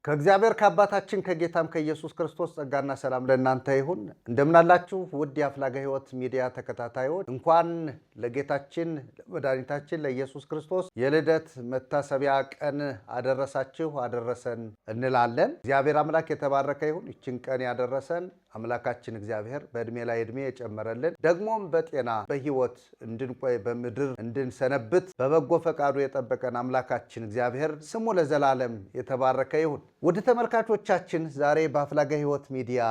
ከእግዚአብሔር ከአባታችን ከጌታም ከኢየሱስ ክርስቶስ ጸጋና ሰላም ለእናንተ ይሁን። እንደምን አላችሁ ውድ የአፍላጋ ሕይወት ሚዲያ ተከታታዮች፣ እንኳን ለጌታችን ለመድኃኒታችን ለኢየሱስ ክርስቶስ የልደት መታሰቢያ ቀን አደረሳችሁ አደረሰን እንላለን። እግዚአብሔር አምላክ የተባረከ ይሁን። ይችን ቀን ያደረሰን አምላካችን እግዚአብሔር በእድሜ ላይ እድሜ የጨመረልን ደግሞም በጤና በሕይወት እንድንቆይ በምድር እንድንሰነብት በበጎ ፈቃዱ የጠበቀን አምላካችን እግዚአብሔር ስሙ ለዘላለም የተባረከ ይሁን። ውድ ተመልካቾቻችን ዛሬ በአፍላጋ ሕይወት ሚዲያ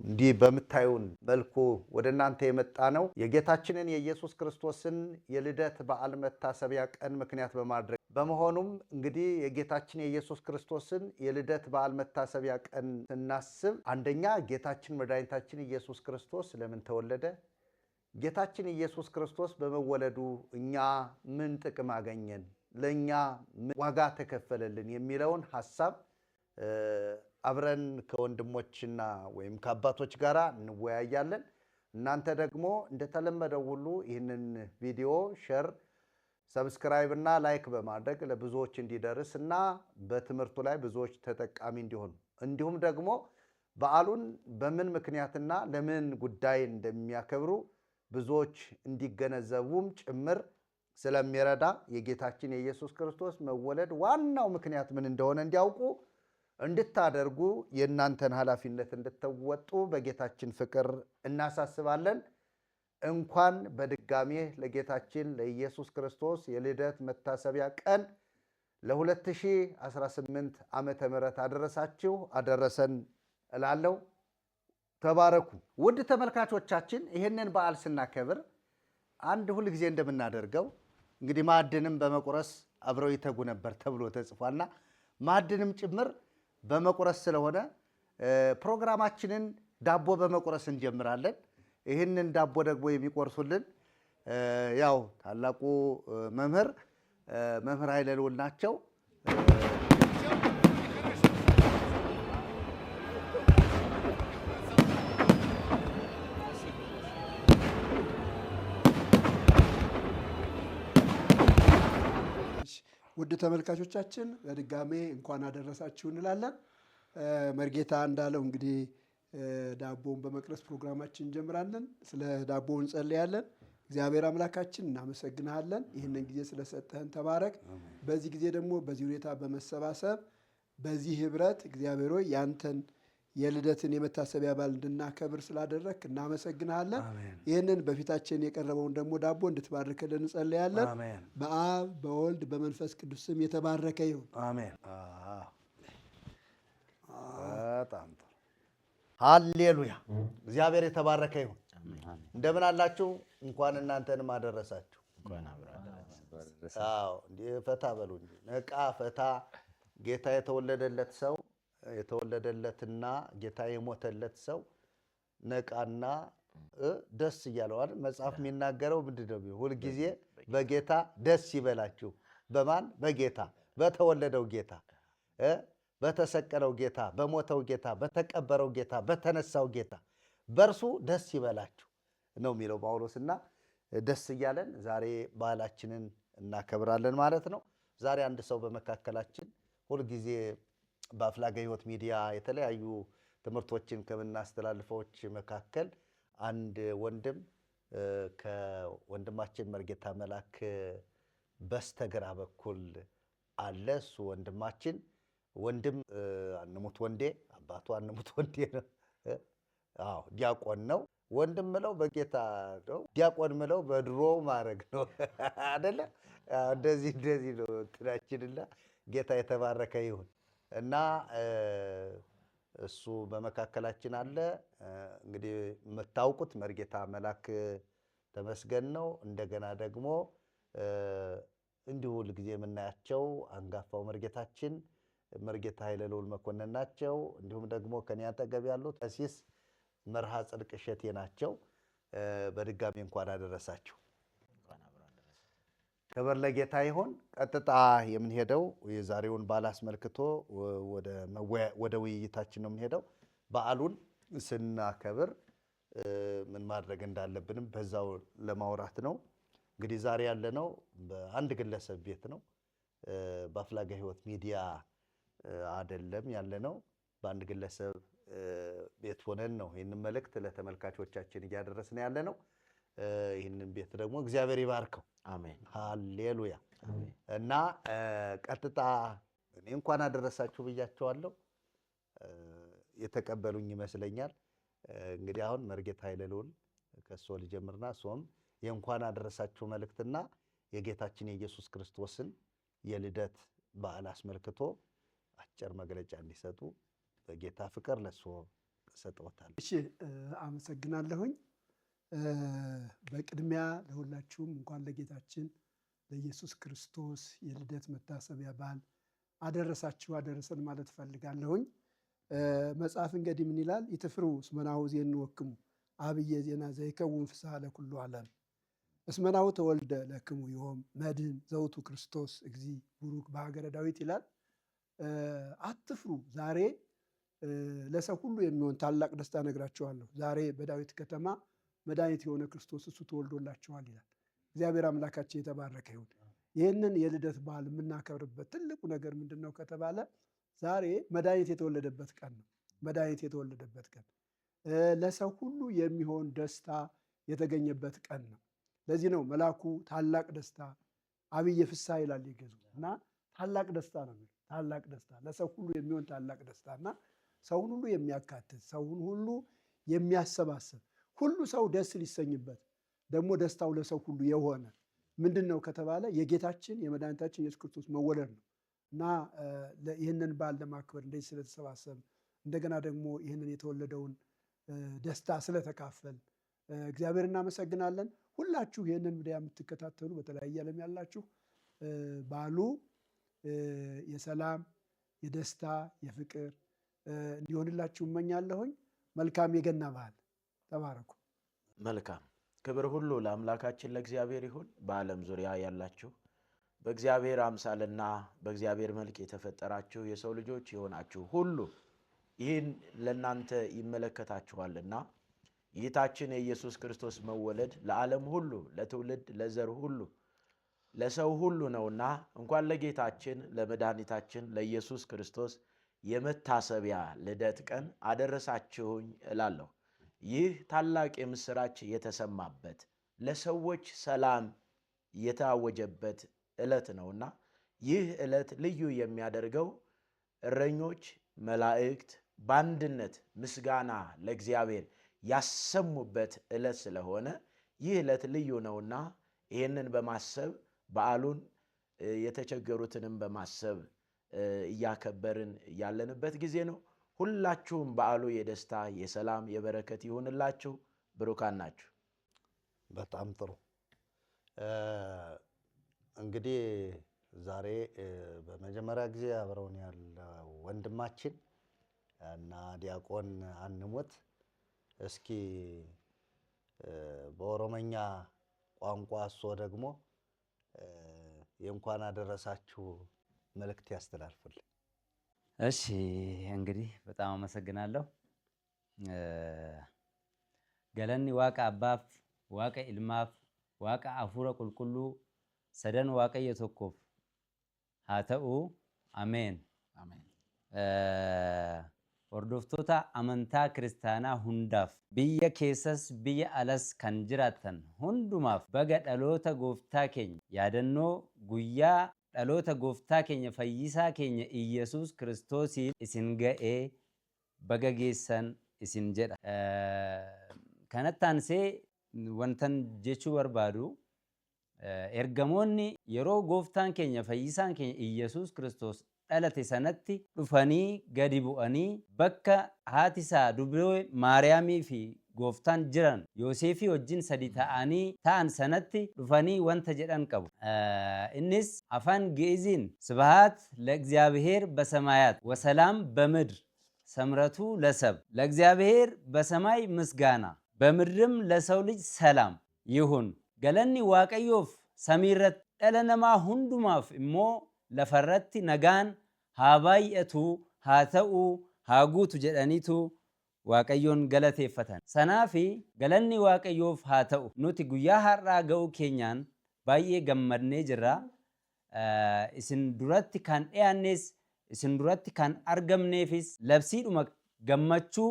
እንዲህ በምታዩን መልኩ ወደ እናንተ የመጣ ነው የጌታችንን የኢየሱስ ክርስቶስን የልደት በዓል መታሰቢያ ቀን ምክንያት በማድረግ በመሆኑም እንግዲህ የጌታችን የኢየሱስ ክርስቶስን የልደት በዓል መታሰቢያ ቀን ስናስብ አንደኛ ጌታችን መድኃኒታችን ኢየሱስ ክርስቶስ ለምን ተወለደ? ጌታችን ኢየሱስ ክርስቶስ በመወለዱ እኛ ምን ጥቅም አገኘን? ለኛ ዋጋ ተከፈለልን የሚለውን ሐሳብ አብረን ከወንድሞችና ወይም ከአባቶች ጋር እንወያያለን። እናንተ ደግሞ እንደተለመደው ሁሉ ይህንን ቪዲዮ ሼር፣ ሰብስክራይብ እና ላይክ በማድረግ ለብዙዎች እንዲደርስ እና በትምህርቱ ላይ ብዙዎች ተጠቃሚ እንዲሆኑ እንዲሁም ደግሞ በዓሉን በምን ምክንያትና ለምን ጉዳይ እንደሚያከብሩ ብዙዎች እንዲገነዘቡም ጭምር ስለሚረዳ የጌታችን የኢየሱስ ክርስቶስ መወለድ ዋናው ምክንያት ምን እንደሆነ እንዲያውቁ እንድታደርጉ የእናንተን ኃላፊነት እንድትወጡ በጌታችን ፍቅር እናሳስባለን። እንኳን በድጋሜ ለጌታችን ለኢየሱስ ክርስቶስ የልደት መታሰቢያ ቀን ለ2018 ዓመተ ምህረት አደረሳችሁ አደረሰን እላለሁ። ተባረኩ። ውድ ተመልካቾቻችን ይህንን በዓል ስናከብር አንድ ሁል ጊዜ እንደምናደርገው እንግዲህ ማዕድንም በመቁረስ አብረው ይተጉ ነበር ተብሎ ተጽፏልና ማዕድንም ጭምር በመቁረስ ስለሆነ ፕሮግራማችንን ዳቦ በመቁረስ እንጀምራለን። ይህንን ዳቦ ደግሞ የሚቆርሱልን ያው ታላቁ መምህር ኃይለ ልዑል ናቸው። ውድ ተመልካቾቻችን በድጋሜ እንኳን አደረሳችሁ እንላለን። መርጌታ እንዳለው እንግዲህ ዳቦውን በመቅረስ ፕሮግራማችን እንጀምራለን። ስለ ዳቦው እንጸልያለን። እግዚአብሔር አምላካችን እናመሰግንሃለን፣ ይህንን ጊዜ ስለሰጠህን ተባረክ። በዚህ ጊዜ ደግሞ በዚህ ሁኔታ በመሰባሰብ በዚህ ህብረት እግዚአብሔር ሆይ ያንተን የልደትን የመታሰቢያ በዓል እንድናከብር ስላደረክ እናመሰግንሃለን። ይህንን በፊታችን የቀረበውን ደግሞ ዳቦ እንድትባርከልን እንጸልያለን። በአብ በወልድ በመንፈስ ቅዱስ ስም የተባረከ ይሁን። አሜን። በጣም ጥሩ። ሃሌሉያ። እግዚአብሔር የተባረከ ይሁን። እንደምን አላችሁ? እንኳን እናንተንም አደረሳችሁ። እንዲህ ፈታ በሉ እንጂ ነቃ ፈታ። ጌታ የተወለደለት ሰው የተወለደለትና ጌታ የሞተለት ሰው ነቃና ደስ እያለው አይደል? መጽሐፍ የሚናገረው ምንድነው? ሁልጊዜ በጌታ ደስ ይበላችሁ። በማን? በጌታ በተወለደው ጌታ፣ በተሰቀለው ጌታ፣ በሞተው ጌታ፣ በተቀበረው ጌታ፣ በተነሳው ጌታ በእርሱ ደስ ይበላችሁ ነው የሚለው ጳውሎስና ደስ እያለን ዛሬ በዓላችንን እናከብራለን ማለት ነው። ዛሬ አንድ ሰው በመካከላችን ሁልጊዜ በአፍላጋ ሕይወት ሚዲያ የተለያዩ ትምህርቶችን ከምናስተላልፈዎች መካከል አንድ ወንድም ከወንድማችን መርጌታ መላክ በስተግራ በኩል አለ። እሱ ወንድማችን ወንድም አንሙት ወንዴ፣ አባቱ አንሙት ወንዴ ነው። ዲያቆን ነው። ወንድም ምለው በጌታ ነው። ዲያቆን ምለው በድሮ ማድረግ ነው አይደለ? እንደዚህ ነው ትናችንና ጌታ የተባረከ ይሁን እና እሱ በመካከላችን አለ። እንግዲህ የምታውቁት መርጌታ መላክ ተመስገን ነው። እንደገና ደግሞ እንዲሁ ሁልጊዜ የምናያቸው አንጋፋው መርጌታችን መርጌታ ኃይለ ልዑል መኮንን ናቸው። እንዲሁም ደግሞ ከኔ አጠገብ ያሉት ቀሲስ መርሃ ጽድቅ እሸቴ ናቸው። በድጋሚ እንኳን አደረሳችሁ። ክብር ለጌታ ይሁን። ቀጥታ የምንሄደው የዛሬውን በዓል አስመልክቶ ወደ ውይይታችን ነው የምንሄደው። በዓሉን ስናከብር ምን ማድረግ እንዳለብንም በዛው ለማውራት ነው። እንግዲህ ዛሬ ያለነው በአንድ ግለሰብ ቤት ነው። በአፍላጋ ሕይወት ሚዲያ አይደለም ያለነው በአንድ ግለሰብ ቤት ሆነን ነው ይህንን መልእክት ለተመልካቾቻችን እያደረስን ያለነው። ይህንን ቤት ደግሞ እግዚአብሔር ይባርከው። አሜን ሃሌሉያ። እና ቀጥታ እኔ እንኳን አደረሳችሁ ብያቸዋለሁ። የተቀበሉኝ ይመስለኛል። እንግዲህ አሁን መርጌታ ኃይለልዑል ከሶ ልጀምርና ሶም የእንኳን አደረሳችሁ መልእክትና የጌታችን የኢየሱስ ክርስቶስን የልደት በዓል አስመልክቶ አጭር መግለጫ እንዲሰጡ በጌታ ፍቅር ለሶ ሰጥቶታል። እሺ አመሰግናለሁኝ። በቅድሚያ ለሁላችሁም እንኳን ለጌታችን ለኢየሱስ ክርስቶስ የልደት መታሰቢያ በዓል አደረሳችሁ አደረሰን ማለት ፈልጋለሁኝ። መጽሐፍ እንግዲህ ምን ይላል? ይትፍሩ እስመናሁ ዜንወክሙ አብየ ዜና ዘይከውን ፍስሐ ለኩሉ ዓለም እስመናሁ ተወልደ ለክሙ ዮም መድኅን ዘውቱ ክርስቶስ እግዚ ቡሩክ በሀገረ ዳዊት ይላል። አትፍሩ፣ ዛሬ ለሰው ሁሉ የሚሆን ታላቅ ደስታ ነግራችኋለሁ። ዛሬ በዳዊት ከተማ መድኃኒት የሆነ ክርስቶስ እሱ ተወልዶላችኋል ይላል። እግዚአብሔር አምላካችን የተባረከ ይሁን። ይህንን የልደት በዓል የምናከብርበት ትልቁ ነገር ምንድን ነው ከተባለ ዛሬ መድኃኒት የተወለደበት ቀን ነው። መድኃኒት የተወለደበት ቀን ለሰው ሁሉ የሚሆን ደስታ የተገኘበት ቀን ነው። ለዚህ ነው መልአኩ ታላቅ ደስታ አብየ ፍስሐ ይላል የገዙ እና ታላቅ ደስታ ነው። ታላቅ ደስታ ለሰው ሁሉ የሚሆን ታላቅ ደስታ እና ሰውን ሁሉ የሚያካትት ሰውን ሁሉ የሚያሰባስብ ሁሉ ሰው ደስ ሊሰኝበት ደግሞ ደስታው ለሰው ሁሉ የሆነ ምንድን ነው ከተባለ የጌታችን የመድኃኒታችን ኢየሱስ ክርስቶስ መወለድ ነው እና ይህንን በዓል ለማክበር እንደዚህ ስለተሰባሰብ እንደገና ደግሞ ይህንን የተወለደውን ደስታ ስለተካፈል እግዚአብሔር እናመሰግናለን። ሁላችሁ ይህንን ሚዲያ የምትከታተሉ በተለያየ ዓለም ያላችሁ በዓሉ የሰላም የደስታ የፍቅር እንዲሆንላችሁ እመኛለሁኝ። መልካም የገና በዓል። ተባረኩ። መልካም ክብር ሁሉ ለአምላካችን ለእግዚአብሔር ይሁን። በዓለም ዙሪያ ያላችሁ በእግዚአብሔር አምሳልና በእግዚአብሔር መልክ የተፈጠራችሁ የሰው ልጆች የሆናችሁ ሁሉ ይህን ለእናንተ ይመለከታችኋልና ጌታችን የኢየሱስ ክርስቶስ መወለድ ለዓለም ሁሉ ለትውልድ ለዘር ሁሉ ለሰው ሁሉ ነውና እንኳን ለጌታችን ለመድኃኒታችን ለኢየሱስ ክርስቶስ የመታሰቢያ ልደት ቀን አደረሳችሁኝ እላለሁ። ይህ ታላቅ የምስራች የተሰማበት ለሰዎች ሰላም የታወጀበት ዕለት ነውና ይህ ዕለት ልዩ የሚያደርገው እረኞች መላእክት በአንድነት ምስጋና ለእግዚአብሔር ያሰሙበት ዕለት ስለሆነ ይህ ዕለት ልዩ ነውና ይህንን በማሰብ በዓሉን የተቸገሩትንም በማሰብ እያከበርን ያለንበት ጊዜ ነው። ሁላችሁም በዓሉ የደስታ የሰላም የበረከት ይሁንላችሁ። ብሩካን ናችሁ። በጣም ጥሩ። እንግዲህ ዛሬ በመጀመሪያ ጊዜ አብረውን ያለው ወንድማችን እና ዲያቆን አንሙት እስኪ በኦሮመኛ ቋንቋ እሱ ደግሞ የእንኳን አደረሳችሁ መልእክት ያስተላልፉልን። እሺ እንግዲህ በጣም አመሰግናለሁ። ገለኒ ዋቃ አባፍ ዋቃ ኢልማፍ ዋቃ አፉረ ቁልቁሉ ሰደን ዋቀየ ቶኮፍ ሀተኡ አሜን አሜን። hordoftoota amantaa kiristaanaa hundaaf biyya keessas biyya alas kan jiraattan hundumaaf baga dhaloota gooftaa keenya yaadannoo guyyaa dhaloota gooftaa keenya fayyisaa keenya Iyyasuus Kiristoosiin isin ga'ee baga geessan isin jedha. Kanatti aansee wantan jechuu barbaadu ergamoonni yeroo gooftaan keenya fayyisaan keenya Iyyasuus Kiristoos dhalate sanatti dhufanii gadi bu'anii bakka haati isaa dubroo Maariyaamii fi gooftaan jiran Yoosefii wajjin sadi ta'an sanatti dhufanii wanta jedhan qabu. Innis afaan Ge'eziin ስብሐት ለእግዚአብሔር በሰማያት ወሰላም በምድር ሰምረቱ ለሰብ ለእግዚአብሔር በሰማይ ምስጋና በምድርም ለሰው ልጅ ሰላም ይሁን ገለኒ waaqayyoof samiirratti dhala namaa hundumaaf immoo lafarratti nagaan haa baay'atu haa ta'u haa guutu jedhaniitu waaqayyoon galateeffatan. Sanaafi galanni waaqayyoof haa ta'u. Nuti guyyaa har'aa ga'uu keenyaan baay'ee gammadnee jirra. Isin duratti kan dhiyaannes isin duratti kan argamneefis labsiidhuma gammachuu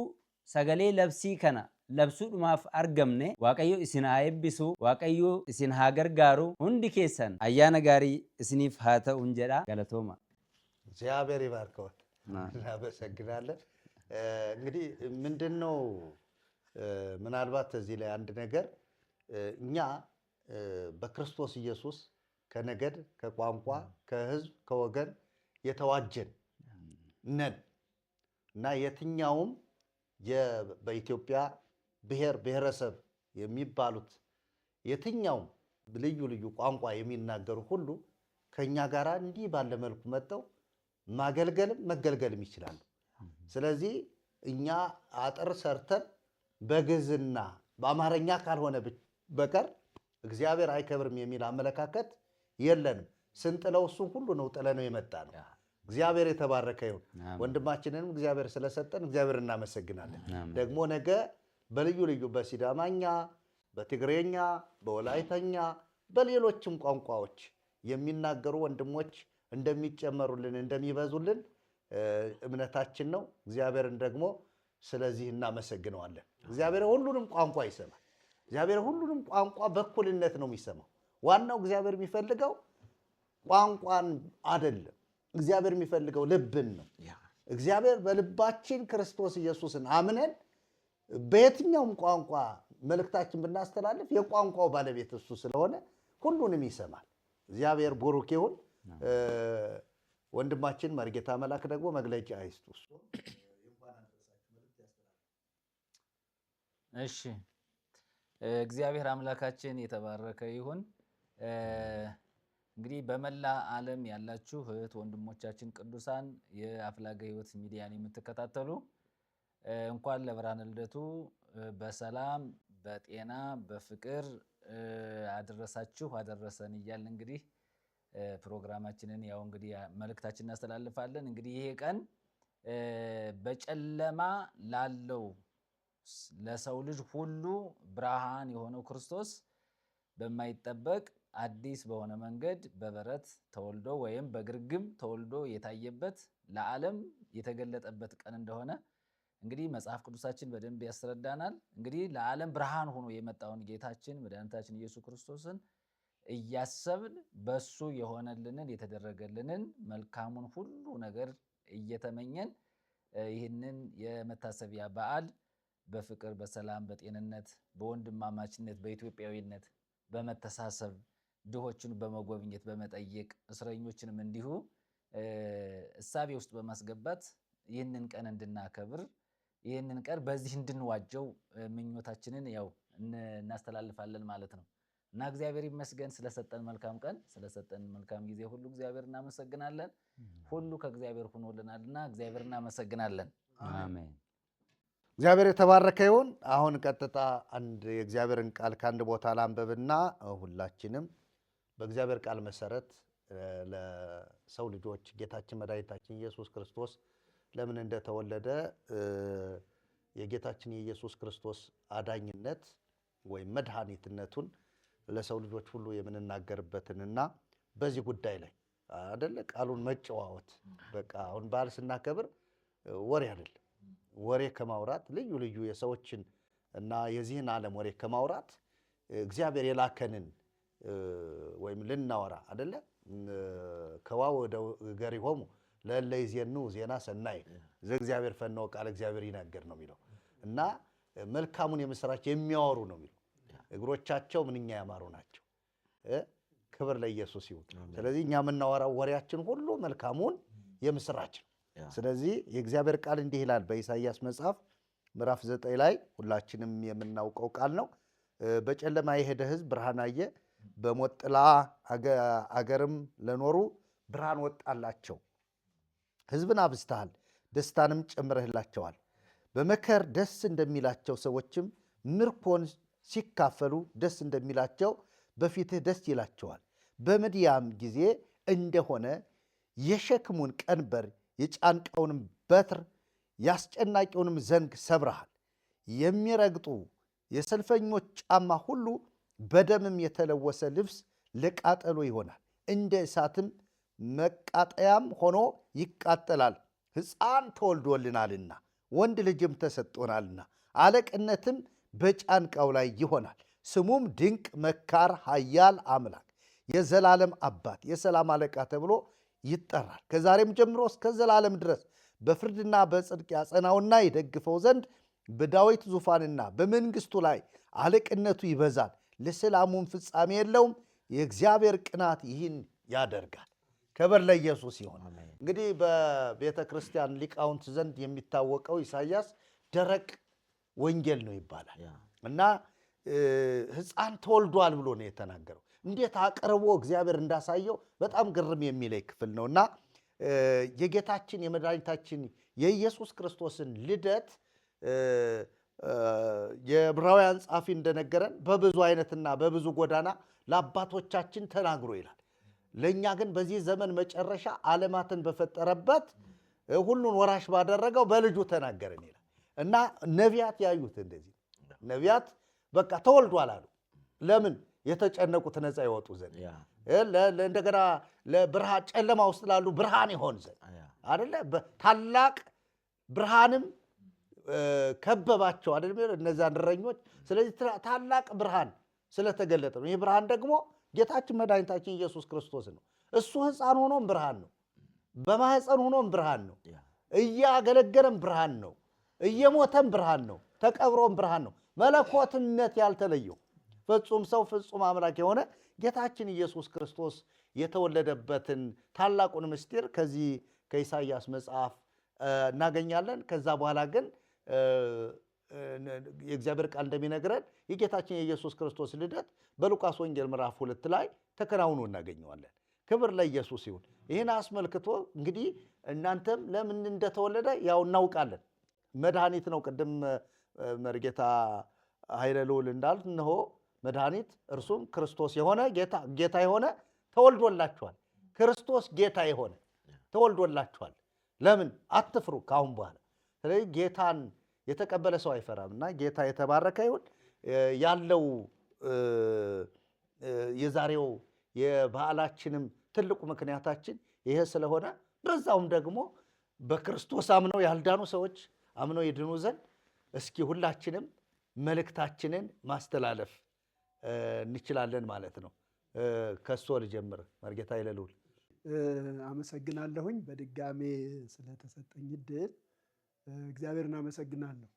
sagalee labsii kana labsuudhumaaf argamne waaqayyo isin haa eebbisu, waaqayyo isin haa gargaaru, hundi keessan ayyaana gaarii isiniif haa ta'uun jedha. Galatooma. እግዚአብሔር ይባርከው። እናመሰግናለን። እንግዲህ ምንድነው ምናልባት እዚህ ላይ አንድ ነገር እኛ በክርስቶስ ኢየሱስ ከነገድ ከቋንቋ ከህዝብ ከወገን የተዋጀን ነን እና የትኛውም በኢትዮጵያ ብሔር ብሔረሰብ የሚባሉት የትኛውም ልዩ ልዩ ቋንቋ የሚናገሩ ሁሉ ከኛ ጋር እንዲህ ባለ መልኩ መጥተው ማገልገልም መገልገልም ይችላሉ። ስለዚህ እኛ አጥር ሰርተን በግዕዝና በአማርኛ ካልሆነ በቀር እግዚአብሔር አይከብርም የሚል አመለካከት የለንም። ስንጥለው እሱን ሁሉ ነው ጥለነው የመጣ ነው። እግዚአብሔር የተባረከ ይሁን። ወንድማችንንም እግዚአብሔር ስለሰጠን እግዚአብሔር እናመሰግናለን። ደግሞ ነገ በልዩ ልዩ በሲዳማኛ፣ በትግሬኛ፣ በወላይተኛ በሌሎችም ቋንቋዎች የሚናገሩ ወንድሞች እንደሚጨመሩልን እንደሚበዙልን እምነታችን ነው። እግዚአብሔርን ደግሞ ስለዚህ እናመሰግነዋለን። እግዚአብሔር ሁሉንም ቋንቋ ይሰማል። እግዚአብሔር ሁሉንም ቋንቋ በእኩልነት ነው የሚሰማው። ዋናው እግዚአብሔር የሚፈልገው ቋንቋን አይደለም። እግዚአብሔር የሚፈልገው ልብን ነው። እግዚአብሔር በልባችን ክርስቶስ ኢየሱስን አምነን በየትኛውም ቋንቋ መልእክታችን ብናስተላልፍ የቋንቋው ባለቤት እሱ ስለሆነ ሁሉንም ይሰማል። እግዚአብሔር ቡሩክ ይሁን። ወንድማችን መርጌታ መላክ ደግሞ መግለጫ ይስጡ። እሺ፣ እግዚአብሔር አምላካችን የተባረከ ይሁን። እንግዲህ በመላ ዓለም ያላችሁ እህት ወንድሞቻችን ቅዱሳን የአፍላገ ሕይወት ሚዲያን የምትከታተሉ እንኳን ለብርሃነ ልደቱ በሰላም በጤና በፍቅር አደረሳችሁ አደረሰን እያልን እንግዲህ ፕሮግራማችንን ያው እንግዲህ መልእክታችንን እናስተላልፋለን። እንግዲህ ይሄ ቀን በጨለማ ላለው ለሰው ልጅ ሁሉ ብርሃን የሆነው ክርስቶስ በማይጠበቅ አዲስ በሆነ መንገድ በበረት ተወልዶ ወይም በግርግም ተወልዶ የታየበት ለዓለም የተገለጠበት ቀን እንደሆነ እንግዲህ መጽሐፍ ቅዱሳችን በደንብ ያስረዳናል። እንግዲህ ለዓለም ብርሃን ሆኖ የመጣውን ጌታችን መድኃኒታችን ኢየሱስ ክርስቶስን እያሰብን በሱ የሆነልንን የተደረገልንን መልካሙን ሁሉ ነገር እየተመኘን ይህንን የመታሰቢያ በዓል በፍቅር በሰላም በጤንነት በወንድማማችነት በኢትዮጵያዊነት በመተሳሰብ ድሆችን በመጎብኘት በመጠየቅ እስረኞችንም እንዲሁ እሳቤ ውስጥ በማስገባት ይህንን ቀን እንድናከብር ይህንን ቀን በዚህ እንድንዋጀው ምኞታችንን ያው እናስተላልፋለን ማለት ነው እና እግዚአብሔር ይመስገን ስለሰጠን መልካም ቀን ስለሰጠን መልካም ጊዜ ሁሉ እግዚአብሔር እናመሰግናለን። ሁሉ ከእግዚአብሔር ሆኖልናልና እግዚአብሔር እናመሰግናለን። አሜን። እግዚአብሔር የተባረከ ይሁን። አሁን ቀጥታ አንድ የእግዚአብሔርን ቃል ከአንድ ቦታ ላንበብና ሁላችንም በእግዚአብሔር ቃል መሰረት ለሰው ልጆች ጌታችን መድኃኒታችን ኢየሱስ ክርስቶስ ለምን እንደተወለደ የጌታችን የኢየሱስ ክርስቶስ አዳኝነት ወይም መድኃኒትነቱን ለሰው ልጆች ሁሉ የምንናገርበትንና በዚህ ጉዳይ ላይ አይደለ ቃሉን መጨዋወት በቃ አሁን በዓል ስናከብር ወሬ አይደለም። ወሬ ከማውራት ልዩ ልዩ የሰዎችን እና የዚህን ዓለም ወሬ ከማውራት እግዚአብሔር የላከንን ወይም ልናወራ አይደለ ከዋው ገሪሆሙ ለለ ይዜኑ ዜና ሰናይ ዘእግዚአብሔር ፈነው ቃል እግዚአብሔር ይናገር ነው የሚለው እና መልካሙን የምስራች የሚያወሩ ነው የሚለው እግሮቻቸው ምንኛ ያማሩ ናቸው። ክብር ለኢየሱስ ይሁን። ስለዚህ እኛ የምናወራው ወሬያችን ሁሉ መልካሙን የምስራች ነው። ስለዚህ የእግዚአብሔር ቃል እንዲህ ይላል በኢሳይያስ መጽሐፍ ምዕራፍ 9 ላይ ሁላችንም የምናውቀው ቃል ነው። በጨለማ የሄደ ሕዝብ ብርሃን አየ፣ በሞት ጥላ አገርም ለኖሩ ብርሃን ወጣላቸው። ሕዝብን አብዝተሃል፣ ደስታንም ጨምረህላቸዋል። በመከር ደስ እንደሚላቸው ሰዎችም ምርኮን ሲካፈሉ ደስ እንደሚላቸው በፊትህ ደስ ይላቸዋል። በምድያም ጊዜ እንደሆነ የሸክሙን ቀንበር የጫንቃውንም በትር ያስጨናቂውንም ዘንግ ሰብረሃል። የሚረግጡ የሰልፈኞች ጫማ ሁሉ በደምም የተለወሰ ልብስ ለቃጠሎ ይሆናል። እንደ እሳትም መቃጠያም ሆኖ ይቃጠላል። ሕፃን ተወልዶልናልና ወንድ ልጅም ተሰጥቶናልና አለቅነትም በጫንቃው ላይ ይሆናል። ስሙም ድንቅ መካር፣ ኃያል አምላክ፣ የዘላለም አባት፣ የሰላም አለቃ ተብሎ ይጠራል። ከዛሬም ጀምሮ እስከ ዘላለም ድረስ በፍርድና በጽድቅ ያጸናውና ይደግፈው ዘንድ በዳዊት ዙፋንና በመንግሥቱ ላይ አለቅነቱ ይበዛል። ለሰላሙም ፍጻሜ የለውም። የእግዚአብሔር ቅናት ይህን ያደርጋል። ክብር ለኢየሱስ ይሁን። እንግዲህ በቤተ ክርስቲያን ሊቃውንት ዘንድ የሚታወቀው ኢሳይያስ ደረቅ ወንጌል ነው ይባላል እና ሕፃን ተወልዷል ብሎ ነው የተናገረው። እንዴት አቅርቦ እግዚአብሔር እንዳሳየው በጣም ግርም የሚለይ ክፍል ነው እና የጌታችን የመድኃኒታችን የኢየሱስ ክርስቶስን ልደት የዕብራውያን ጻፊ እንደነገረን በብዙ አይነትና በብዙ ጎዳና ለአባቶቻችን ተናግሮ ይላል። ለእኛ ግን በዚህ ዘመን መጨረሻ ዓለማትን በፈጠረበት ሁሉን ወራሽ ባደረገው በልጁ ተናገረን ይላል እና ነቢያት ያዩት እንደዚህ ነቢያት በቃ ተወልዷል አሉ። ለምን? የተጨነቁት ነፃ ይወጡ ዘንድ እንደገና ለብርሃን ጨለማ ውስጥ ላሉ ብርሃን ይሆን ዘንድ አይደለ? ታላቅ ብርሃንም ከበባቸው አይደል? እነዚያን እረኞች። ስለዚህ ታላቅ ብርሃን ስለተገለጠ ነው። ይህ ብርሃን ደግሞ ጌታችን መድኃኒታችን ኢየሱስ ክርስቶስ ነው። እሱ ሕፃን ሆኖም ብርሃን ነው። በማህፀን ሆኖም ብርሃን ነው። እያገለገለም ብርሃን ነው። እየሞተም ብርሃን ነው። ተቀብሮም ብርሃን ነው። መለኮትነት ያልተለየው ፍጹም ሰው ፍጹም አምላክ የሆነ ጌታችን ኢየሱስ ክርስቶስ የተወለደበትን ታላቁን ምስጢር ከዚህ ከኢሳይያስ መጽሐፍ እናገኛለን። ከዛ በኋላ ግን የእግዚአብሔር ቃል እንደሚነግረን የጌታችን የኢየሱስ ክርስቶስ ልደት በሉቃስ ወንጌል ምዕራፍ 2 ላይ ተከናውኖ እናገኘዋለን። ክብር ለኢየሱስ ይሁን። ይህን አስመልክቶ እንግዲህ እናንተም ለምን እንደተወለደ ያው እናውቃለን። መድኃኒት ነው። ቅድም መርጌታ ኃይለ ልዑል እንዳሉት እነሆ መድኃኒት እርሱም ክርስቶስ የሆነ ጌታ የሆነ ተወልዶላችኋል። ክርስቶስ ጌታ የሆነ ተወልዶላችኋል። ለምን አትፍሩ ካሁን በኋላ። ስለዚህ ጌታን የተቀበለ ሰው አይፈራም እና ጌታ የተባረከ ይሁን። ያለው የዛሬው የበዓላችንም ትልቁ ምክንያታችን ይሄ ስለሆነ በዛውም ደግሞ በክርስቶስ አምነው ያልዳኑ ሰዎች አምነው ይድኑ ዘንድ እስኪ ሁላችንም መልእክታችንን ማስተላለፍ እንችላለን ማለት ነው። ከሶ ልጀምር። መርጌታ ኃይለ ልዑል አመሰግናለሁኝ በድጋሜ ስለተሰጠኝ ዕድል እግዚአብሔርን አመሰግናለሁ።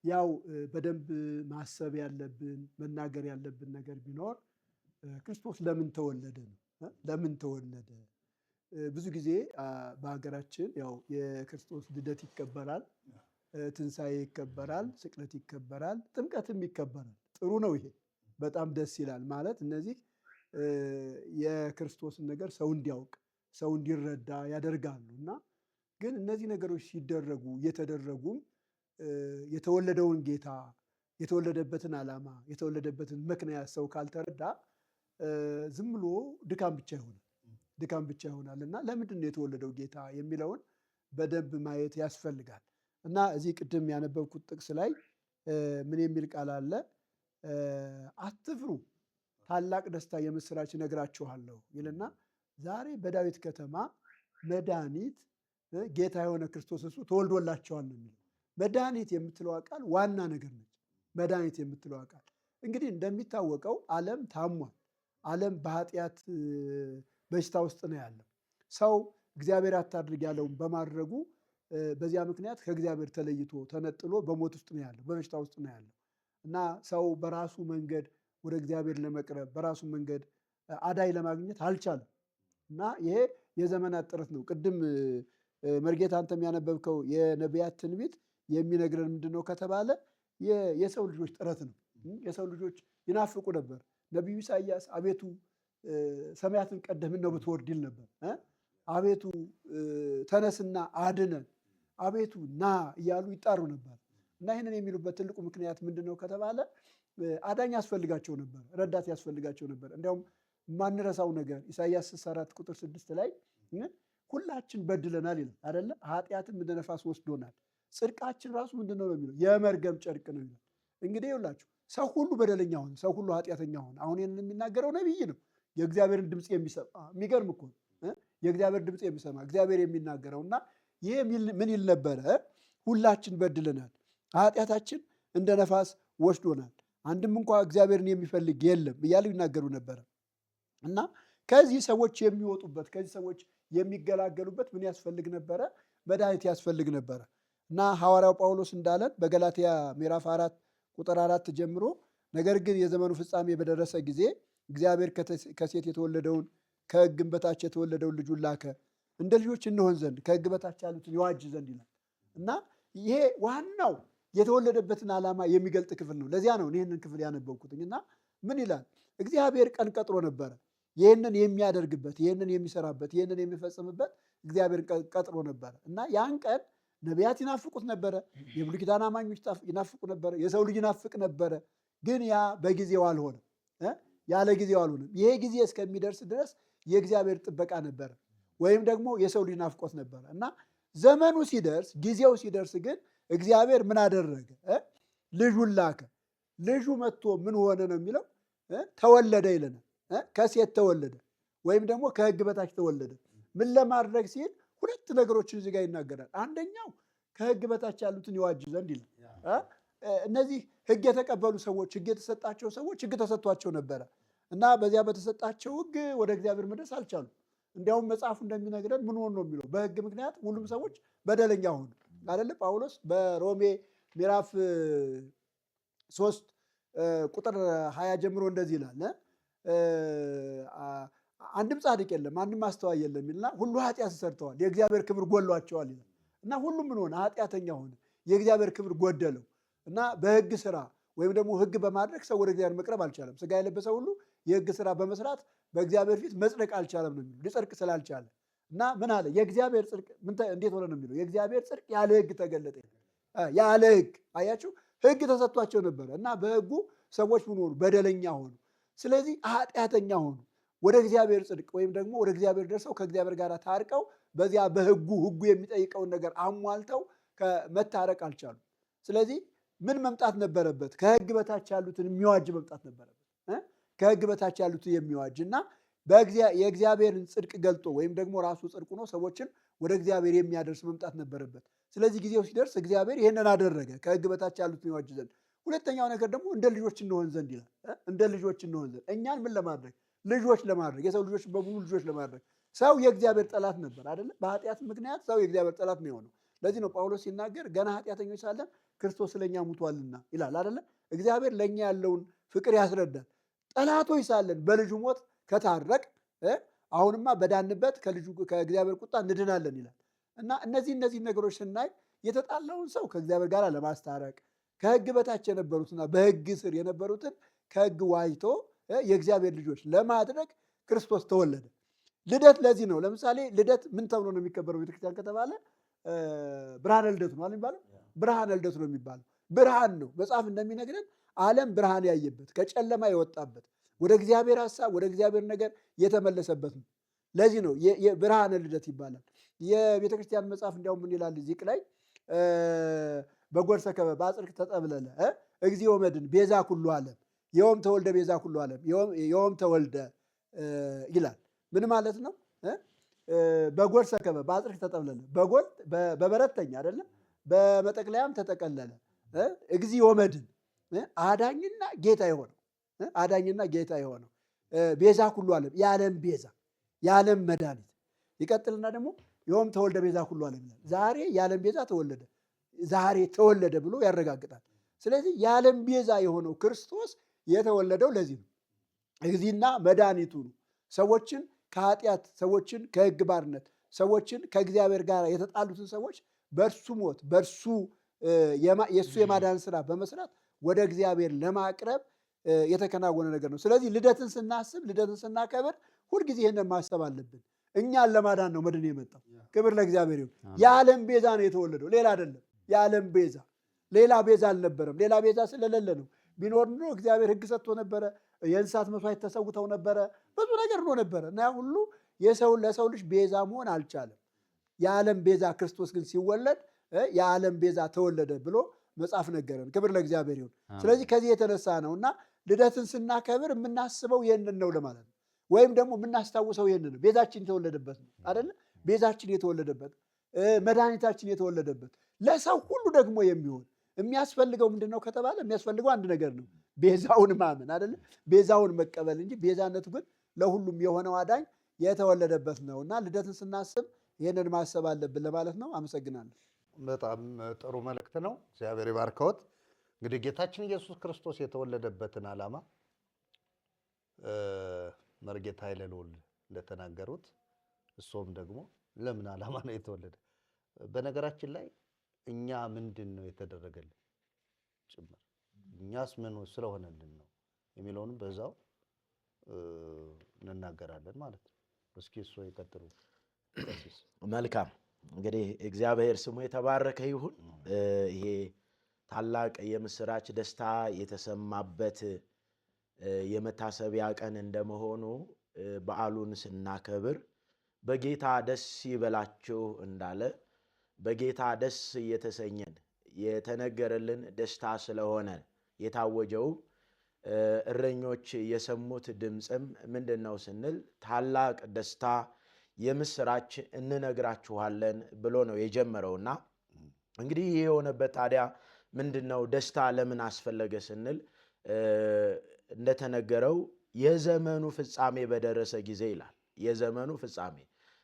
ያው በደንብ ማሰብ ያለብን መናገር ያለብን ነገር ቢኖር ክርስቶስ ለምን ተወለደ ነው። ለምን ተወለደ? ብዙ ጊዜ በሀገራችን ያው የክርስቶስ ልደት ይከበራል፣ ትንሣኤ ይከበራል፣ ስቅለት ይከበራል፣ ጥምቀትም ይከበራል። ጥሩ ነው። ይሄ በጣም ደስ ይላል። ማለት እነዚህ የክርስቶስን ነገር ሰው እንዲያውቅ ሰው እንዲረዳ ያደርጋሉ እና ግን እነዚህ ነገሮች ሲደረጉ እየተደረጉም የተወለደውን ጌታ የተወለደበትን ዓላማ የተወለደበትን ምክንያት ሰው ካልተረዳ ዝም ብሎ ድካም ብቻ ይሆናል እና ለምንድን ነው የተወለደው ጌታ የሚለውን በደንብ ማየት ያስፈልጋል። እና እዚህ ቅድም ያነበብኩት ጥቅስ ላይ ምን የሚል ቃል አለ? አትፍሩ፣ ታላቅ ደስታ የምስራች እነግራችኋለሁ ይልና ዛሬ በዳዊት ከተማ መድኃኒት ጌታ የሆነ ክርስቶስ እሱ ተወልዶላቸዋል ነው የሚለው። መድኃኒት የምትለዋ ቃል ዋና ነገር ነች። መድኃኒት የምትለዋ ቃል እንግዲህ እንደሚታወቀው ዓለም ታሟል። ዓለም በኃጢአት በሽታ ውስጥ ነው ያለው። ሰው እግዚአብሔር አታድርግ ያለውን በማድረጉ በዚያ ምክንያት ከእግዚአብሔር ተለይቶ ተነጥሎ በሞት ውስጥ ነው ያለው፣ በበሽታ ውስጥ ነው ያለው እና ሰው በራሱ መንገድ ወደ እግዚአብሔር ለመቅረብ በራሱ መንገድ አዳኝ ለማግኘት አልቻለም እና ይሄ የዘመናት ጥረት ነው። ቅድም መርጌታ አንተም ያነበብከው የነቢያት ትንቢት የሚነግረን ምንድን ነው ከተባለ የሰው ልጆች ጥረት ነው። የሰው ልጆች ይናፍቁ ነበር። ነቢዩ ኢሳይያስ አቤቱ ሰማያትን ቀደህ ምነው ብትወርድ ይል ነበር። አቤቱ ተነስና አድነን፣ አቤቱ ና እያሉ ይጣሩ ነበር እና ይህንን የሚሉበት ትልቁ ምክንያት ምንድን ነው ከተባለ አዳኝ ያስፈልጋቸው ነበር፣ ረዳት ያስፈልጋቸው ነበር። እንዲያውም የማንረሳው ነገር ኢሳይያስ 64 ቁጥር 6 ላይ ሁላችን በድለናል ይላል አይደለ? ኃጢአትም እንደ ነፋስ ወስዶናል፣ ጽድቃችን ራሱ ምንድን ነው የሚለው የመርገም ጨርቅ ነው ይላል። እንግዲህ ይኸውላችሁ ሰው ሁሉ በደለኛ ሆነ፣ ሰው ሁሉ ኃጢአተኛ ሆነ። አሁን ይህንን የሚናገረው ነቢይ ነው፣ የእግዚአብሔርን ድምፅ የሚሰማ። የሚገርም እኮ የእግዚአብሔር ድምፅ የሚሰማ እግዚአብሔር የሚናገረውና ይሄ ምን ይል ነበረ? ሁላችን በድለናል፣ ኃጢአታችን እንደ ነፋስ ወስዶናል፣ አንድም እንኳ እግዚአብሔርን የሚፈልግ የለም እያሉ ይናገሩ ነበረ። እና ከዚህ ሰዎች የሚወጡበት ከዚህ ሰዎች የሚገላገሉበት ምን ያስፈልግ ነበረ? መድኃኒት ያስፈልግ ነበረ። እና ሐዋርያው ጳውሎስ እንዳለን በገላትያ ምዕራፍ 4 ቁጥር 4 ጀምሮ ነገር ግን የዘመኑ ፍጻሜ በደረሰ ጊዜ እግዚአብሔር ከሴት የተወለደውን ከሕግም በታች የተወለደውን ልጁን ላከ፣ እንደ ልጆች እንሆን ዘንድ ከሕግ በታች ያሉትን ይዋጅ ዘንድ ይላል። እና ይሄ ዋናው የተወለደበትን ዓላማ የሚገልጥ ክፍል ነው። ለዚያ ነው ይህንን ክፍል ያነበብኩትኝ። እና ምን ይላል? እግዚአብሔር ቀን ቀጥሮ ነበረ ይህንን የሚያደርግበት፣ ይህንን የሚሰራበት፣ ይህንን የሚፈጽምበት እግዚአብሔር ቀጥሮ ነበረ። እና ያን ቀን ነቢያት ይናፍቁት ነበረ፣ የብሉይ ኪዳን አማኞች ይናፍቁ ነበረ፣ የሰው ልጅ ይናፍቅ ነበረ። ግን ያ በጊዜው አልሆነም፣ ያለ ጊዜው አልሆነም። ይሄ ጊዜ እስከሚደርስ ድረስ የእግዚአብሔር ጥበቃ ነበረ፣ ወይም ደግሞ የሰው ልጅ ናፍቆት ነበረ። እና ዘመኑ ሲደርስ ጊዜው ሲደርስ ግን እግዚአብሔር ምን አደረገ? ልጁን ላከ። ልጁ መጥቶ ምን ሆነ ነው የሚለው? ተወለደ ይለናል። ከሴት ተወለደ ወይም ደግሞ ከሕግ በታች ተወለደ። ምን ለማድረግ ሲል ሁለት ነገሮችን እዚህ ጋር ይናገራል። አንደኛው ከሕግ በታች ያሉትን ይዋጅ ዘንድ ይላል። እነዚህ ሕግ የተቀበሉ ሰዎች፣ ሕግ የተሰጣቸው ሰዎች ሕግ ተሰጥቷቸው ነበረ እና በዚያ በተሰጣቸው ሕግ ወደ እግዚአብሔር መድረስ አልቻሉም። እንዲያውም መጽሐፉ እንደሚነግረን ምን ሆኖ ነው የሚለው? በሕግ ምክንያት ሁሉም ሰዎች በደለኛ ሆኑ አይደለ? ጳውሎስ በሮሜ ምዕራፍ 3 ቁጥር 20 ጀምሮ እንደዚህ ይላል፣ አንድም ጻድቅ የለም አንድም አስተዋይ የለም ይልና ሁሉ ኃጢአት ሰርተዋል የእግዚአብሔር ክብር ጎሏቸዋል ይላል። እና ሁሉም ምን ሆነ? ኃጢአተኛ ሆነ፣ የእግዚአብሔር ክብር ጎደለው። እና በሕግ ስራ ወይም ደግሞ ሕግ በማድረግ ሰው ወደ እግዚአብሔር መቅረብ አልቻለም። ስጋ የለበሰ ሁሉ የሕግ ስራ በመስራት በእግዚአብሔር ፊት መጽደቅ አልቻለም ነው የሚለው፣ ሊጸድቅ ስላልቻለ። እና ምን አለ? የእግዚአብሔር ጽድቅ እንዴት ሆነ ነው የሚለው? የእግዚአብሔር ጽድቅ ያለ ሕግ ተገለጠ። ያለ ሕግ አያችሁ፣ ሕግ ተሰጥቷቸው ነበረ እና በሕጉ ሰዎች ምን ሆኑ? በደለኛ ሆኑ። ስለዚህ ኃጢአተኛ ሆኑ። ወደ እግዚአብሔር ጽድቅ ወይም ደግሞ ወደ እግዚአብሔር ደርሰው ከእግዚአብሔር ጋር ታርቀው በዚያ በሕጉ የሚጠይቀውን ነገር አሟልተው መታረቅ አልቻሉም። ስለዚህ ምን መምጣት ነበረበት? ከሕግ በታች ያሉትን የሚዋጅ መምጣት ነበረበት። ከሕግ በታች ያሉትን የሚዋጅ እና የእግዚአብሔርን ጽድቅ ገልጦ ወይም ደግሞ ራሱ ጽድቅ ሆኖ ሰዎችን ወደ እግዚአብሔር የሚያደርስ መምጣት ነበረበት። ስለዚህ ጊዜው ሲደርስ እግዚአብሔር ይህንን አደረገ፣ ከሕግ በታች ያሉትን ይዋጅ ዘንድ። ሁለተኛው ነገር ደግሞ እንደ ልጆች እንሆን ዘንድ ይላል። እንደ ልጆች እንሆን ዘንድ እኛን ምን ለማድረግ? ልጆች ለማድረግ፣ የሰው ልጆች በሙሉ ልጆች ለማድረግ። ሰው የእግዚአብሔር ጠላት ነበር አይደለ? በኃጢአት ምክንያት ሰው የእግዚአብሔር ጠላት ነው የሆነው። ለዚህ ነው ጳውሎስ ሲናገር ገና ኃጢአተኞች ሳለን ክርስቶስ ስለኛ ሙቷልና ይላል አይደለ? እግዚአብሔር ለእኛ ያለውን ፍቅር ያስረዳል። ጠላቶች ሳለን በልጁ ሞት ከታረቅ አሁንማ በዳንበት ከእግዚአብሔር ቁጣ እንድናለን ይላል። እና እነዚህ ነገሮች ስናይ የተጣላውን ሰው ከእግዚአብሔር ጋር ለማስታረቅ ከሕግ በታች የነበሩትና በሕግ ስር የነበሩትን ከሕግ ዋጅቶ የእግዚአብሔር ልጆች ለማድረግ ክርስቶስ ተወለደ። ልደት ለዚህ ነው። ለምሳሌ ልደት ምን ተብሎ ነው የሚከበረው ቤተክርስቲያን ከተባለ ብርሃነ ልደቱ ነው የሚባለው። ብርሃነ ልደቱ ነው የሚባለው። ብርሃን ነው። መጽሐፍ እንደሚነግረን ዓለም ብርሃን ያየበት፣ ከጨለማ የወጣበት፣ ወደ እግዚአብሔር ሐሳብ ወደ እግዚአብሔር ነገር የተመለሰበት ነው። ለዚህ ነው ብርሃነ ልደት ይባላል። የቤተክርስቲያን መጽሐፍ እንዲያውም ምን ይላል? ዚቅ ላይ በጎርሰከበ በአጽድቅ ተጠብለለ እግዚኦ መድን ቤዛ ኩሉ ዓለም የወም ተወልደ ቤዛ ኩሉ ዓለም የወም ተወልደ ይላል። ምን ማለት ነው? በጎርሰከበ በአጽድቅ ተጠብለለ፣ በጎል በበረተኛ አይደለም፣ በመጠቅለያም ተጠቀለለ። እግዚኦ መድን አዳኝና ጌታ የሆነው አዳኝና ጌታ የሆነው ቤዛ ኩሉ ዓለም የዓለም ቤዛ የዓለም መድኃኒት። ይቀጥልና ደግሞ የወም ተወልደ ቤዛ ኩሉ ዓለም ይላል። ዛሬ የዓለም ቤዛ ተወለደ፣ ዛሬ ተወለደ ብሎ ያረጋግጣል። ስለዚህ የዓለም ቤዛ የሆነው ክርስቶስ የተወለደው ለዚህ ነው። እግዚእና መድኃኒቱ ነው። ሰዎችን ከኃጢአት፣ ሰዎችን ከሕግ ባርነት፣ ሰዎችን ከእግዚአብሔር ጋር የተጣሉትን ሰዎች በእርሱ ሞት በእርሱ የእሱ የማዳን ስራ በመስራት ወደ እግዚአብሔር ለማቅረብ የተከናወነ ነገር ነው። ስለዚህ ልደትን ስናስብ፣ ልደትን ስናከብር ሁልጊዜ ይህንን ማሰብ አለብን። እኛን ለማዳን ነው መድን የመጣው። ክብር ለእግዚአብሔር ይሁን። የዓለም ቤዛ ነው የተወለደው፣ ሌላ አይደለም። የዓለም ቤዛ፣ ሌላ ቤዛ አልነበረም። ሌላ ቤዛ ስለሌለ ነው። ቢኖር ኖሮ እግዚአብሔር ሕግ ሰጥቶ ነበረ። የእንስሳት መስዋዕት ተሰውተው ነበረ። ብዙ ነገር ሆኖ ነበረ እና ያ ሁሉ ለሰው ልጅ ቤዛ መሆን አልቻለም። የዓለም ቤዛ ክርስቶስ ግን ሲወለድ የዓለም ቤዛ ተወለደ ብሎ መጽሐፍ ነገረን። ክብር ለእግዚአብሔር ይሁን። ስለዚህ ከዚህ የተነሳ ነው እና ልደትን ስናከብር የምናስበው ይህንን ነው ለማለት ነው። ወይም ደግሞ የምናስታውሰው ይህንን ነው። ቤዛችን የተወለደበት ነው አይደለ? ቤዛችን የተወለደበት መድኃኒታችን የተወለደበት ለሰው ሁሉ ደግሞ የሚሆን የሚያስፈልገው ምንድን ነው ከተባለ የሚያስፈልገው አንድ ነገር ነው፣ ቤዛውን ማመን አይደለ? ቤዛውን መቀበል እንጂ ቤዛነቱ ግን ለሁሉም የሆነው አዳኝ የተወለደበት ነው እና ልደትን ስናስብ ይህንን ማሰብ አለብን ለማለት ነው። አመሰግናለሁ። በጣም ጥሩ መልእክት ነው። እግዚአብሔር ይባርከዎት። እንግዲህ ጌታችን ኢየሱስ ክርስቶስ የተወለደበትን ዓላማ መርጌታ ኃይለ ልዑል እንደተናገሩት እሱም ደግሞ ለምን ዓላማ ነው የተወለደ? በነገራችን ላይ እኛ ምንድን ነው የተደረገልን ጭምር እኛስ ምን ስለሆነልን ነው የሚለውንም በዛው እንናገራለን ማለት ነው። እስኪ እሱ ይቀጥሉ። መልካም እንግዲህ እግዚአብሔር ስሙ የተባረከ ይሁን። ይሄ ታላቅ የምስራች ደስታ የተሰማበት የመታሰቢያ ቀን እንደመሆኑ በዓሉን ስናከብር በጌታ ደስ ይበላችሁ እንዳለ በጌታ ደስ እየተሰኘን የተነገረልን ደስታ ስለሆነ የታወጀው እረኞች የሰሙት ድምፅም ምንድነው ስንል ታላቅ ደስታ የምስራች እንነግራችኋለን ብሎ ነው የጀመረውና እንግዲህ ይሄ የሆነበት ታዲያ ምንድነው ደስታ ለምን አስፈለገ ስንል እንደተነገረው የዘመኑ ፍጻሜ በደረሰ ጊዜ ይላል። የዘመኑ ፍጻሜ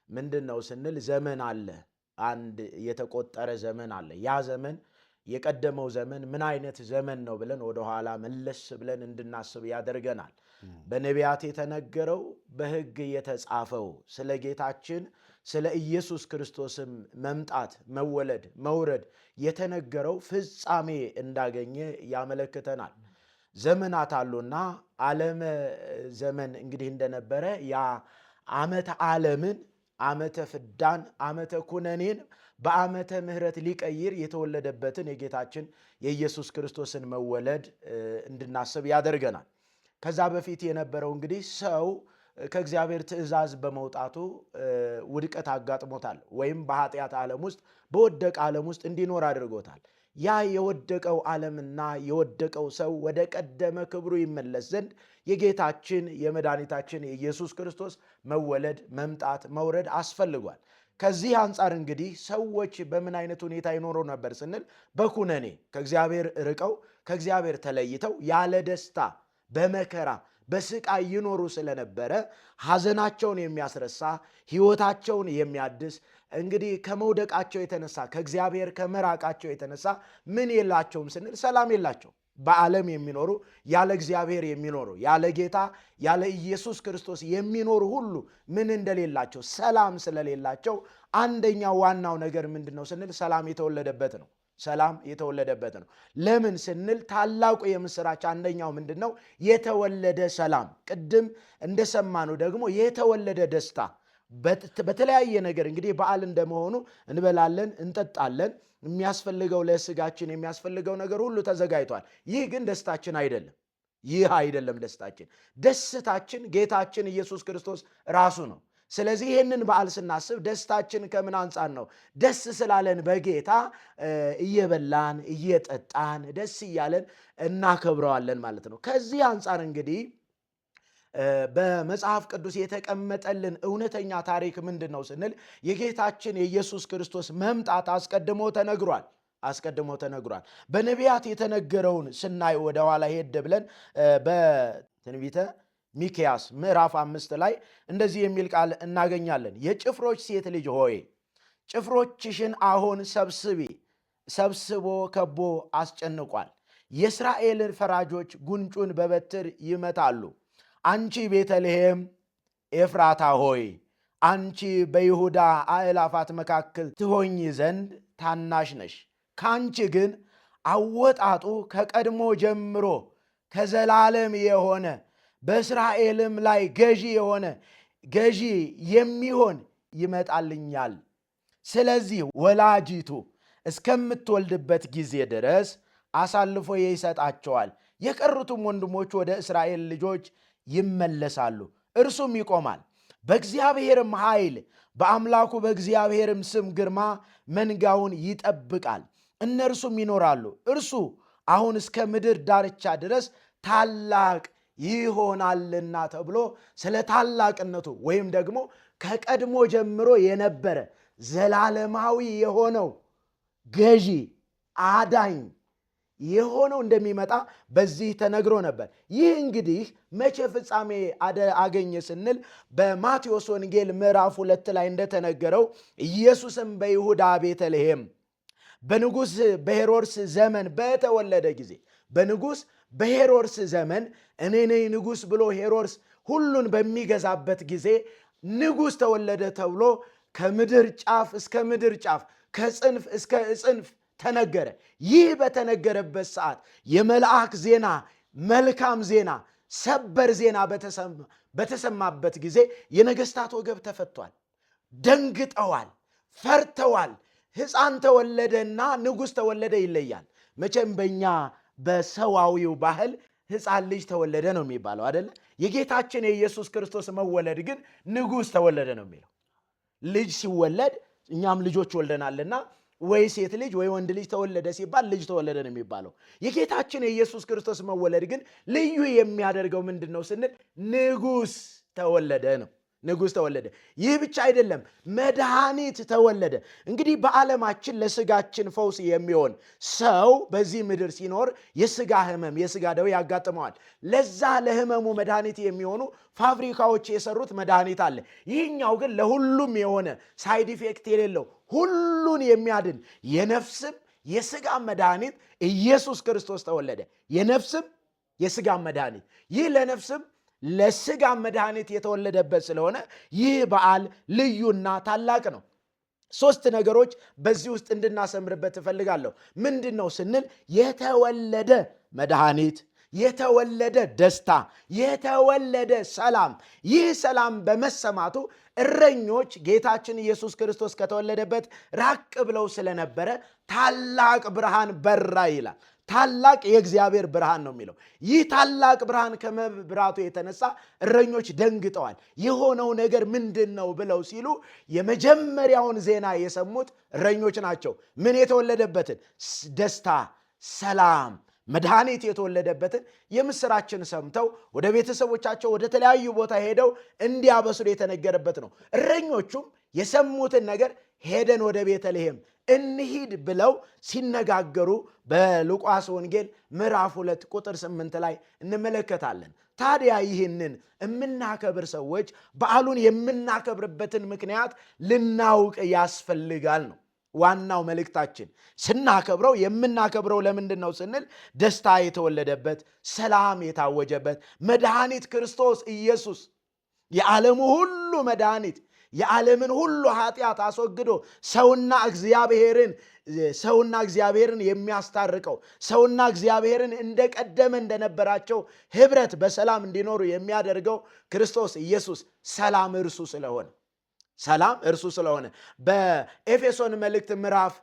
ምንድነው ስንል ዘመን አለ፣ አንድ የተቆጠረ ዘመን አለ። ያ ዘመን የቀደመው ዘመን ምን አይነት ዘመን ነው ብለን ወደ ኋላ መለስ ብለን እንድናስብ ያደርገናል። በነቢያት የተነገረው በሕግ የተጻፈው ስለ ጌታችን ስለ ኢየሱስ ክርስቶስም መምጣት፣ መወለድ፣ መውረድ የተነገረው ፍጻሜ እንዳገኘ ያመለክተናል። ዘመናት አሉና ዓለመ ዘመን እንግዲህ እንደነበረ ያ ዓመተ ዓለምን፣ ዓመተ ፍዳን፣ ዓመተ ኩነኔን በዓመተ ምሕረት ሊቀይር የተወለደበትን የጌታችን የኢየሱስ ክርስቶስን መወለድ እንድናስብ ያደርገናል። ከዛ በፊት የነበረው እንግዲህ ሰው ከእግዚአብሔር ትእዛዝ በመውጣቱ ውድቀት አጋጥሞታል፣ ወይም በኃጢአት ዓለም ውስጥ በወደቀ ዓለም ውስጥ እንዲኖር አድርጎታል። ያ የወደቀው ዓለምና የወደቀው ሰው ወደ ቀደመ ክብሩ ይመለስ ዘንድ የጌታችን የመድኃኒታችን የኢየሱስ ክርስቶስ መወለድ፣ መምጣት፣ መውረድ አስፈልጓል። ከዚህ አንጻር እንግዲህ ሰዎች በምን አይነት ሁኔታ ይኖሩ ነበር ስንል በኩነኔ ከእግዚአብሔር ርቀው ከእግዚአብሔር ተለይተው ያለ ደስታ በመከራ በስቃይ ይኖሩ ስለነበረ ሐዘናቸውን የሚያስረሳ ሕይወታቸውን የሚያድስ እንግዲህ ከመውደቃቸው የተነሳ ከእግዚአብሔር ከመራቃቸው የተነሳ ምን የላቸውም ስንል ሰላም የላቸው። በዓለም የሚኖሩ ያለ እግዚአብሔር የሚኖሩ ያለ ጌታ ያለ ኢየሱስ ክርስቶስ የሚኖሩ ሁሉ ምን እንደሌላቸው ሰላም ስለሌላቸው አንደኛው ዋናው ነገር ምንድነው ስንል ሰላም የተወለደበት ነው። ሰላም የተወለደበት ነው። ለምን ስንል ታላቁ የምስራች አንደኛው ምንድነው? የተወለደ ሰላም። ቅድም እንደሰማነው ደግሞ የተወለደ ደስታ። በተለያየ ነገር እንግዲህ በዓል እንደመሆኑ እንበላለን፣ እንጠጣለን። የሚያስፈልገው ለስጋችን የሚያስፈልገው ነገር ሁሉ ተዘጋጅቷል። ይህ ግን ደስታችን አይደለም። ይህ አይደለም ደስታችን። ደስታችን ጌታችን ኢየሱስ ክርስቶስ ራሱ ነው። ስለዚህ ይህንን በዓል ስናስብ ደስታችን ከምን አንጻር ነው? ደስ ስላለን በጌታ እየበላን እየጠጣን ደስ እያለን እናከብረዋለን ማለት ነው። ከዚህ አንጻር እንግዲህ በመጽሐፍ ቅዱስ የተቀመጠልን እውነተኛ ታሪክ ምንድን ነው ስንል የጌታችን የኢየሱስ ክርስቶስ መምጣት አስቀድሞ ተነግሯል። በነቢያት የተነገረውን ስናይ ወደ ኋላ ሄድ ብለን በትንቢተ ሚክያስ ምዕራፍ 5 ላይ እንደዚህ የሚል ቃል እናገኛለን። የጭፍሮች ሴት ልጅ ሆይ ጭፍሮችሽን አሁን ሰብስቦ ከቦ አስጨንቋል። የእስራኤልን ፈራጆች ጉንጩን በበትር ይመታሉ። አንቺ ቤተልሔም ኤፍራታ ሆይ አንቺ በይሁዳ አእላፋት መካከል ትሆኝ ዘንድ ታናሽ ነሽ። ከአንቺ ግን አወጣጡ ከቀድሞ ጀምሮ ከዘላለም የሆነ በእስራኤልም ላይ ገዢ የሚሆን ይመጣልኛል። ስለዚህ ወላጂቱ እስከምትወልድበት ጊዜ ድረስ አሳልፎ ይሰጣቸዋል። የቀሩትም ወንድሞች ወደ እስራኤል ልጆች ይመለሳሉ፣ እርሱም ይቆማል። በእግዚአብሔርም ኃይል በአምላኩ በእግዚአብሔርም ስም ግርማ መንጋውን ይጠብቃል። እነርሱም ይኖራሉ። እርሱ አሁን እስከ ምድር ዳርቻ ድረስ ታላቅ ይሆናልና ተብሎ ስለ ታላቅነቱ ወይም ደግሞ ከቀድሞ ጀምሮ የነበረ ዘላለማዊ የሆነው ገዢ አዳኝ የሆነው እንደሚመጣ በዚህ ተነግሮ ነበር። ይህ እንግዲህ መቼ ፍጻሜ አገኘ ስንል በማቴዎስ ወንጌል ምዕራፍ 2 ላይ እንደተነገረው ኢየሱስም በይሁዳ ቤተልሔም በንጉሥ በሄሮድስ ዘመን በተወለደ ጊዜ በንጉሥ በሄሮድስ ዘመን እኔ ነኝ ንጉሥ ብሎ ሄሮድስ ሁሉን በሚገዛበት ጊዜ ንጉሥ ተወለደ ተብሎ ከምድር ጫፍ እስከ ምድር ጫፍ ከጽንፍ እስከ ጽንፍ ተነገረ። ይህ በተነገረበት ሰዓት የመልአክ ዜና፣ መልካም ዜና፣ ሰበር ዜና በተሰማበት ጊዜ የነገሥታት ወገብ ተፈቷል። ደንግጠዋል፣ ፈርተዋል። ሕፃን ተወለደና ንጉሥ ተወለደ ይለያል። መቼም በእኛ በሰዋዊው ባህል ሕፃን ልጅ ተወለደ ነው የሚባለው አይደለ? የጌታችን የኢየሱስ ክርስቶስ መወለድ ግን ንጉሥ ተወለደ ነው የሚለው። ልጅ ሲወለድ እኛም ልጆች ወልደናልና ወይ ሴት ልጅ ወይ ወንድ ልጅ ተወለደ ሲባል ልጅ ተወለደ ነው የሚባለው። የጌታችን የኢየሱስ ክርስቶስ መወለድ ግን ልዩ የሚያደርገው ምንድን ነው ስንል ንጉሥ ተወለደ ነው። ንጉሥ ተወለደ። ይህ ብቻ አይደለም፣ መድኃኒት ተወለደ። እንግዲህ በዓለማችን ለስጋችን ፈውስ የሚሆን ሰው በዚህ ምድር ሲኖር የስጋ ህመም፣ የስጋ ደዌ ያጋጥመዋል። ለዛ ለህመሙ መድኃኒት የሚሆኑ ፋብሪካዎች የሰሩት መድኃኒት አለ። ይህኛው ግን ለሁሉም የሆነ ሳይድ ኢፌክት የሌለው ሁሉን የሚያድን የነፍስም የስጋ መድኃኒት ኢየሱስ ክርስቶስ ተወለደ። የነፍስም የስጋ መድኃኒት። ይህ ለነፍስም ለስጋ መድኃኒት የተወለደበት ስለሆነ ይህ በዓል ልዩና ታላቅ ነው። 3 ነገሮች በዚህ ውስጥ እንድናሰምርበት እፈልጋለሁ። ምንድን ነው ስንል የተወለደ መድኃኒት፣ የተወለደ ደስታ፣ የተወለደ ሰላም። ይህ ሰላም በመሰማቱ እረኞች ጌታችን ኢየሱስ ክርስቶስ ከተወለደበት ራቅ ብለው ስለነበረ ታላቅ ብርሃን በራ ይላል። ታላቅ የእግዚአብሔር ብርሃን ነው የሚለው። ይህ ታላቅ ብርሃን ከመብራቱ የተነሳ እረኞች ደንግጠዋል። የሆነው ነገር ምንድን ነው ብለው ሲሉ የመጀመሪያውን ዜና የሰሙት እረኞች ናቸው። ምን የተወለደበትን? ደስታ፣ ሰላም፣ መድኃኒት የተወለደበትን የምስራችን ሰምተው ወደ ቤተሰቦቻቸው ወደ ተለያዩ ቦታ ሄደው እንዲያበስሩ የተነገረበት ነው። እረኞቹም የሰሙትን ነገር ሄደን ወደ ቤተልሔም እንሂድ ብለው ሲነጋገሩ በሉቃስ ወንጌል ምዕራፍ 2 ቁጥር 8 ላይ እንመለከታለን። ታዲያ ይህንን የምናከብር ሰዎች በዓሉን የምናከብርበትን ምክንያት ልናውቅ ያስፈልጋል ነው ዋናው መልእክታችን። ስናከብረው የምናከብረው ለምንድን ነው ስንል ደስታ የተወለደበት፣ ሰላም የታወጀበት መድኃኒት ክርስቶስ ኢየሱስ የዓለሙ ሁሉ መድኃኒት የዓለምን ሁሉ ኃጢአት አስወግዶ ሰውና እግዚአብሔርን የሚያስታርቀው ሰውና እግዚአብሔርን እንደቀደመ እንደነበራቸው ህብረት በሰላም እንዲኖሩ የሚያደርገው ክርስቶስ ኢየሱስ ሰላም እርሱ ስለሆነ በኤፌሶን መልእክት ምዕራፍ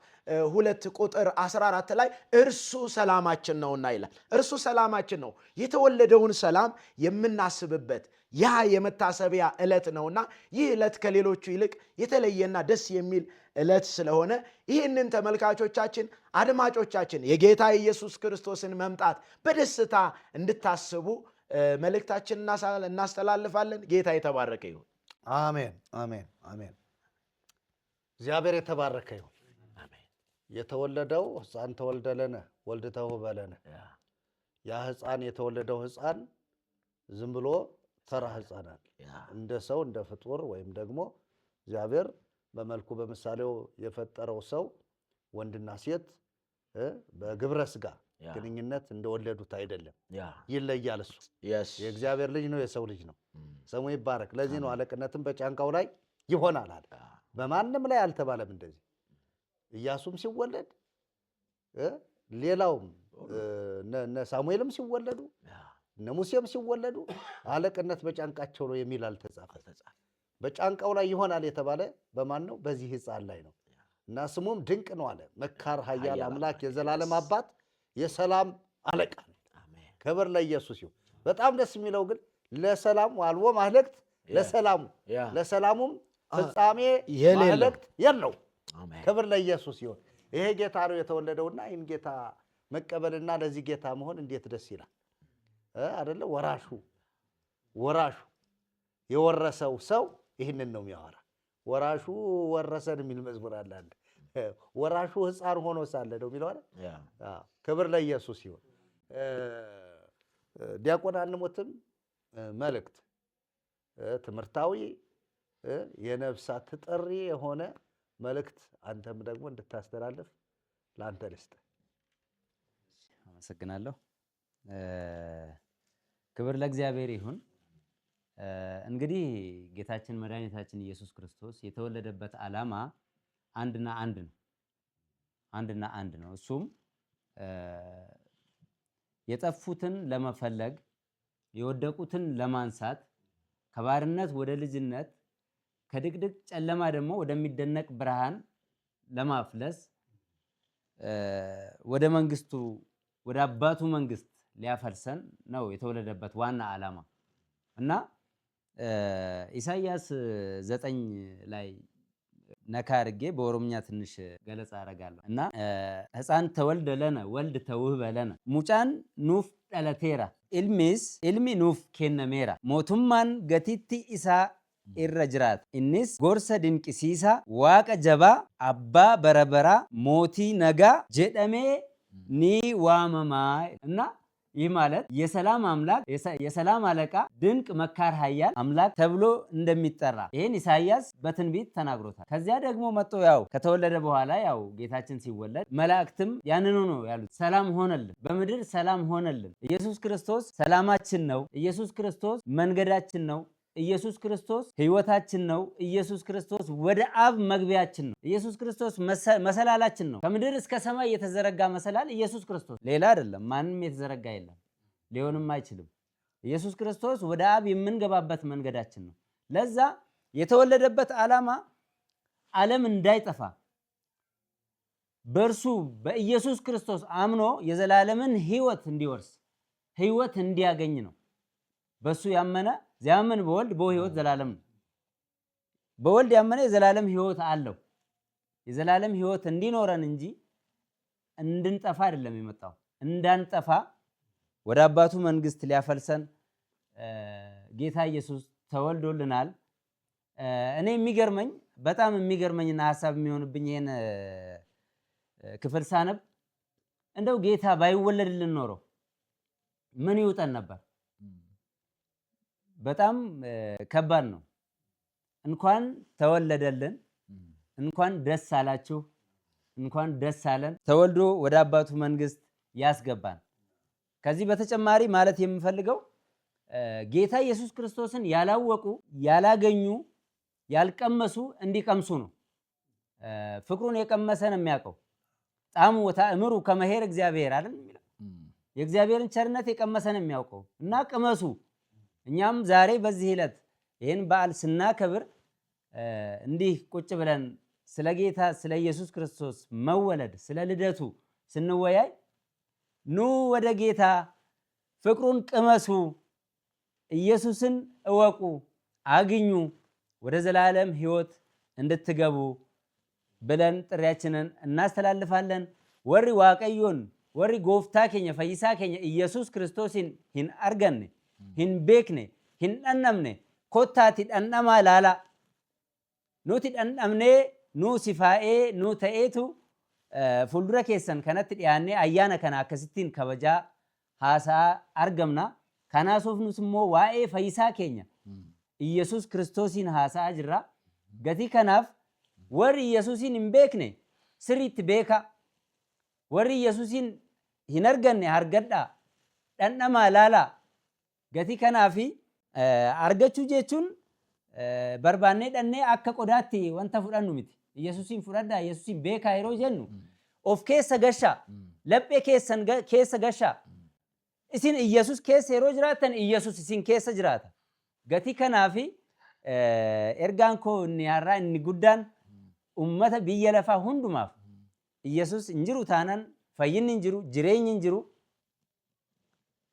2 ቁጥር 14 ላይ እርሱ ሰላማችን ነውና ይላል። እርሱ ሰላማችን ነው። የተወለደውን ሰላም የምናስብበት ያ የመታሰቢያ ዕለት ነውና ይህ ዕለት ከሌሎቹ ይልቅ የተለየና ደስ የሚል ዕለት ስለሆነ ይህንን ተመልካቾቻችን፣ አድማጮቻችን የጌታ ኢየሱስ ክርስቶስን መምጣት በደስታ እንድታስቡ መልእክታችን እናስተላልፋለን። ጌታ የተባረከ ይሁን። አሜን፣ አሜን፣ አሜን። እግዚአብሔር የተባረከ ይሁን። የተወለደው ሕፃን ተወልደ ለነ ወልድ ተውህበ ለነ። ያ ሕፃን የተወለደው ሕፃን ዝም ብሎ ተራ ሕፃን እንደ ሰው እንደ ፍጡር ወይም ደግሞ እግዚአብሔር በመልኩ በምሳሌው የፈጠረው ሰው ወንድና ሴት በግብረ ሥጋ ግንኙነት እንደወለዱት አይደለም። ይለያል። እሱ የእግዚአብሔር ልጅ ነው፣ የሰው ልጅ ነው። ስሙ ይባረክ። ለዚህ ነው አለቅነትም በጫንቃው ላይ ይሆናል አለ። በማንም ላይ አልተባለም እንደዚህ። ኢያሱም ሲወለድ ሌላውም እነ ሳሙኤልም ሲወለዱ እነ ሙሴም ሲወለዱ አለቅነት በጫንቃቸው ነው የሚል አልተጻፈ። በጫንቃው ላይ ይሆናል የተባለ በማን ነው? በዚህ ሕፃን ላይ ነው። እና ስሙም ድንቅ ነው አለ። መካር፣ ኃያል አምላክ፣ የዘላለም አባት፣ የሰላም አለቃ። ክብር ለኢየሱስ ይሁን። በጣም ደስ የሚለው ግን ለሰላም ዋልቦ ማህለክት ለሰላሙም ፍጻሜ ማህለክት የለው። ክብር ለኢየሱስ ይሁን። ይሄ ጌታ ነው የተወለደውና ይህን ጌታ መቀበልና ለዚህ ጌታ መሆን እንዴት ደስ ይላል። አይደለ ወራሹ የወረሰው ሰው ይህንን ነው የሚያወራ። ወራሹ ወረሰን የሚል መዝሙር አለ አንድ። ወራሹ ሕፃን ሆኖ ሳለ ነው የሚለው አይደል? ክብር ለኢየሱስ ይሁን። ዲያቆን አንሞትም መልእክት ትምህርታዊ የነፍሳት ጥሪ የሆነ መልእክት አንተም ደግሞ እንድታስተላልፍ ለአንተ ልስጥ። አመሰግናለሁ። ክብር ለእግዚአብሔር ይሁን። እንግዲህ ጌታችን መድኃኒታችን ኢየሱስ ክርስቶስ የተወለደበት ዓላማ አንድና አንድ ነው። እሱም የጠፉትን ለመፈለግ የወደቁትን ለማንሳት ከባርነት ወደ ልጅነት ከድቅድቅ ጨለማ ደግሞ ወደሚደነቅ ብርሃን ለማፍለስ ወደ መንግስቱ ወደ አባቱ መንግስት ሊያፈልሰን ነው የተወለደበት ዋና ዓላማ እና ኢሳይያስ 9 ላይ ነካ አድርጌ በኦሮምኛ ትንሽ ገለጻ አደርጋለሁ እና ሕፃን ተወልደ ለነ ወልድ ተውህበ ለነ ሙጫን ኑፍ ደለቴራ ኢልሚ ኑፍ ኬነሜራ ሞቱማን ገቲቲ ኢሳ irra jiraata. Innis gorsa dinqisiisaa waaqa jabaa abbaa barabaraa mootii nagaa jedhamee ni waamamaa እና ይህ ማለት የሰላም አምላክ የሰላም አለቃ ድንቅ መካር ኃያል አምላክ ተብሎ እንደሚጠራ ይህን ኢሳይያስ በትንቢት ተናግሮታል። ከዚያ ደግሞ መጥቶ ያው ከተወለደ በኋላ ያው ጌታችን ሲወለድ መላእክትም ያንኑ ነው ያሉት፣ ሰላም ሆነልን፣ በምድር ሰላም ሆነልን። ኢየሱስ ክርስቶስ ሰላማችን ነው። ኢየሱስ ክርስቶስ መንገዳችን ነው። ኢየሱስ ክርስቶስ ሕይወታችን ነው። ኢየሱስ ክርስቶስ ወደ አብ መግቢያችን ነው። ኢየሱስ ክርስቶስ መሰላላችን ነው። ከምድር እስከ ሰማይ የተዘረጋ መሰላል ኢየሱስ ክርስቶስ፣ ሌላ አይደለም። ማንም የተዘረጋ የለም፣ ሊሆንም አይችልም። ኢየሱስ ክርስቶስ ወደ አብ የምንገባበት መንገዳችን ነው። ለዛ የተወለደበት ዓላማ ዓለም እንዳይጠፋ በእርሱ በኢየሱስ ክርስቶስ አምኖ የዘላለምን ሕይወት እንዲወርስ ሕይወት እንዲያገኝ ነው። በሱ ያመነ ዚያምን በወልድ በሕይወት ዘላለም ነው። በወልድ ያመነ የዘላለም ሕይወት አለው። የዘላለም ሕይወት እንዲኖረን እንጂ እንድንጠፋ አይደለም የመጣው። እንዳንጠፋ ወደ አባቱ መንግስት ሊያፈልሰን ጌታ ኢየሱስ ተወልዶልናል። እኔ የሚገርመኝ በጣም የሚገርመኝና ሐሳብ የሚሆንብኝ ይሄን ክፍል ሳነብ እንደው ጌታ ባይወለድልን ኖሮ ምን ይውጠን ነበር? በጣም ከባድ ነው። እንኳን ተወለደልን፣ እንኳን ደስ አላችሁ፣ እንኳን ደስ አለን። ተወልዶ ወደ አባቱ መንግስት ያስገባን። ከዚህ በተጨማሪ ማለት የምፈልገው ጌታ ኢየሱስ ክርስቶስን ያላወቁ፣ ያላገኙ፣ ያልቀመሱ እንዲቀምሱ ነው። ፍቅሩን የቀመሰ ነው የሚያውቀው። ጣዕሙ ወተአምሩ ከመ ኄር እግዚአብሔር አይደል የሚለው። የእግዚአብሔርን ቸርነት የቀመሰ ነው የሚያውቀው እና ቅመሱ። እኛም ዛሬ በዚህ ዕለት ይህን በዓል ስናከብር እንዲህ ቁጭ ብለን ስለ ጌታ ስለ ኢየሱስ ክርስቶስ መወለድ ስለ ልደቱ ስንወያይ ኑ ወደ ጌታ ፍቅሩን ቅመሱ፣ ኢየሱስን እወቁ፣ አግኙ፣ ወደ ዘላለም ሕይወት እንድትገቡ ብለን ጥሪያችንን እናስተላልፋለን። ወሪ ዋቀዮን ወሪ ጎፍታ ኬኛ ፈይሳ ኬኛ ኢየሱስ ክርስቶስን ሂን አርገነ hin beekne hin dhandhamne kottaati dhandhamaa ilaala. Nuti dhandhamnee nuu sifaa'ee nuu ta'eetu fuuldura keessan kanatti dhiyaannee ayyaana kana akkasittiin kabajaa haasaa argamna. Kanaasuuf nus immoo waa'ee fayyisaa keenya Iyyasuus Kiristoosiin haasa'aa jirra. Gatii kanaaf warri Iyyasuusin hin beekne sirriitti beeka. Warri Iyyasuusin hin arganne argadhaa, dhandhamaa ilaalaa. Gatii kanaafi argachuu jechuun barbaannee dhannee akka qodaatti wanta fudhannu miti. Iyyasuusin fudhadhaa, Iyyasuusin beekaa yeroo jennu of keessa gashaa, laphee keessan keessa gashaa. Isin Iyyasuus keessa yeroo jiraattan Iyyasuus isin keessa jiraata. Gatii kanaafi ergaan koo inni har'aa inni guddaan ummata biyya lafaa hundumaaf Iyyasuus hin jiru taanaan fayyinni hin jiru, jireenyi hin jiru.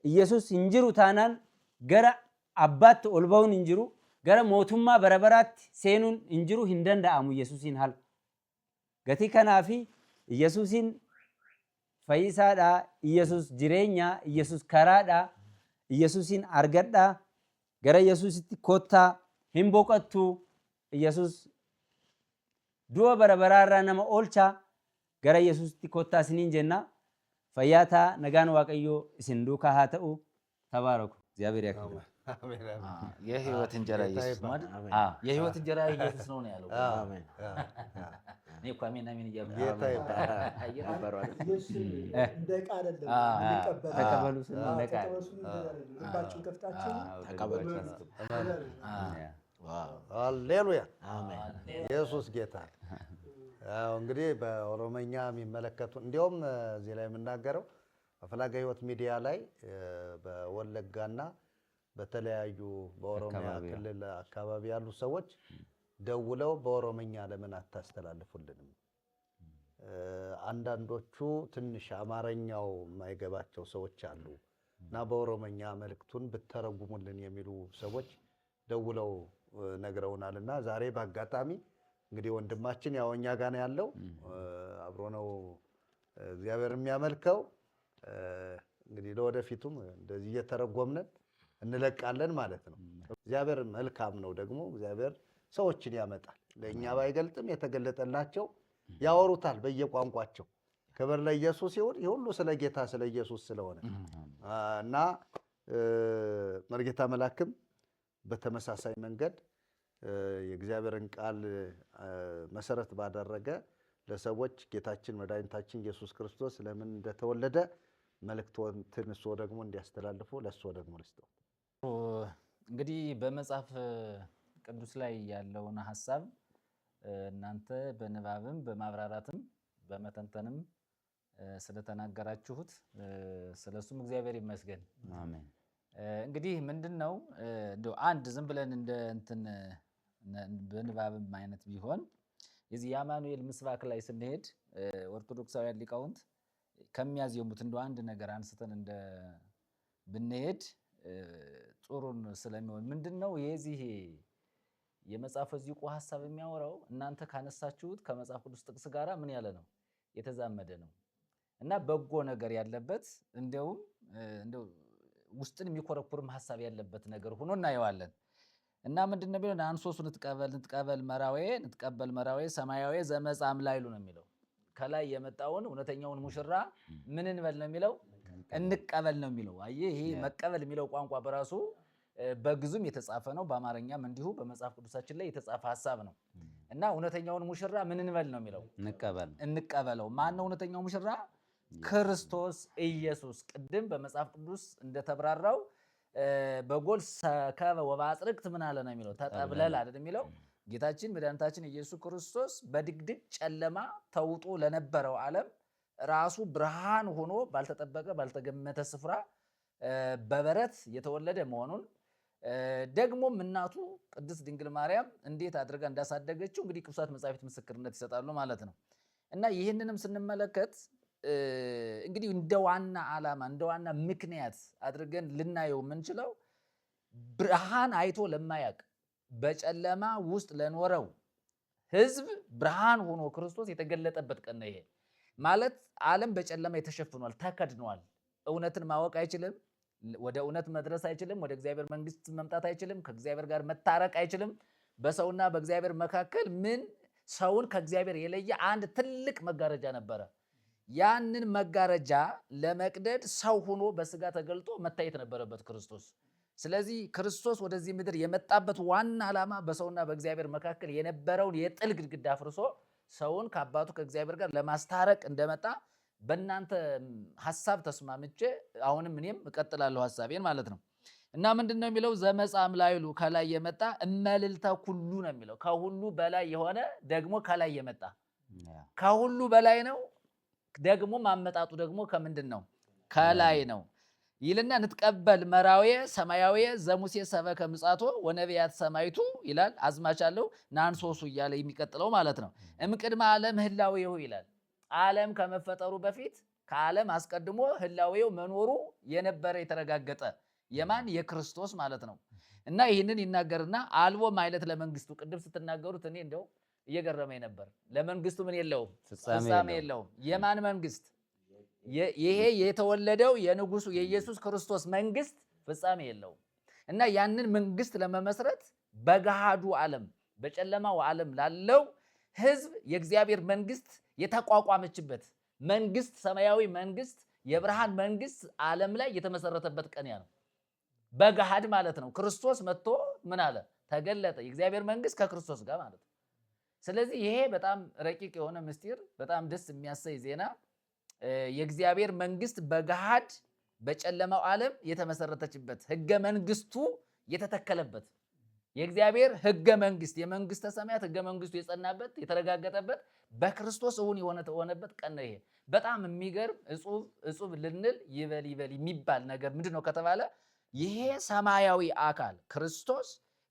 Iyyasuus hin jiru taanaan gara abbaatti ol ba'uun hin jiru, gara mootummaa bara baraatti seenuun hin jiru, hin danda'amu Iyyasuusin haala. Gatii kanaafi Iyyasuusin fayyisaadha, Iyyasuus jireenyaa, Iyyasuus karaadha, ኢየሱስን አርገዳ ገረ ኢየሱስቲ ኮታ ሂምቦቀቱ ኢየሱስ ዱወ በረበራራ ነመ ኦልቻ ገረ ኢየሱስቲ ኮታ ስኒን ጀና ፈያታ ነጋን ዋቀዮ እስን ዱካ ሃተኡ ተባረኩ። እግዚአብሔር ያክብር። የህይወት እንጀራ ኢየሱስ ማለት የህይወት እንጀራ ኢየሱስ ነው ነው ያለው። አሜን። እኔ እኮ አሜን አሜን እያልኩ ጌታ ይባረክ። እንደ ቃል ተቀበሉ ስለ ቃል ልባችሁን ከፍታችሁ ተቀበሉ። ሃሌሉያ አሜን። ኢየሱስ ጌታ። ያው እንግዲህ በኦሮሞኛ የሚመለከቱ እንዲያውም እዚህ ላይ የምናገረው አፍላጋ ህይወት ሚዲያ ላይ በወለጋና በተለያዩ በኦሮሚያ ክልል አካባቢ ያሉ ሰዎች ደውለው በኦሮሞኛ ለምን አታስተላልፉልንም? አንዳንዶቹ ትንሽ አማርኛው የማይገባቸው ሰዎች አሉ እና በኦሮሞኛ መልእክቱን ብትተረጉሙልን የሚሉ ሰዎች ደውለው ነግረውናልና ዛሬ በአጋጣሚ እንግዲህ ወንድማችን ያው እኛ ጋር ነው ያለው፣ አብሮ ነው እግዚአብሔር የሚያመልከው። እንግዲህ ለወደፊቱም እንደዚህ እየተረጎምን እንለቃለን ማለት ነው። እግዚአብሔር መልካም ነው። ደግሞ እግዚአብሔር ሰዎችን ያመጣል። ለእኛ ባይገልጥም የተገለጠላቸው ያወሩታል በየቋንቋቸው። ክብር ለኢየሱስ ይሁን። ይሁሉ ስለ ጌታ ስለ ኢየሱስ ስለሆነ እና መርጌታ መላክም በተመሳሳይ መንገድ የእግዚአብሔርን ቃል መሰረት ባደረገ ለሰዎች ጌታችን መድኃኒታችን ኢየሱስ ክርስቶስ ለምን እንደተወለደ መልእክቱን ትንሶ ደግሞ እንዲያስተላልፉ ለሱ ደግሞ ልስጠው። እንግዲህ በመጽሐፍ ቅዱስ ላይ ያለውን ሐሳብ እናንተ በንባብም በማብራራትም በመተንተንም ስለተናገራችሁት ስለሱም እግዚአብሔር ይመስገን። አሜን። እንግዲህ ምንድነው እንደው አንድ ዝም ብለን እንደ እንትን በንባብም አይነት ቢሆን የዚህ የአማኑኤል ምስባክ ላይ ስንሄድ ኦርቶዶክሳውያን ሊቃውንት ከሚያዝየሙት እንደው አንድ ነገር አንስተን እንደ ብንሄድ ጥሩን ስለሚሆን ምንድነው የዚህ የመጽሐፈ ዚቁ ሐሳብ የሚያወራው እናንተ ካነሳችሁት ከመጽሐፍ ቅዱስ ጥቅስ ጋራ ምን ያለ ነው የተዛመደ ነው እና በጎ ነገር ያለበት እንደው ውስጥን የሚኮረኩርም ሐሳብ ያለበት ነገር ሆኖ እናየዋለን። እና ምንድነው ቢሆን አንሶሱ ንትቀበል መራዌ ሰማያዊ ዘመጻም ላይሉ ነው የሚለው። ከላይ የመጣውን እውነተኛውን ሙሽራ ምን እንበል ነው የሚለው? እንቀበል ነው የሚለው። አየህ ይሄ መቀበል የሚለው ቋንቋ በራሱ በግዙም የተጻፈ ነው። በአማርኛም እንዲሁ በመጽሐፍ ቅዱሳችን ላይ የተጻፈ ሐሳብ ነው። እና እውነተኛውን ሙሽራ ምን እንበል ነው የሚለው? እንቀበለው። ማን ነው እውነተኛው ሙሽራ? ክርስቶስ ኢየሱስ። ቅድም በመጽሐፍ ቅዱስ እንደተብራራው በጎል ሰከበ ወባጽርቅት ምን አለ ነው የሚለው? ተጠብለል አይደል የሚለው? ጌታችን መድኃኒታችን ኢየሱስ ክርስቶስ በድቅድቅ ጨለማ ተውጦ ለነበረው ዓለም ራሱ ብርሃን ሆኖ ባልተጠበቀ ባልተገመተ ስፍራ በበረት የተወለደ መሆኑን ደግሞም እናቱ ቅድስት ድንግል ማርያም እንዴት አድርጋ እንዳሳደገችው እንግዲህ ቅዱሳት መጻሕፍት ምስክርነት ይሰጣሉ ማለት ነው። እና ይህንንም ስንመለከት እንግዲህ እንደ ዋና ዓላማ እንደ ዋና ምክንያት አድርገን ልናየው የምንችለው ብርሃን አይቶ ለማያውቅ በጨለማ ውስጥ ለኖረው ሕዝብ ብርሃን ሆኖ ክርስቶስ የተገለጠበት ቀን ነው። ይሄ ማለት ዓለም በጨለማ የተሸፍኗል፣ ተከድኗል። እውነትን ማወቅ አይችልም፣ ወደ እውነት መድረስ አይችልም፣ ወደ እግዚአብሔር መንግስት መምጣት አይችልም፣ ከእግዚአብሔር ጋር መታረቅ አይችልም። በሰውና በእግዚአብሔር መካከል ምን ሰውን ከእግዚአብሔር የለየ አንድ ትልቅ መጋረጃ ነበረ። ያንን መጋረጃ ለመቅደድ ሰው ሆኖ በስጋ ተገልጦ መታየት ነበረበት ክርስቶስ። ስለዚህ ክርስቶስ ወደዚህ ምድር የመጣበት ዋና ዓላማ በሰውና በእግዚአብሔር መካከል የነበረውን የጥል ግድግዳ አፍርሶ ሰውን ከአባቱ ከእግዚአብሔር ጋር ለማስታረቅ እንደመጣ በእናንተ ሐሳብ ተስማምቼ አሁንም እኔም እቀጥላለሁ ሐሳቤን ማለት ነው። እና ምንድነው የሚለው? ዘመጻም ላይሉ ከላይ የመጣ እመልልተ ኩሉ ነው የሚለው። ከሁሉ በላይ የሆነ ደግሞ ከላይ የመጣ ከሁሉ በላይ ነው። ደግሞ ማመጣጡ ደግሞ ከምንድን ነው? ከላይ ነው ይልና ንትቀበል መራዌ ሰማያዊ ዘሙሴ ሰበከ ምጻቶ ወነቢያት ሰማይቱ ይላል። አዝማች አለው ናንሶሱ እያለ የሚቀጥለው ማለት ነው። እምቅድመ ዓለም ህላዌው ይላል። ዓለም ከመፈጠሩ በፊት ከዓለም አስቀድሞ ህላዌው መኖሩ የነበረ የተረጋገጠ የማን? የክርስቶስ ማለት ነው። እና ይህንን ይናገርና አልቦ ማይለት ለመንግስቱ ቅድም ስትናገሩት እኔ እንደው እየገረመኝ ነበር። ለመንግስቱ ምን የለውም? ፍጻሜ የለውም። የማን መንግስት? ይሄ የተወለደው የንጉሱ የኢየሱስ ክርስቶስ መንግስት ፍጻሜ የለውም። እና ያንን መንግስት ለመመስረት በገሃዱ ዓለም በጨለማው ዓለም ላለው ህዝብ የእግዚአብሔር መንግስት የተቋቋመችበት መንግስት፣ ሰማያዊ መንግስት፣ የብርሃን መንግስት ዓለም ላይ የተመሰረተበት ቀን ያ ነው። በገሃድ ማለት ነው። ክርስቶስ መጥቶ ምን አለ? ተገለጠ። የእግዚአብሔር መንግስት ከክርስቶስ ጋር ማለት ነው። ስለዚህ ይሄ በጣም ረቂቅ የሆነ ምስጢር፣ በጣም ደስ የሚያሰኝ ዜና፣ የእግዚአብሔር መንግስት በገሃድ በጨለማው ዓለም የተመሰረተችበት ህገ መንግስቱ የተተከለበት የእግዚአብሔር ህገ መንግስት የመንግስተ ሰማያት ህገ መንግስቱ የጸናበት የተረጋገጠበት በክርስቶስ እውን የሆነበት ቀን ነው። ይሄ በጣም የሚገርም እጹብ ልንል ይበል የሚባል ነገር ምንድነው ከተባለ ይሄ ሰማያዊ አካል ክርስቶስ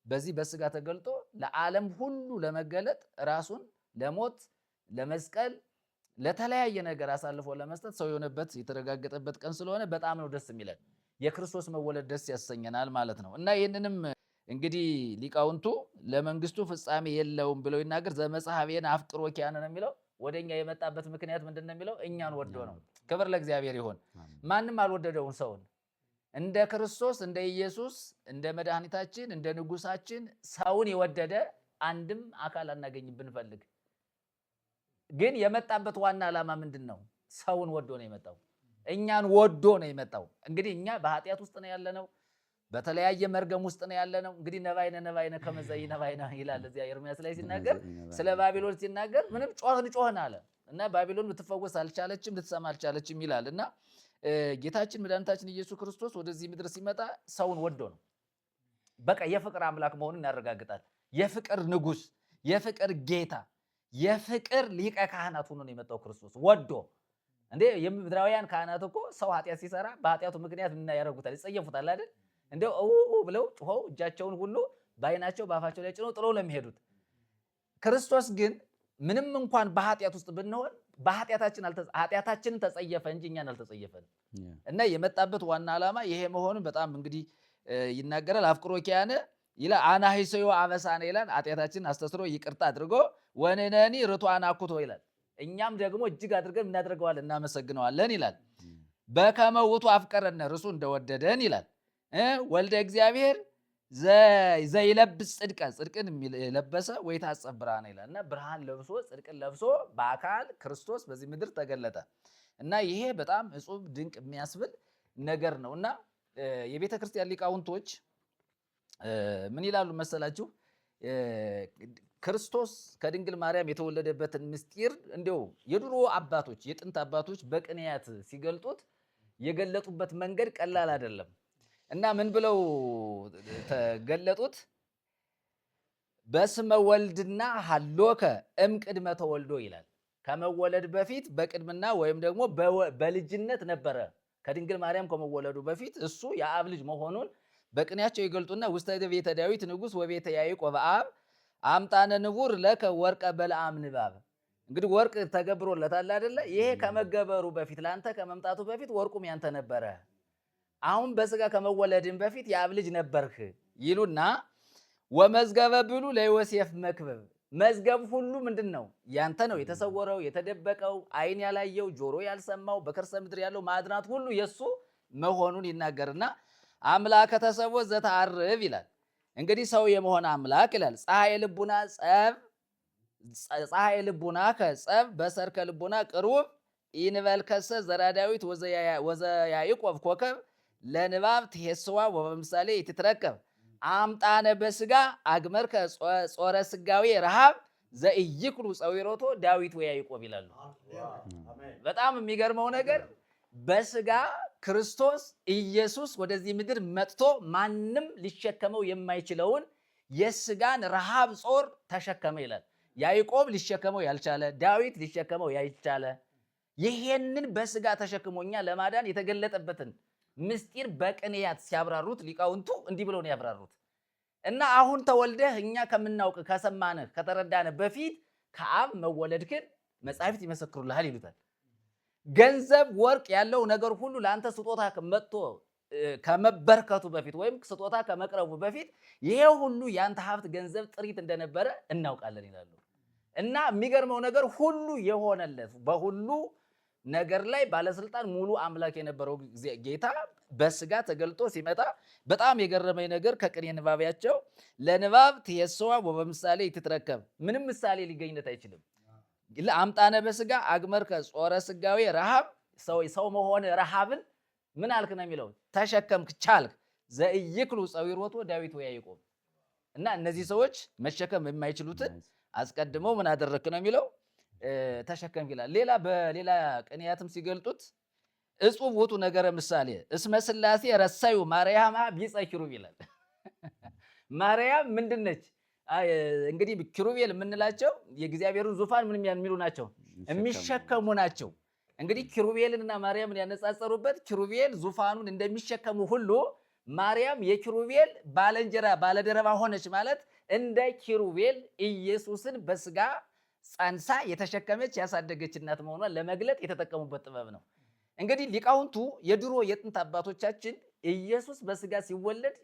በዚህ በስጋ ተገልጦ ለዓለም ሁሉ ለመገለጥ ራሱን ለሞት ለመስቀል ለተለያየ ነገር አሳልፎ ለመስጠት ሰው የሆነበት የተረጋገጠበት ቀን ስለሆነ በጣም ነው ደስ የሚለን። የክርስቶስ መወለድ ደስ ያሰኘናል ማለት ነው። እና ይህንንም እንግዲህ ሊቃውንቱ ለመንግስቱ ፍጻሜ የለውም ብለው ይናገር ዘመጽሐፌን አፍቅሮ ኪያነ ነው የሚለው። ወደኛ የመጣበት ምክንያት ምንድን ነው የሚለው? እኛን ወዶ ነው። ክብር ለእግዚአብሔር ይሁን። ማንም አልወደደውን ሰውን እንደ ክርስቶስ እንደ ኢየሱስ እንደ መድኃኒታችን እንደ ንጉሳችን ሰውን የወደደ አንድም አካል አናገኝም ብንፈልግ። ግን የመጣበት ዋና ዓላማ ምንድን ነው? ሰውን ወዶ ነው የመጣው። እኛን ወዶ ነው የመጣው። እንግዲህ እኛ በኃጢአት ውስጥ ነው ያለነው፣ በተለያየ መርገም ውስጥ ነው ያለነው። እንግዲህ ነባይነ ከመዘይ ነባይነ ይላል እዚያ ኤርምያስ ላይ ሲናገር፣ ስለ ባቢሎን ሲናገር ምንም ጮህን አለ እና ባቢሎን ልትፈወስ አልቻለችም፣ ልትሰማ አልቻለችም ይላል። እና ጌታችን መድኃኒታችን ኢየሱስ ክርስቶስ ወደዚህ ምድር ሲመጣ ሰውን ወዶ ነው። በቃ የፍቅር አምላክ መሆኑን ያረጋግጣል። የፍቅር ንጉስ፣ የፍቅር ጌታ፣ የፍቅር ሊቀ ካህናት ሆኖ ነው የመጣው ክርስቶስ ወዶ። እንዴ የምድራውያን ካህናት እኮ ሰው ኃጢአት ሲሰራ በኃጢአቱ ምክንያት ምን ያደርጉታል? ይጸየፉታል አይደል? እንደው ብለው ጮኸው እጃቸውን ሁሉ በዓይናቸው በአፋቸው ላይ ጭነው ጥለው ለሚሄዱት። ክርስቶስ ግን ምንም እንኳን በኃጢአት ውስጥ ብንሆን ኃጢአታችንን ተጸየፈ እንጂ እኛን አልተጸየፈንም። እና የመጣበት ዋና ዓላማ ይሄ መሆኑን በጣም እንግዲህ ይናገራል። አፍቅሮ ኪያነ ይላል አናሂሰዮ አበሳነ ይላል። ኃጢአታችንን አስተስሮ ይቅርታ አድርጎ ወንነኒ ርቱዓነ አኩቶ ይላል። እኛም ደግሞ እጅግ አድርገን እናደርገዋለን እናመሰግነዋለን ይላል። በከመ ውእቱ አፍቀረነ እርሱ እንደወደደን ይላል። ወልደ እግዚአብሔር ዘይለብስ ጽድቅን የለበሰ ወይታጸብ ብርሃነ ይላል። እና ብርሃን ለብሶ ጽድቅን ለብሶ በአካል ክርስቶስ በዚህ ምድር ተገለጠ። እና ይሄ በጣም እጹብ ድንቅ የሚያስብል ነገር ነው። እና የቤተ ክርስቲያን ሊቃውንቶች ምን ይላሉ መሰላችሁ? ክርስቶስ ከድንግል ማርያም የተወለደበትን ምስጢር እንዲያው የድሮ አባቶች የጥንት አባቶች በቅንያት ሲገልጡት የገለጡበት መንገድ ቀላል አይደለም። እና ምን ብለው ተገለጡት? በስመ ወልድና ሀሎከ እምቅድመ ተወልዶ ይላል። ከመወለድ በፊት በቅድምና ወይም ደግሞ በልጅነት ነበረ። ከድንግል ማርያም ከመወለዱ በፊት እሱ የአብ ልጅ መሆኑን በቅኔያቸው ይገልጡና ውስተ ቤተ ዳዊት ንጉሥ ወቤተ ያዕቆብ አብ አምጣነ ንቡር ለከ ወርቀ በለዓም ንባብ። እንግዲህ ወርቅ ተገብሮለታል አይደለ? ይሄ ከመገበሩ በፊት ለአንተ ከመምጣቱ በፊት ወርቁም ያንተ ነበረ። አሁን በስጋ ከመወለድን በፊት የአብ ልጅ ነበርህ ይሉና ወመዝገበ ብሉ ለዮሴፍ መክበብ። መዝገብ ሁሉ ምንድን ነው? ያንተ ነው። የተሰወረው የተደበቀው ዓይን ያላየው ጆሮ ያልሰማው በከርሰ ምድር ያለው ማዕድናት ሁሉ የሱ መሆኑን ይናገርና አምላከ ተሰቦት ዘተዓርብ ይላል። እንግዲህ ሰው የመሆን አምላክ ይላል። ፀሐይ ልቡና ከጸብ በሰርከ ልቡና ቅሩብ ኢንበልከሰ ዘራ ዳዊት ወዘያዕቆብ ኮከብ ለንባብ ትሄስዋ ወበምሳሌ ይትትረከብ አምጣነ በስጋ አግመርከ ጾረ ስጋዊ ረሃብ ዘኢይክሉ ጸዊሮቶ ዳዊት ወያዕቆብ ይላሉ። በጣም የሚገርመው ነገር በስጋ ክርስቶስ ኢየሱስ ወደዚህ ምድር መጥቶ ማንም ሊሸከመው የማይችለውን የስጋን ረሃብ ጾር ተሸከመ ይላል። ያዕቆብ ሊሸከመው ያልቻለ፣ ዳዊት ሊሸከመው ያልቻለ ይሄንን በስጋ ተሸክሞኛ ለማዳን የተገለጠበትን ምስጢር በቅንያት ሲያብራሩት ሊቃውንቱ እንዲህ ብለው ነው ያብራሩት። እና አሁን ተወልደህ እኛ ከምናውቅ ከሰማንህ ከተረዳንህ በፊት ከአብ መወለድክን መጻሕፍት ይመሰክሩልሃል ይሉታል። ገንዘብ ወርቅ ያለው ነገር ሁሉ ለአንተ ስጦታ መጥቶ ከመበርከቱ በፊት ወይም ስጦታ ከመቅረቡ በፊት ይሄ ሁሉ ያንተ ሀብት ገንዘብ ጥሪት እንደነበረ እናውቃለን ይላሉ። እና የሚገርመው ነገር ሁሉ የሆነለት በሁሉ ነገር ላይ ባለስልጣን ሙሉ አምላክ የነበረው ጌታ በስጋ ተገልጦ ሲመጣ በጣም የገረመኝ ነገር ከቅኔ ንባቢያቸው ለንባብ ትየሰዋ ወበምሳሌ ይትትረከብ ምንም ምሳሌ ሊገኝለት አይችልም። አምጣነ በስጋ አግመርከ ጾረ ስጋዊ ረሃብ ሰው መሆን ረሃብን ምን አልክ ነው የሚለው ተሸከምክ ቻልክ ዘኢይክሉ ጸዊሮቶ ዳዊት ወያዕቆብ እና እነዚህ ሰዎች መሸከም የማይችሉትን አስቀድመው ምን አደረክ ነው የሚለው ተሸከም ይላል። በሌላ ቅኔያትም ሲገልጡት እጹብ ውእቱ ነገረ ምሳሌ እስመ ሥላሴ ረሳዩ ማርያም ቢጸ ኪሩብ ይላል። ማርያም ምንድነች? እንግዲህ ኪሩቤል የምንላቸው የእግዚአብሔርን ዙፋን ምን የሚሉ ናቸው? የሚሸከሙ ናቸው። እንግዲህ ኪሩቤልንና ማርያምን ያነጻጸሩበት ኪሩቤል ዙፋኑን እንደሚሸከሙ ሁሉ ማርያም የኪሩቤል ባለንጀራ ባለደረባ ሆነች ማለት እንደ ኪሩቤል ኢየሱስን በስጋ ጸንሳ የተሸከመች ያሳደገች እናት መሆኗን ለመግለጥ የተጠቀሙበት ጥበብ ነው። እንግዲህ ሊቃውንቱ የድሮ የጥንት አባቶቻችን ኢየሱስ በስጋ ሲወለድ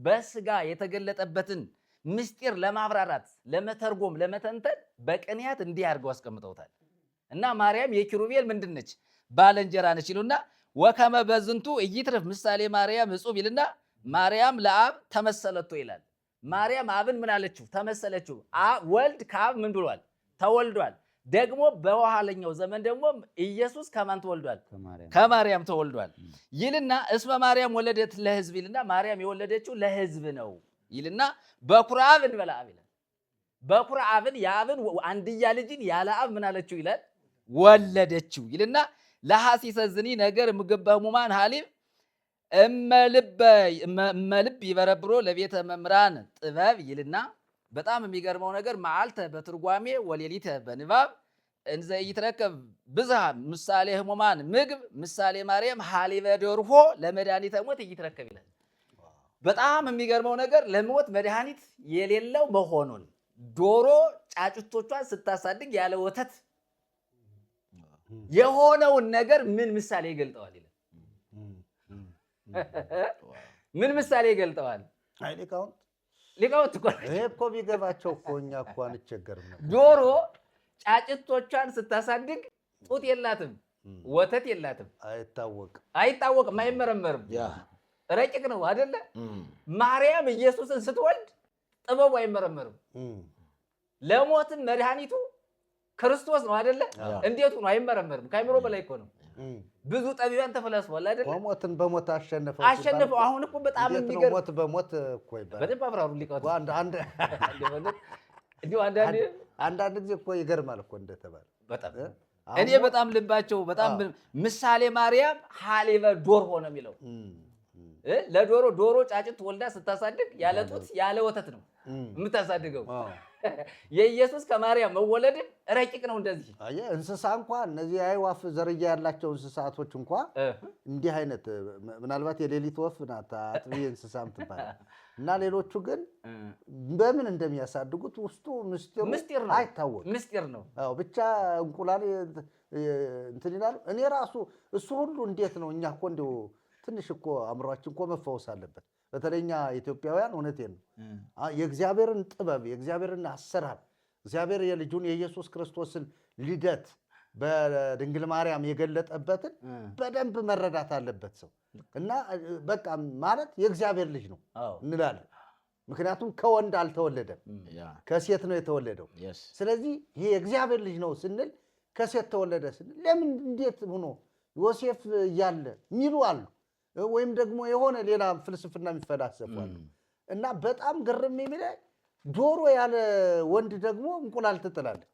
በስጋ የተገለጠበትን ምስጢር ለማብራራት ለመተርጎም ለመተንተን በቅንያት እንዲህ አድርገው አስቀምጠውታል። እና ማርያም የኪሩቤል ምንድነች? ባለንጀራ ነች ይሉና ወከመ በዝንቱ ኢይትረፍ ምሳሌ ማርያም እጹብ ይልና ማርያም ለአብ ተመሰለቶ ይላል። ማርያም አብን ምን አለችው? ተመሰለችው። ወልድ ከአብ ምን ብሏል? ተወልዷል። ደግሞ በኋለኛው ዘመን ደግሞ ኢየሱስ ከማን ተወልዷል? ከማርያም ተወልዷል ይልና እስመ ማርያም ወለደት ለሕዝብ ይልና ማርያም የወለደችው ለሕዝብ ነው ይልና በኩረ አብ እንበለ አብ ይላል። በኩረ አብን የአብን አንድያ ልጅን ያለ አብ ምን አለችው ይላል? ወለደችው ይልና ለሐሲሰ ዝኒ ነገር ምግበ ሕሙማን ሐሊብ እመልብ ይበረብሮ ለቤተ መምህራን ጥበብ ይልና በጣም የሚገርመው ነገር መዓልተ በትርጓሜ ወሌሊተ በንባብ እንዘ ይትረከብ ብዝሃ ምሳሌ ሕሙማን ምግብ ምሳሌ ማርያም ሐሊበ ደርሆ ለመድኃኒተ ሞት ይትረከብ ይላል። በጣም የሚገርመው ነገር ለሞት መድኃኒት የሌለው መሆኑን ዶሮ ጫጩቶቿን ስታሳድግ ያለ ወተት የሆነውን ነገር ምን ምሳሌ ይገልጠዋል ይላል። ምን ምሳሌ ይገልጠዋል? አይ ሊቃውንት እኮ ይሄ እኮ ቢገባቸው እኮ እኛ እኮ አንቸገርም ነበር። ዶሮ ጫጭቶቿን ስታሳድግ ጡት የላትም፣ ወተት የላትም፣ አይታወቅም፣ አይመረመርም። ረቂቅ ነው አይደለ? ማርያም ኢየሱስን ስትወልድ ጥበቡ አይመረመርም። ለሞትም መድኃኒቱ ክርስቶስ ነው አይደለ? እንዴት ነው? አይመረመርም። ከአይምሮ በላይ እኮ ነው። ብዙ ጠቢባን ተፈላስፈዋል አይደለ? ሞትን በሞት አሸነፈው። አሁን እኮ በጣም የሚገርም ሞት በሞት እኮ ይባላል። በደንብ አብራሩ ሊቃውንት። አንዳንድ ጊዜ እኮ ይገርማል እኮ እንደተባለ በጣም እኔ በጣም ልባቸው በጣም ምሳሌ ማርያም ሐሊበ ዶርሆ ነው የሚለው። ለዶሮ ዶሮ ጫጭት ወልዳ ስታሳድግ ያለ ጡት ያለ ወተት ነው የምታሳድገው። የኢየሱስ ከማርያም መወለድ ረቂቅ ነው። እንደዚህ እንስሳ እንኳን እነዚህ የአዕዋፍ ዝርያ ያላቸው እንስሳቶች እንኳን እንዲህ አይነት ምናልባት የሌሊት ወፍ ናት አጥቢ እንስሳ የምትባል እና ሌሎቹ ግን በምን እንደሚያሳድጉት ውስጡ ምስጢር ነው፣ አይታወቅም። ምስጢር ነው ብቻ እንቁላል እንትን ይላሉ። እኔ ራሱ እሱ ሁሉ እንዴት ነው? እኛ እኮ እንደው ትንሽ እኮ አእምሯችን እኮ መፈወስ አለበት። በተለይኛ ኢትዮጵያውያን እውነቴን ነው የእግዚአብሔርን ጥበብ የእግዚአብሔርን አሰራር እግዚአብሔር የልጁን የኢየሱስ ክርስቶስን ልደት በድንግል ማርያም የገለጠበትን በደንብ መረዳት አለበት ሰው እና በቃ ማለት የእግዚአብሔር ልጅ ነው እንላለን። ምክንያቱም ከወንድ አልተወለደም፣ ከሴት ነው የተወለደው። ስለዚህ ይሄ የእግዚአብሔር ልጅ ነው ስንል ከሴት ተወለደ ስንል ለምን እንዴት ሆኖ ዮሴፍ እያለ ሚሉ አሉ ወይም ደግሞ የሆነ ሌላ ፍልስፍና የሚፈላሰፉ አሉ። እና በጣም ግርም የሚለኝ ዶሮ ያለ ወንድ ደግሞ እንቁላል ትጥላለች።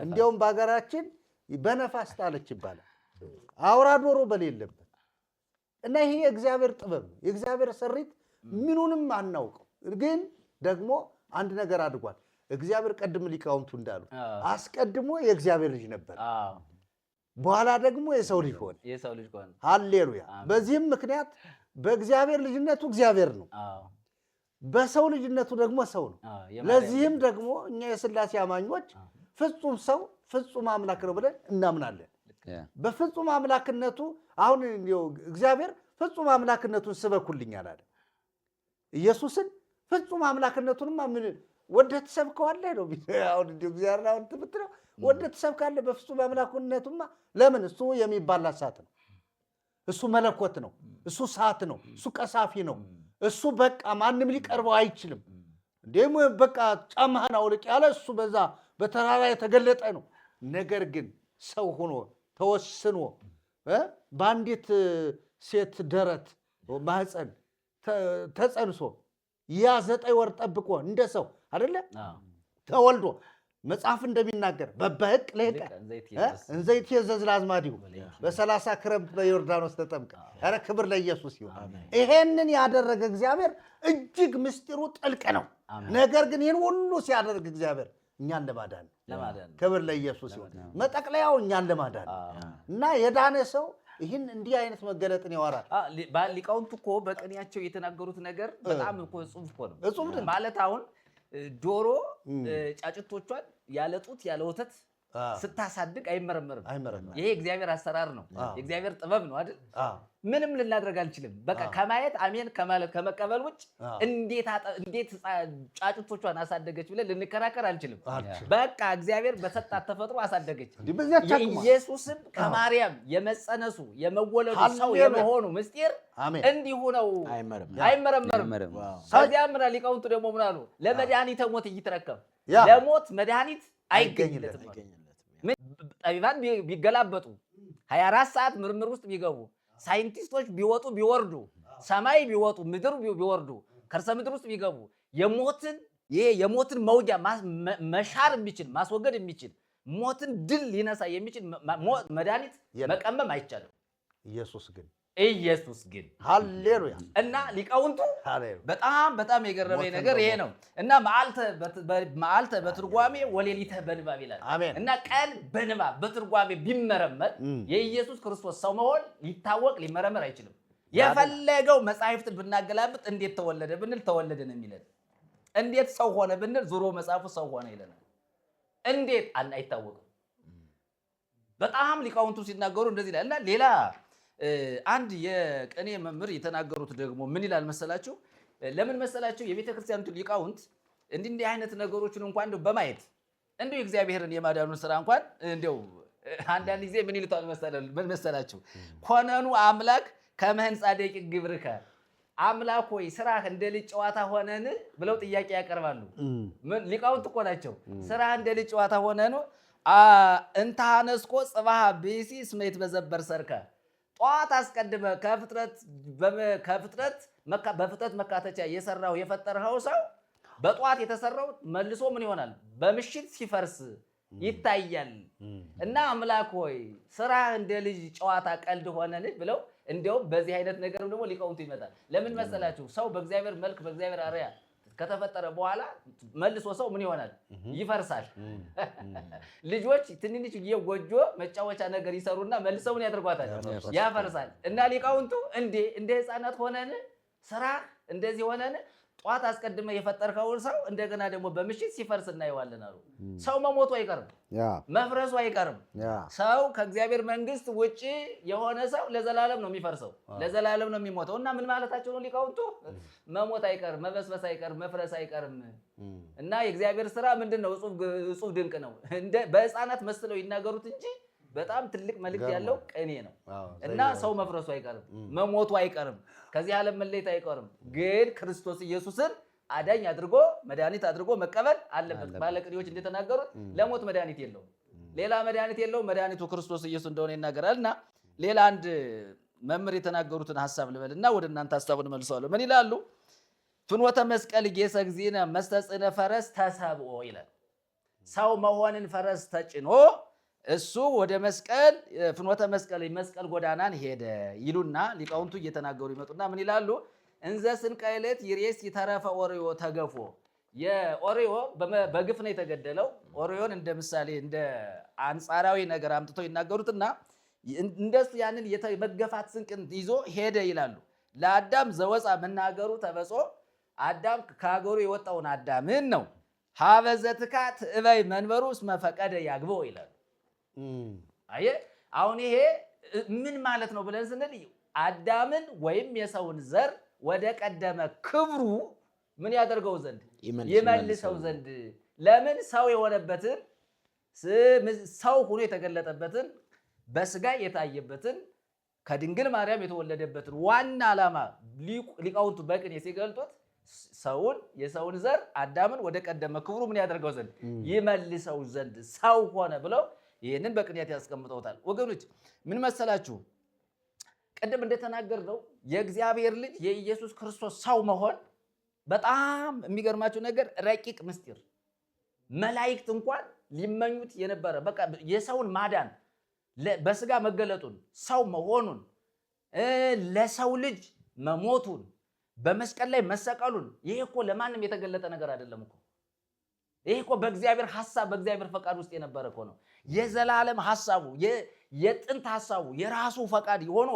እንዲያውም በሀገራችን በነፋስ ጣለች ይባላል፣ አውራ ዶሮ በሌለበት። እና ይሄ የእግዚአብሔር ጥበብ የእግዚአብሔር ስሪት ምኑንም አናውቀው። ግን ደግሞ አንድ ነገር አድርጓል እግዚአብሔር። ቀድም ሊቃውንቱ እንዳሉ አስቀድሞ የእግዚአብሔር ልጅ ነበር፣ በኋላ ደግሞ የሰው ልጅ ሆነ። ሃሌሉያ። በዚህም ምክንያት በእግዚአብሔር ልጅነቱ እግዚአብሔር ነው፣ በሰው ልጅነቱ ደግሞ ሰው ነው። ለዚህም ደግሞ እኛ የሥላሴ አማኞች ፍጹም ሰው ፍጹም አምላክ ነው ብለን እናምናለን። በፍጹም አምላክነቱ አሁን እግዚአብሔር ፍጹም አምላክነቱን ስበኩልኝ አላለ። ኢየሱስን ፍጹም አምላክነቱንማ ወደህ ትሰብከዋለህ ነው። አሁን እንዲሁ እግዚአብሔር አሁን ትምትለው ወደህ ትሰብካለህ በፍጹም አምላክነቱማ። ለምን እሱ የሚባላ እሳት ነው። እሱ መለኮት ነው። እሱ እሳት ነው። እሱ ቀሳፊ ነው። እሱ በቃ ማንም ሊቀርበው አይችልም። እንደም በቃ ጫማህን አውልቅ ያለ እሱ በዛ በተራራ የተገለጠ ነው። ነገር ግን ሰው ሆኖ ተወስኖ በአንዲት ሴት ደረት ማህፀን ተጸንሶ ያ 9 ወር ጠብቆ እንደ ሰው አይደለ ተወልዶ መጽሐፍ እንደሚናገር በበህቅ ለሄቀ እንዘይት የዘዝ ለአዝማዲሁ በ30 ክረምት በዮርዳኖስ ተጠምቀ። ኧረ ክብር ለኢየሱስ ይሁን። ይሄንን ያደረገ እግዚአብሔር እጅግ ምስጢሩ ጥልቅ ነው። ነገር ግን ይህን ሁሉ ሲያደርግ እግዚአብሔር እኛን ለማዳን ክብር ለኢየሱስ ይሁን። መጠቅለያው እኛን ለማዳን እና የዳነ ሰው ይህን እንዲህ አይነት መገለጥን ያወራል። ሊቃውንቱ እኮ በቅኔያቸው የተናገሩት ነገር በጣም እኮ እጹብ እኮ ነው። እጹብ ማለት አሁን ዶሮ ጫጭቶቿን ያለ ጡት ያለ ወተት ስታሳድግ አይመረመርም። ይሄ እግዚአብሔር አሰራር ነው፣ የእግዚአብሔር ጥበብ ነው አይደል? ምንም ልናደርግ አንችልም። በቃ ከማየት አሜን ከማለት ከመቀበል ውጭ እንዴት ጫጭቶቿን አሳደገች ብለን ልንከራከር አንችልም። በቃ እግዚአብሔር በሰጣት ተፈጥሮ አሳደገች። ኢየሱስም ከማርያም የመጸነሱ የመወለዱ ሰው የመሆኑ ምስጢር እንዲሁ ነው፣ አይመረመርም። ከዚያ ምን ሊቃውንቱ ደግሞ ምን አሉ? ለመድኃኒተ ሞት እይትረከብ፣ ለሞት መድኃኒት አይገኝለትም። ጠቢባን ቢገላበጡ 24 ሰዓት ምርምር ውስጥ ቢገቡ ሳይንቲስቶች ቢወጡ ቢወርዱ ሰማይ ቢወጡ ምድር ቢወርዱ ከርሰ ምድር ውስጥ ቢገቡ የሞትን መውጊያ መሻር የሚችል ማስወገድ የሚችል ሞትን ድል ሊነሳ የሚችል መድኃኒት መቀመም አይቻልም። ኢየሱስ ግን ሃሌሉያ። እና ሊቃውንቱ በጣም የገረመኝ ነገር ይሄ ነው። እና መዓልተ በትርጓሜ ወሌሊተ በንባብ ይላል። እና ቀን በንባብ በትርጓሜ ቢመረመር የኢየሱስ ክርስቶስ ሰው መሆን ሊታወቅ ሊመረመር አይችልም። የፈለገው መጻሕፍትን ብናገላብጥ እንዴት ተወለደ ብንል ተወለደ ነው የሚለን። እንዴት ሰው ሆነ ብንል ዙሮ መጽሐፉ ሰው ሆነ ይለናል። እንዴት አይታወቅም። በጣም ሊቃውንቱ ሲናገሩ እንደዚህ ይላል። እና ሌላ አንድ የቅኔ መምህር የተናገሩት ደግሞ ምን ይላል መሰላችሁ? ለምን መሰላችሁ? የቤተ ክርስቲያኒቱ ሊቃውንት እንዲህ አይነት ነገሮችን እንኳን እንደው በማየት እንደው የእግዚአብሔርን የማዳኑን ስራ እንኳን እንደው አንዳንድ ጊዜ ምን ይሉታል መሰላችሁ? ኮነኑ አምላክ ከመህንጻ ደቂቅ ግብርከ፣ አምላክ ሆይ ስራህ እንደ ልጅ ጨዋታ ሆነን ብለው ጥያቄ ያቀርባሉ። ሊቃውንት እኮ ናቸው። ስራህ እንደ ልጅ ጨዋታ ሆነን እንታነስኮ ጽባህ ብእሲ እስመ ይትበዘበር ሰርከ፣ ጧት አስቀድመ በፍጥረት መካተቻ የሰራው የፈጠርኸው ሰው በጧት የተሰራው መልሶ ምን ይሆናል? በምሽት ሲፈርስ ይታያል። እና አምላክ ሆይ ስራ እንደ ልጅ ጨዋታ ቀልድ ሆነን ብለው እንዲያውም በዚህ አይነት ነገር ደግሞ ሊቃውንቱ ይመጣል። ለምን መሰላችሁ? ሰው በእግዚአብሔር መልክ በእግዚአብሔር አርአያ ከተፈጠረ በኋላ መልሶ ሰው ምን ይሆናል? ይፈርሳል። ልጆች ትንንሽ ጎጆ መጫወቻ ነገር ይሰሩና መልሰው ምን ያደርጓታል? ያፈርሳል። እና ሊቃውንቱ እንደ ሕፃናት ሆነን ስራ እንደዚህ ሆነን ጧት አስቀድመ የፈጠርከውን ሰው እንደገና ደግሞ በምሽት ሲፈርስ እናየዋለን አሉ። ሰው መሞቱ አይቀርም፣ መፍረሱ አይቀርም። ሰው ከእግዚአብሔር መንግስት ውጪ የሆነ ሰው ለዘላለም ነው የሚፈርሰው፣ ለዘላለም ነው የሚሞተው። እና ምን ማለታቸው ነው ሊቃውንቱ? መሞት አይቀርም፣ መበስበስ አይቀርም፣ መፍረስ አይቀርም። እና የእግዚአብሔር ስራ ምንድን ነው? እጹብ ድንቅ ነው። በህፃናት መስለው ይናገሩት እንጂ በጣም ትልቅ መልእክት ያለው ቅኔ ነው። እና ሰው መፍረሱ አይቀርም፣ መሞቱ አይቀርም፣ ከዚህ ዓለም መለየት አይቀርም። ግን ክርስቶስ ኢየሱስን አዳኝ አድርጎ መድኃኒት አድርጎ መቀበል አለበት። ባለቅኔዎች እንደተናገሩት ለሞት መድኃኒት የለውም፣ ሌላ መድኃኒት የለውም። መድኃኒቱ ክርስቶስ ኢየሱስ እንደሆነ ይናገራል። እና ሌላ አንድ መምህር የተናገሩትን ሀሳብ ልበልና ወደ እናንተ ሀሳቡን መልሰዋለሁ። ምን ይላሉ? ፍኖተ መስቀል ጌሰ እግዚእነ መስተጽነ ፈረስ ተሰብኦ ይላል። ሰው መሆንን ፈረስ ተጭኖ እሱ ወደ መስቀል ፍኖተ መስቀል መስቀል ጎዳናን ሄደ ይሉና ሊቃውንቱ እየተናገሩ ይመጡና ምን ይላሉ? እንዘ ስንቀይለት ይሬስ የተረፈ ኦሪዮ ተገፎ። የኦሪዮ በግፍ ነው የተገደለው። ኦሪዮን እንደ ምሳሌ እንደ አንጻራዊ ነገር አምጥተው ይናገሩትና እንደሱ ያንን የመገፋት ስንቅን ይዞ ሄደ ይላሉ። ለአዳም ዘወፃ መናገሩ ተበጾ፣ አዳም ከሀገሩ የወጣውን አዳምን ነው። ሀበዘትካ ትዕበይ መንበሩ እስመ ፈቀደ ያግበው ይላሉ። አየ አሁን ይሄ ምን ማለት ነው ብለን ስንል አዳምን ወይም የሰውን ዘር ወደ ቀደመ ክብሩ ምን ያደርገው ዘንድ ይመልሰው ይመልሰው ዘንድ። ለምን ሰው የሆነበትን ሰው ሆኖ የተገለጠበትን በስጋ የታየበትን ከድንግል ማርያም የተወለደበትን ዋና ዓላማ ሊቃውንቱ በቅኔ ሲገልጡት የሰውን ዘር አዳምን ወደ ቀደመ ክብሩ ምን ያደርገው ዘንድ ይመልሰው ዘንድ ሰው ሆነ ብለው ይህንን በቅኔያት ያስቀምጠውታል። ወገኖች ምን መሰላችሁ? ቅድም እንደተናገርነው የእግዚአብሔር ልጅ የኢየሱስ ክርስቶስ ሰው መሆን በጣም የሚገርማችሁ ነገር ረቂቅ ምስጢር፣ መላእክት እንኳን ሊመኙት የነበረ በቃ የሰውን ማዳን በስጋ መገለጡን ሰው መሆኑን ለሰው ልጅ መሞቱን በመስቀል ላይ መሰቀሉን ይሄ እኮ ለማንም የተገለጠ ነገር አይደለም እኮ። ይሄ እኮ በእግዚአብሔር ሐሳብ በእግዚአብሔር ፈቃድ ውስጥ የነበረ እኮ ነው። የዘላለም ሐሳቡ የጥንት ሐሳቡ የራሱ ፈቃድ ሆኖ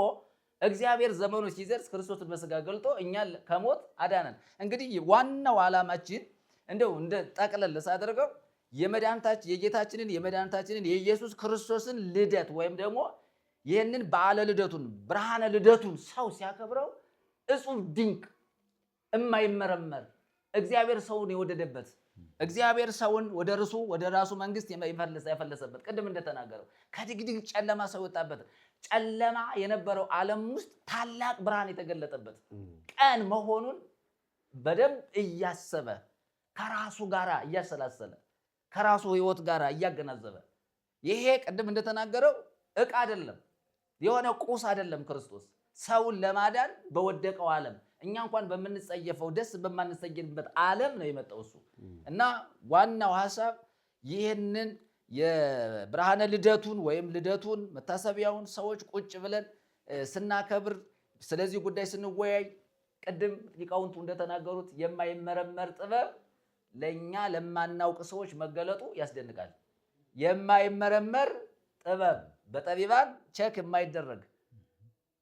እግዚአብሔር ዘመኑ ሲደርስ ክርስቶስን በስጋ ገልጦ እኛን ከሞት አዳነን። እንግዲህ ዋናው ዓላማችን እንደው እንደ ጠቅለል ሳደርገው የጌታችንን የመድኃኒታችንን የኢየሱስ ክርስቶስን ልደት ወይም ደግሞ ይህንን በዓለ ልደቱን ብርሃነ ልደቱን ሰው ሲያከብረው እጹብ ድንቅ እማይመረመር እግዚአብሔር ሰውን የወደደበት እግዚአብሔር ሰውን ወደ ራሱ መንግስት ያፈለሰበት ቅድም እንደተናገረው ከድቅድቅ ጨለማ ሰው የወጣበት ጨለማ የነበረው ዓለም ውስጥ ታላቅ ብርሃን የተገለጠበት ቀን መሆኑን በደንብ እያሰበ ከራሱ ጋራ እያሰላሰለ ከራሱ ሕይወት ጋራ እያገናዘበ ይሄ ቅድም እንደተናገረው ዕቃ አይደለም፣ የሆነ ቁስ አይደለም። ክርስቶስ ሰውን ለማዳን በወደቀው ዓለም እኛ እንኳን በምንጸየፈው ደስ በማንሰየንበት ዓለም ነው የመጣው እሱ እና ዋናው ሐሳብ ይህንን የብርሃነ ልደቱን ወይም ልደቱን መታሰቢያውን ሰዎች ቁጭ ብለን ስናከብር ስለዚህ ጉዳይ ስንወያይ ቅድም ሊቃውንቱ እንደተናገሩት የማይመረመር ጥበብ ለኛ ለማናውቅ ሰዎች መገለጡ ያስደንቃል። የማይመረመር ጥበብ በጠቢባን ቼክ የማይደረግ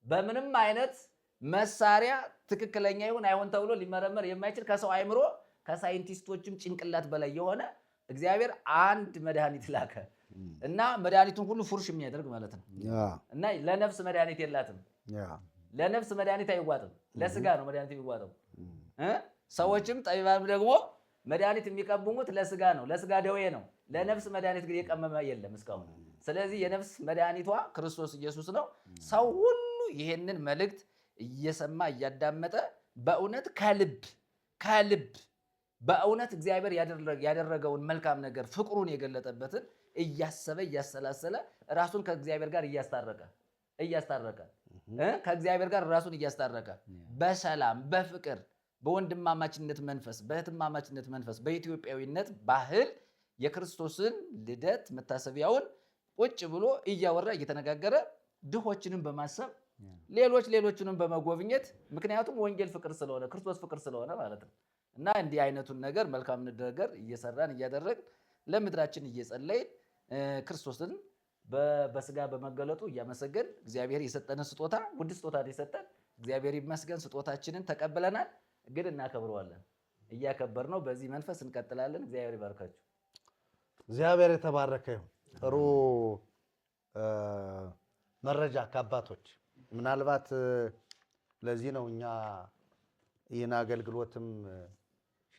በምንም አይነት መሳሪያ ትክክለኛ ይሁን አይሆን ተብሎ ሊመረመር የማይችል ከሰው አይምሮ ከሳይንቲስቶችም ጭንቅላት በላይ የሆነ እግዚአብሔር አንድ መድኃኒት ላከ እና መድኃኒቱን ሁሉ ፉርሽ የሚያደርግ ማለት ነው። እና ለነፍስ መድኃኒት የላትም። ለነፍስ መድኃኒት አይዋጥም፣ ለስጋ ነው መድኃኒት የሚዋጠው። ሰዎችም ጠቢባን ደግሞ መድኃኒት የሚቀብሙት ለስጋ ነው፣ ለስጋ ደዌ ነው። ለነፍስ መድኃኒት ግን የቀመመ የለም እስካሁን። ስለዚህ የነፍስ መድኃኒቷ ክርስቶስ ኢየሱስ ነው። ሰው ሁሉ ይሄንን መልእክት እየሰማ እያዳመጠ በእውነት ከልብ በእውነት እግዚአብሔር ያደረገውን መልካም ነገር ፍቅሩን የገለጠበትን እያሰበ እያሰላሰለ ራሱን ከእግዚአብሔር ጋር እያስታረቀ ከእግዚአብሔር ጋር ራሱን እያስታረቀ በሰላም በፍቅር በወንድማማችነት መንፈስ በእህትማማችነት መንፈስ በኢትዮጵያዊነት ባህል የክርስቶስን ልደት መታሰቢያውን ቁጭ ብሎ እያወራ እየተነጋገረ ድሆችንም በማሰብ ሌሎችንም በመጎብኘት ምክንያቱም ወንጌል ፍቅር ስለሆነ ክርስቶስ ፍቅር ስለሆነ ማለት ነው። እና እንዲህ አይነቱን ነገር መልካም ነገር እየሰራን እያደረግን ለምድራችን እየጸለይን ክርስቶስን በስጋ በመገለጡ እያመሰገን እግዚአብሔር የሰጠንን ስጦታ ውድ ስጦታ የሰጠን እግዚአብሔር ይመስገን። ስጦታችንን ተቀብለናል፣ ግን እናከብረዋለን። እያከበርነው በዚህ መንፈስ እንቀጥላለን። እግዚአብሔር ይባርካችሁ። እግዚአብሔር የተባረከ ይሁን። ጥሩ መረጃ ከአባቶች ምናልባት ለዚህ ነው እኛ ይህን አገልግሎትም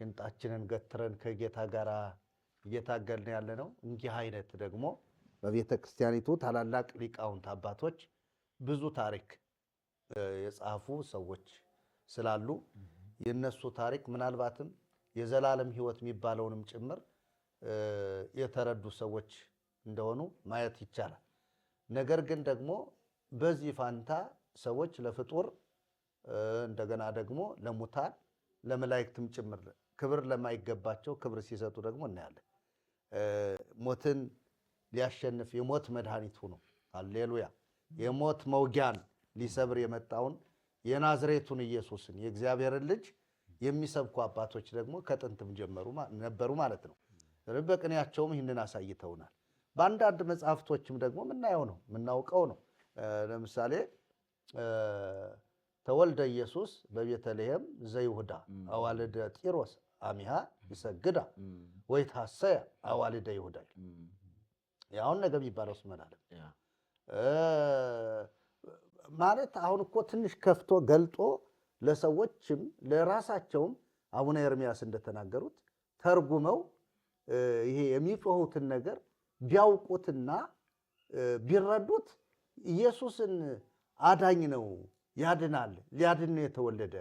ሽንጣችንን ገትረን ከጌታ ጋር እየታገልን ያለ ነው። እንዲህ አይነት ደግሞ በቤተ ክርስቲያኒቱ ታላላቅ ሊቃውንት አባቶች ብዙ ታሪክ የጻፉ ሰዎች ስላሉ የነሱ ታሪክ ምናልባትም የዘላለም ሕይወት የሚባለውንም ጭምር የተረዱ ሰዎች እንደሆኑ ማየት ይቻላል። ነገር ግን ደግሞ በዚህ ፋንታ ሰዎች ለፍጡር እንደገና ደግሞ ለሙታን ለመላእክትም ጭምር ክብር ለማይገባቸው ክብር ሲሰጡ ደግሞ እናያለን። ሞትን ሊያሸንፍ የሞት መድኃኒት ሆኖ ሃሌሉያ የሞት መውጊያን ሊሰብር የመጣውን የናዝሬቱን ኢየሱስን የእግዚአብሔርን ልጅ የሚሰብኩ አባቶች ደግሞ ከጥንትም ነበሩ ማለት ነው። በቅኔያቸውም ይህንን አሳይተውናል። በአንዳንድ መጽሐፍቶችም ደግሞ የምናየው ነው የምናውቀው ነው። ለምሳሌ ተወልደ ኢየሱስ በቤተልሔም ዘይሁዳ አዋልደ ጢሮስ አሚሃ ይሰግዳ ወይታሰያ አዋልደ ይሁዳ ያሁን ነገ የሚባለው ስመላለ ማለት አሁን እኮ ትንሽ ከፍቶ ገልጦ ለሰዎችም ለራሳቸውም አቡነ ኤርምያስ እንደተናገሩት ተርጉመው ይሄ የሚጮሁትን ነገር ቢያውቁትና ቢረዱት ኢየሱስን አዳኝ ነው፣ ያድናል፣ ሊያድን ነው የተወለደ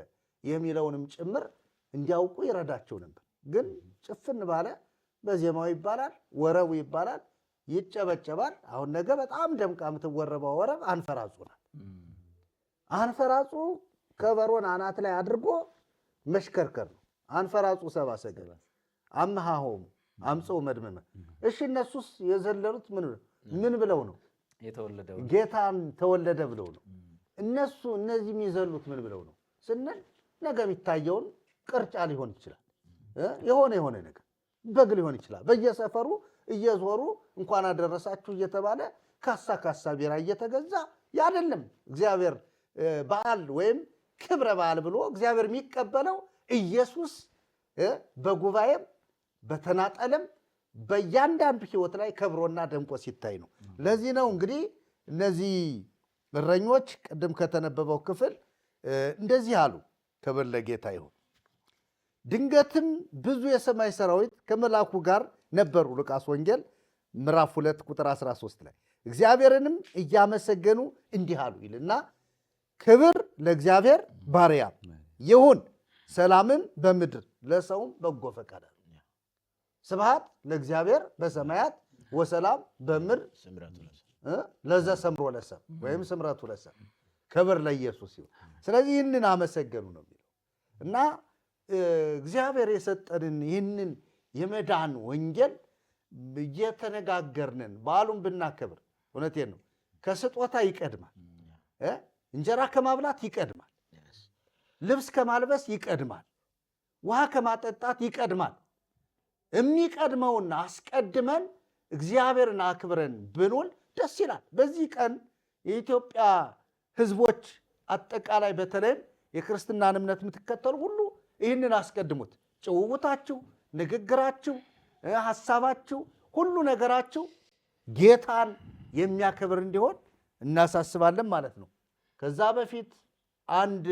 የሚለውንም ጭምር እንዲያውቁ ይረዳቸው ነበር። ግን ጭፍን ባለ በዜማው ይባላል፣ ወረቡ ይባላል፣ ይጨበጨባል። አሁን ነገ በጣም ደምቃ የምትወረበው ወረብ አንፈራጹ ናት። አንፈራጹ ከበሮን አናት ላይ አድርጎ መሽከርከር ነው። አንፈራጹ ሰብአ ሰገል አምሃሆሙ አምፀው መድመመ። እሺ እነሱስ የዘለሉት ምን ብለው ነው? ጌታን ተወለደ ብለው ነው። እነዚህ የሚዘሉት ምን ብለው ነው ስንል ነገ የሚታየውን ቅርጫ ሊሆን ይችላል፣ የሆነ ነገር በግ ሊሆን ይችላል። በየሰፈሩ እየዞሩ እንኳን አደረሳችሁ እየተባለ ካሳ ቢራ እየተገዛ ያደለም እግዚአብሔር በዓል ወይም ክብረ በዓል ብሎ እግዚአብሔር የሚቀበለው ኢየሱስ በጉባኤም በተናጠለም በእያንዳንዱ ሕይወት ላይ ከብሮና ደምቆ ሲታይ ነው። ለዚህ ነው እንግዲህ እነዚህ እረኞች ቅድም ከተነበበው ክፍል እንደዚህ አሉ። ክብር ለጌታ ይሁን። ድንገትም ብዙ የሰማይ ሰራዊት ከመልአኩ ጋር ነበሩ። ሉቃስ ወንጌል ምዕራፍ 2 ቁጥር 13 ላይ እግዚአብሔርንም እያመሰገኑ እንዲህ አሉ ይልና ክብር ለእግዚአብሔር ባርያም ይሁን፣ ሰላምም በምድር ለሰውም በጎ ፈቃድ። ስብሐት ለእግዚአብሔር በሰማያት ወሰላም በምድር ለዘ ሰምሮ ለሰብ ወይም ስምረቱ ለሰብ። ክብር ለኢየሱስ ይሁን። ስለዚህ ይህንን አመሰገኑ ነው የሚለው እና እግዚአብሔር የሰጠንን ይህንን የመዳን ወንጌል እየተነጋገርንን በዓሉን ብናከብር፣ እውነቴን ነው፣ ከስጦታ ይቀድማል። እንጀራ ከማብላት ይቀድማል። ልብስ ከማልበስ ይቀድማል። ውሃ ከማጠጣት ይቀድማል። የሚቀድመውና አስቀድመን እግዚአብሔርን አክብረን ብንውል ደስ ይላል። በዚህ ቀን የኢትዮጵያ ሕዝቦች አጠቃላይ በተለይም የክርስትናን እምነት የምትከተሉ ሁሉ ይህንን አስቀድሙት። ጭውውታችሁ፣ ንግግራችሁ፣ ሐሳባችሁ፣ ሁሉ ነገራችሁ ጌታን የሚያከብር እንዲሆን እናሳስባለን ማለት ነው። ከዛ በፊት አንድ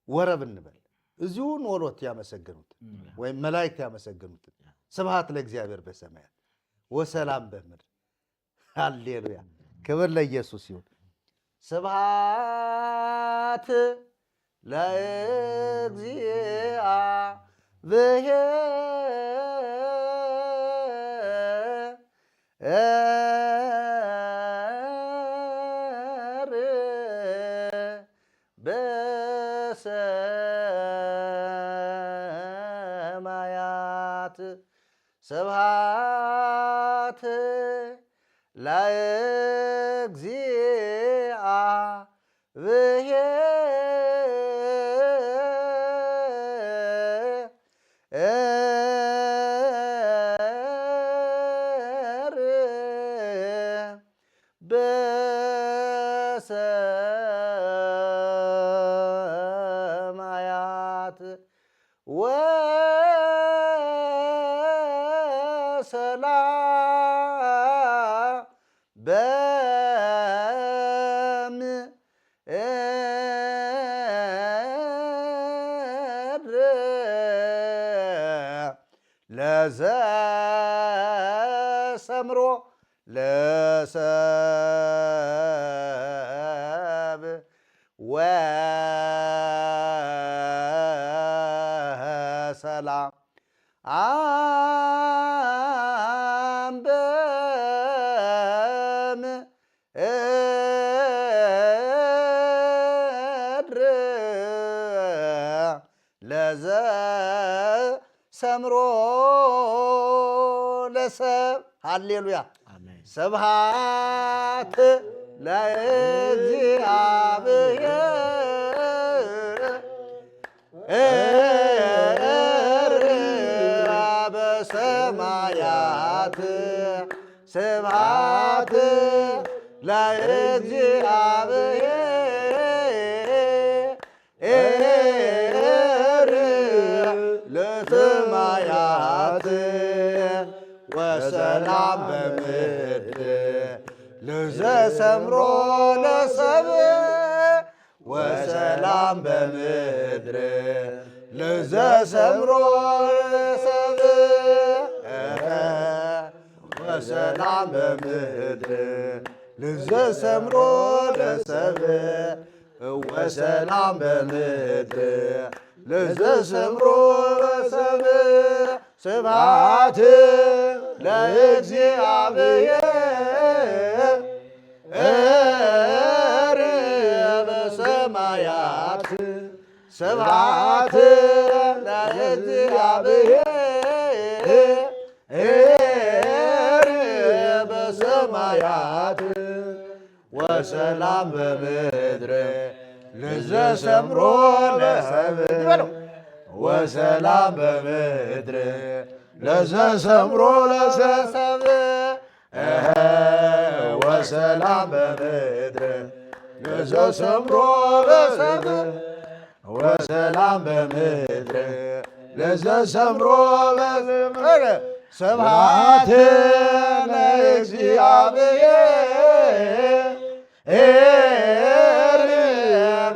ወረብ እንበል። እዚሁ ኖሎት ያመሰገኑት ወይም መላእክት ያመሰገኑት ስብሐት ለእግዚአብሔር በሰማያት ወሰላም በምድር። ሃሌሉያ! ክብር ለኢየሱስ ይሁን። ስብሐት ለእግዚአብሔር በሰማያት ስብሐት ለእግዚአብሔር በሰማያት ወሰላም በምድር ለዘሰምሮ ለሰብ ወሰላም በምድር ለዘሰምሮ ለሰብ። ሃሌሉያ! ስብሐት ለእግዚአብሔር በሰማያት ስብሐት ለእግዚአብሔር ለሰማያት ወሰላም በምድር ለዘሰምሮ ለሰብ ወሰላም በምድር ለዘሰምሮ ሰብ ወሰላም በምድር ለዘሰምሮ ለሰብ ወሰላም በምድር ለዘሰምሮ ለሰብ ስብሐት ለእግዚአብሔር በሰማያት ስብሐት ለእግዚአብሔር በሰማያት ወሰላም በምድር ለዘሰምሮ ለሰብእ ወሰላም በምድር ለዘሰምሮ ለሰብእ ወሰላም በምድር ለዘሰምሮ ለሰብእ ወሰላም በምድር ለዘሰምሮ ለሰብእ ስብሐት ለእግዚአብሔር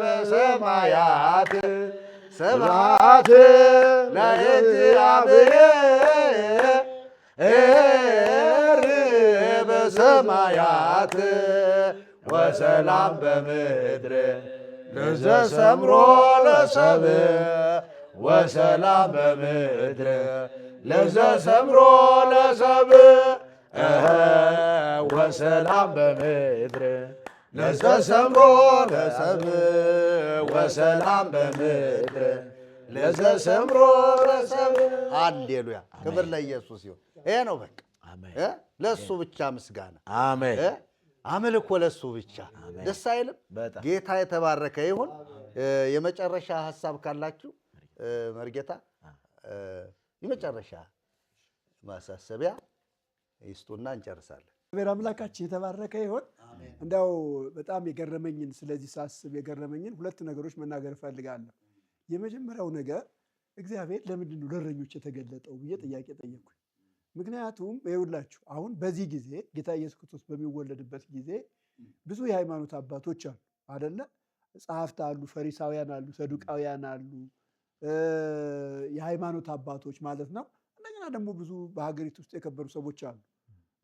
በሰማያት ስብሐት ለእግዚአብሔር በሰማያት ወሰላም በምድር ለዘሰምሮ ለሰብእ ወሰላም በምድር ለዘሰምሮ ለሰብእ ወሰላም በምድር ለዘሰምሮ ለሰብእ ወሰላም በምድር ለዘሰምሮ ለሰብእ። ሃሌሉያ! ክብር ለኢየሱስ ይሁን። ይሄ ነው በቃ። ለእሱ ብቻ ምስጋና፣ አሜን። አምልኮ ለእሱ ብቻ። ደስ አይልም? ጌታ የተባረከ ይሁን። የመጨረሻ ሀሳብ ካላችሁ መርጌታ የመጨረሻ ማሳሰቢያ ይስጡና እንጨርሳለን። እግዚአብሔር አምላካችን የተባረከ ይሁን። እንዲያው በጣም የገረመኝን ስለዚህ ሳስብ የገረመኝን ሁለት ነገሮች መናገር እፈልጋለሁ። የመጀመሪያው ነገር እግዚአብሔር ለምንድን ነው ለእረኞች የተገለጠው ብዬ ጥያቄ ጠየቅኩኝ። ምክንያቱም ይኸውላችሁ አሁን በዚህ ጊዜ ጌታ ኢየሱስ ክርስቶስ በሚወለድበት ጊዜ ብዙ የሃይማኖት አባቶች አሉ አይደለ? ጸሐፍት አሉ፣ ፈሪሳውያን አሉ፣ ሰዱቃውያን አሉ፣ የሃይማኖት አባቶች ማለት ነው። እንደገና ደግሞ ብዙ በሀገሪቱ ውስጥ የከበሩ ሰዎች አሉ።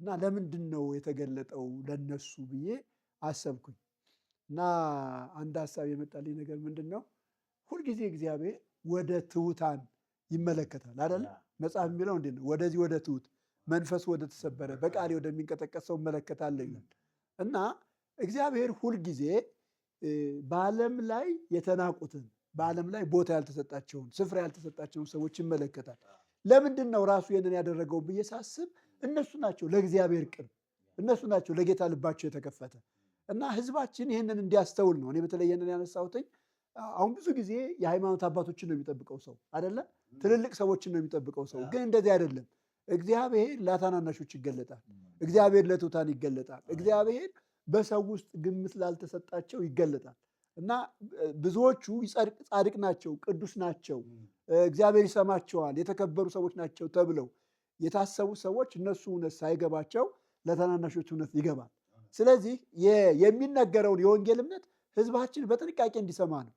እና ለምንድን ነው የተገለጠው ለነሱ ብዬ አሰብኩኝ። እና አንድ ሀሳብ የመጣልኝ ነገር ምንድን ነው? ሁልጊዜ እግዚአብሔር ወደ ትሑታን ይመለከታል አይደለ? መጽሐፍ የሚለው እንዴት ነው? ወደዚህ ወደ ትሑት መንፈሱ ወደ ተሰበረ በቃሌ ወደሚንቀጠቀጥ ሰው እመለከታለሁ ይላል። እና እግዚአብሔር ሁልጊዜ በዓለም ላይ የተናቁትን በዓለም ላይ ቦታ ያልተሰጣቸውን ስፍራ ያልተሰጣቸውን ሰዎች ይመለከታል። ለምንድን ነው ራሱ ይህንን ያደረገው ብዬ ሳስብ እነሱ ናቸው ለእግዚአብሔር ቅርብ፣ እነሱ ናቸው ለጌታ ልባቸው የተከፈተ እና ህዝባችን ይህንን እንዲያስተውል ነው። እኔ በተለይ ይህንን ያነሳሁትኝ አሁን ብዙ ጊዜ የሃይማኖት አባቶችን ነው የሚጠብቀው ሰው አይደለ? ትልልቅ ሰዎችን ነው የሚጠብቀው ሰው። ግን እንደዚህ አይደለም። እግዚአብሔር ለታናናሾች ይገለጣል። እግዚአብሔር ለትሑታን ይገለጣል። እግዚአብሔር በሰው ውስጥ ግምት ላልተሰጣቸው ይገለጣል እና ብዙዎቹ ጻድቅ ናቸው፣ ቅዱስ ናቸው፣ እግዚአብሔር ይሰማቸዋል፣ የተከበሩ ሰዎች ናቸው ተብለው የታሰቡ ሰዎች እነሱ እውነት ሳይገባቸው ለታናናሾች እውነት ይገባል። ስለዚህ የሚነገረውን የወንጌል እምነት ህዝባችን በጥንቃቄ እንዲሰማ ነው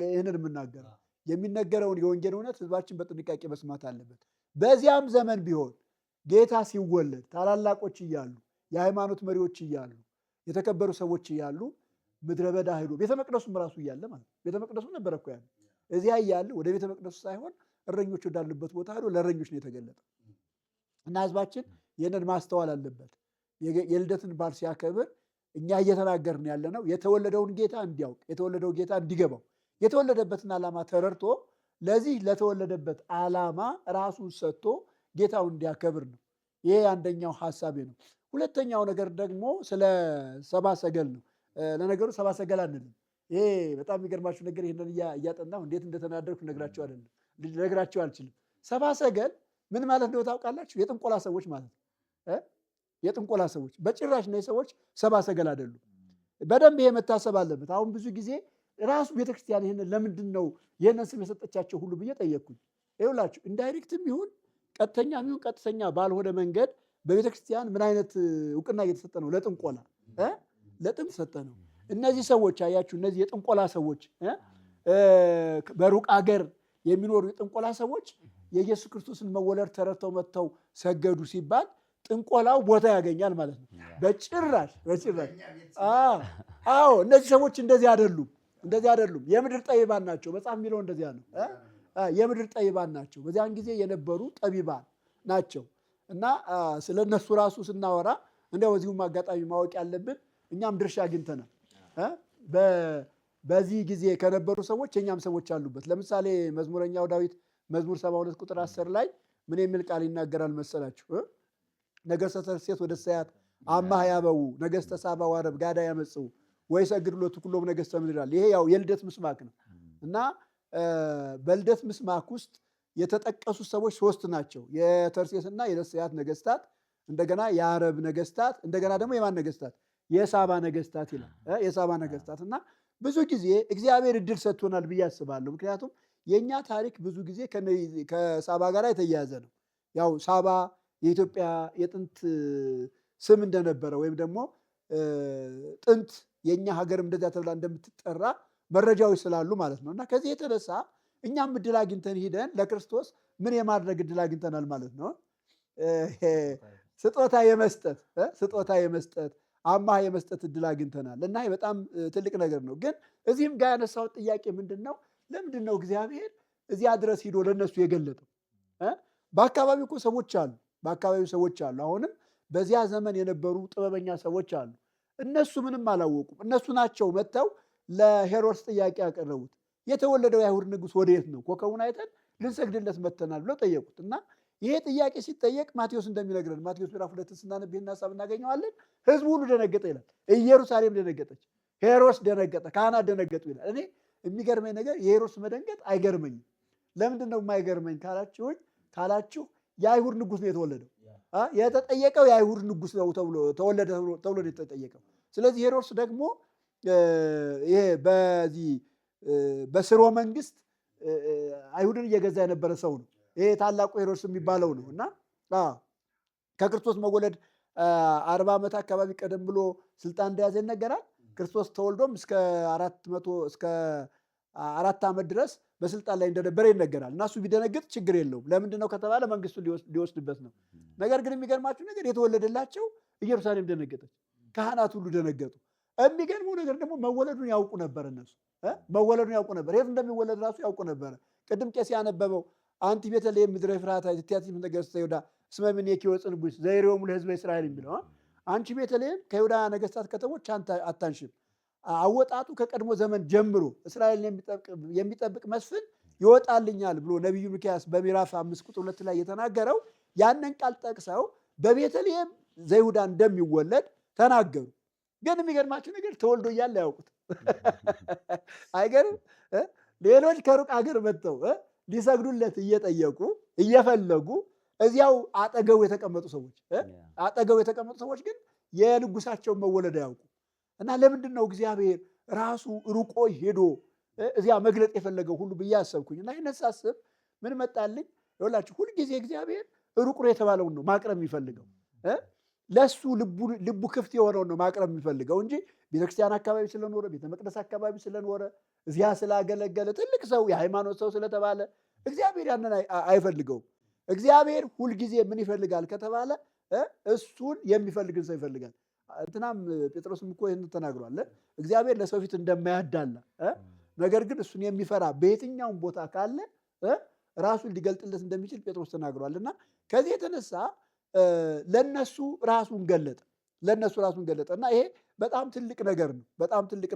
ይህንን የምናገረው። የሚነገረውን የወንጌል እውነት ህዝባችን በጥንቃቄ መስማት አለበት። በዚያም ዘመን ቢሆን ጌታ ሲወለድ ታላላቆች እያሉ፣ የሃይማኖት መሪዎች እያሉ፣ የተከበሩ ሰዎች እያሉ ምድረ በዳ ሄዶ ቤተ መቅደሱም ራሱ እያለ ማለት ቤተ መቅደሱ ነበረ እኮ ያለ እዚያ እያለ ወደ ቤተ መቅደሱ ሳይሆን እረኞች ወዳሉበት ቦታ ሄዶ ለእረኞች ነው የተገለጠው እና ህዝባችን ይህንን ማስተዋል አለበት። የልደትን በዓል ሲያከብር እኛ እየተናገርን ያለ ነው የተወለደውን ጌታ እንዲያውቅ፣ የተወለደው ጌታ እንዲገባው፣ የተወለደበትን ዓላማ ተረድቶ ለዚህ ለተወለደበት ዓላማ ራሱን ሰጥቶ ጌታውን እንዲያከብር ነው። ይሄ አንደኛው ሀሳቤ ነው። ሁለተኛው ነገር ደግሞ ስለ ሰብአ ሰገል ነው። ለነገሩ ሰብአ ሰገል አንልም። ይሄ በጣም የሚገርማችሁ ነገር ይህንን እያጠናሁ እንዴት እንደተናደርኩ ነግራቸው አልችልም። ሰብአ ሰገል ምን ማለት ነው ታውቃላችሁ? የጥንቆላ ሰዎች ማለት ነው። የጥንቆላ ሰዎች በጭራሽ ነው ሰዎች ሰብአ ሰገል አይደሉም። በደንብ ይሄ መታሰብ አለበት። አሁን ብዙ ጊዜ ራሱ ቤተክርስቲያን ይህንን ለምንድን ነው ይህንን ስም የሰጠቻቸው ሁሉ ብዬ ጠየቅኩኝ። ይኸውላችሁ ኢንዳይሬክትም ይሁን ቀጥተኛም ይሁን ቀጥተኛ ባልሆነ መንገድ በቤተክርስቲያን ምን አይነት እውቅና እየተሰጠ ነው? ለጥንቆላ ለጥንት ሰጠ ነው። እነዚህ ሰዎች አያችሁ፣ እነዚህ የጥንቆላ ሰዎች በሩቅ አገር የሚኖሩ የጥንቆላ ሰዎች የኢየሱስ ክርስቶስን መወለድ ተረድተው መጥተው ሰገዱ ሲባል ጥንቆላው ቦታ ያገኛል ማለት ነው። በጭራሽ። አዎ እነዚህ ሰዎች እንደዚህ አይደሉም። የምድር ጠቢባን ናቸው። መጽሐፍ የሚለው እንደዚያ ነው። የምድር ጠቢባን ናቸው። በዚያን ጊዜ የነበሩ ጠቢባን ናቸው እና ስለ እነሱ ራሱ ስናወራ እንዲያው በዚሁም አጋጣሚ ማወቅ ያለብን እኛም ድርሻ አግኝተናል። በዚህ ጊዜ ከነበሩ ሰዎች የኛም ሰዎች አሉበት። ለምሳሌ መዝሙረኛው ዳዊት መዝሙር 72 ቁጥር 10 ላይ ምን የሚል ቃል ይናገራል መሰላችሁ? ነገሥተ ተርሴስ ወደ ሰያት አማህ ያበው ነገሥተ ሳባ ዋረብ ጋዳ ያመጽው ወይ ሰግድ ሎቱ ኩሎም ነገሥተ ምድር ይላል። ይሄ ያው የልደት ምስማክ ነው እና በልደት ምስማክ ውስጥ የተጠቀሱ ሰዎች 3 ናቸው። የተርሴስና የደሰያት ነገሥታት፣ እንደገና የአረብ ነገሥታት፣ እንደገና ደግሞ የማን ነገሥታት? የሳባ ነገሥታት ይላል። የሳባ ነገሥታት እና ብዙ ጊዜ እግዚአብሔር እድል ሰጥቶናል ብዬ አስባለሁ። ምክንያቱም የእኛ ታሪክ ብዙ ጊዜ ከሳባ ጋር የተያያዘ ነው። ያው ሳባ የኢትዮጵያ የጥንት ስም እንደነበረ ወይም ደግሞ ጥንት የእኛ ሀገር እንደዚያ ተብላ እንደምትጠራ መረጃዎች ስላሉ ማለት ነው እና ከዚህ የተነሳ እኛም እድል አግኝተን ሂደን ለክርስቶስ ምን የማድረግ እድል አግኝተናል ማለት ነው። ስጦታ የመስጠት አማህ የመስጠት እድል አግኝተናል እና በጣም ትልቅ ነገር ነው። ግን እዚህም ጋር ያነሳሁት ጥያቄ ምንድን ነው? ለምንድን ነው እግዚአብሔር እዚያ ድረስ ሂዶ ለእነሱ የገለጠው? በአካባቢው እኮ ሰዎች አሉ። አሁንም በዚያ ዘመን የነበሩ ጥበበኛ ሰዎች አሉ። እነሱ ምንም አላወቁም። እነሱ ናቸው መጥተው ለሄሮድስ ጥያቄ ያቀረቡት። የተወለደው የአይሁድ ንጉሥ ወዴት ነው? ኮከቡን አይተን ልንሰግድለት መጥተናል ብለው ጠየቁት እና ይሄ ጥያቄ ሲጠየቅ ማቴዎስ እንደሚነግረን ማቴዎስ ምዕራፍ 2 ስናነብ ይህን ሐሳብ እናገኘዋለን። ህዝቡ ሁሉ ደነገጠ ይላል። ኢየሩሳሌም ደነገጠች፣ ሄሮድስ ደነገጠ፣ ካህናት ደነገጡ ይላል። እኔ የሚገርመኝ ነገር የሄሮድስ መደንገጥ አይገርመኝም። ለምንድን ነው የማይገርመኝ ካላችሁ የአይሁድ ንጉሥ ነው የተወለደው። የተጠየቀው የአይሁድ ንጉሥ ነው ተወለደ ተብሎ ነው የተጠየቀው። ስለዚህ ሄሮድስ ደግሞ ይሄ በዚህ በስርወ መንግስት አይሁድን እየገዛ የነበረ ሰው ነው። ይሄ ታላቁ ሄሮድስ የሚባለው ነው እና ከክርስቶስ መወለድ 40 ዓመት አካባቢ ቀደም ብሎ ስልጣን እንደያዘ ይነገራል። ክርስቶስ ተወልዶም እስከ 4 ዓመት ድረስ በስልጣን ላይ እንደነበረ ይነገራል እና እሱ ቢደነግጥ ችግር የለውም። ለምንድን ነው ከተባለ መንግስቱን ሊወስድበት ነው። ነገር ግን የሚገርማችሁ ነገር የተወለደላቸው ኢየሩሳሌም ደነገጠች፣ ካህናት ሁሉ ደነገጡ። የሚገርመው ነገር ደግሞ መወለዱን ያውቁ ነበር። እነሱ መወለዱን ያውቁ ነበር። የት እንደሚወለድ ራሱ ያውቁ ነበረ። ቅድም ቄስ ያነበበው አንቲ ቤተልሔም ምድረ ፍርሃታ ትያትም ነገሥተ ይሁዳ እስመ እምኔኪ ወፅእ ንጉሥ ዘይሬዎሙ ለሕዝበ እስራኤል የሚለው አንቺ ቤተልሔም ከይሁዳ ነገሥታት ከተሞች አታንሽም፣ አወጣጡ ከቀድሞ ዘመን ጀምሮ እስራኤልን የሚጠብቅ መስፍን ይወጣልኛል ብሎ ነቢዩ ሚክያስ በምዕራፍ 5 ቁጥር 2 ላይ የተናገረው ያንን ቃል ጠቅሰው በቤተልሔም ዘይሁዳ እንደሚወለድ ተናገሩ። ግን የሚገርማችሁ ነገር ተወልዶ እያለ ያውቁት አይገርም? ሌሎች ከሩቅ አገር መጥተው ሊሰግዱለት እየጠየቁ እየፈለጉ እዚያው አጠገቡ የተቀመጡ ሰዎች ግን የንጉሳቸውን መወለድ አያውቁ እና ለምንድን ነው እግዚአብሔር ራሱ ሩቆ ሄዶ እዚያ መግለጥ የፈለገው ሁሉ ብዬ አሰብኩኝ እና ይህን ሳስብ ምን መጣልኝ? ይኸውላችሁ ሁልጊዜ እግዚአብሔር ሩቅ ነው የተባለውን ነው ማቅረብ የሚፈልገው። ለሱ ልቡ ክፍት የሆነውን ነው ማቅረብ የሚፈልገው እንጂ ቤተክርስቲያን አካባቢ ስለኖረ ቤተ መቅደስ አካባቢ ስለኖረ እዚያ ስላገለገለ ትልቅ ሰው የሃይማኖት ሰው ስለተባለ እግዚአብሔር ያንን አይፈልገውም። እግዚአብሔር ሁልጊዜ ምን ይፈልጋል ከተባለ እሱን የሚፈልግን ሰው ይፈልጋል። እንትናም ጴጥሮስም እኮ ይህን ተናግሯል። እግዚአብሔር ለሰው ፊት እንደማያዳላ ነገር ግን እሱን የሚፈራ በየትኛውም ቦታ ካለ ራሱን ሊገልጥለት እንደሚችል ጴጥሮስ ተናግሯል እና ከዚህ የተነሳ ለነሱ ራሱን ገለጠ እና ይሄ በጣም ትልቅ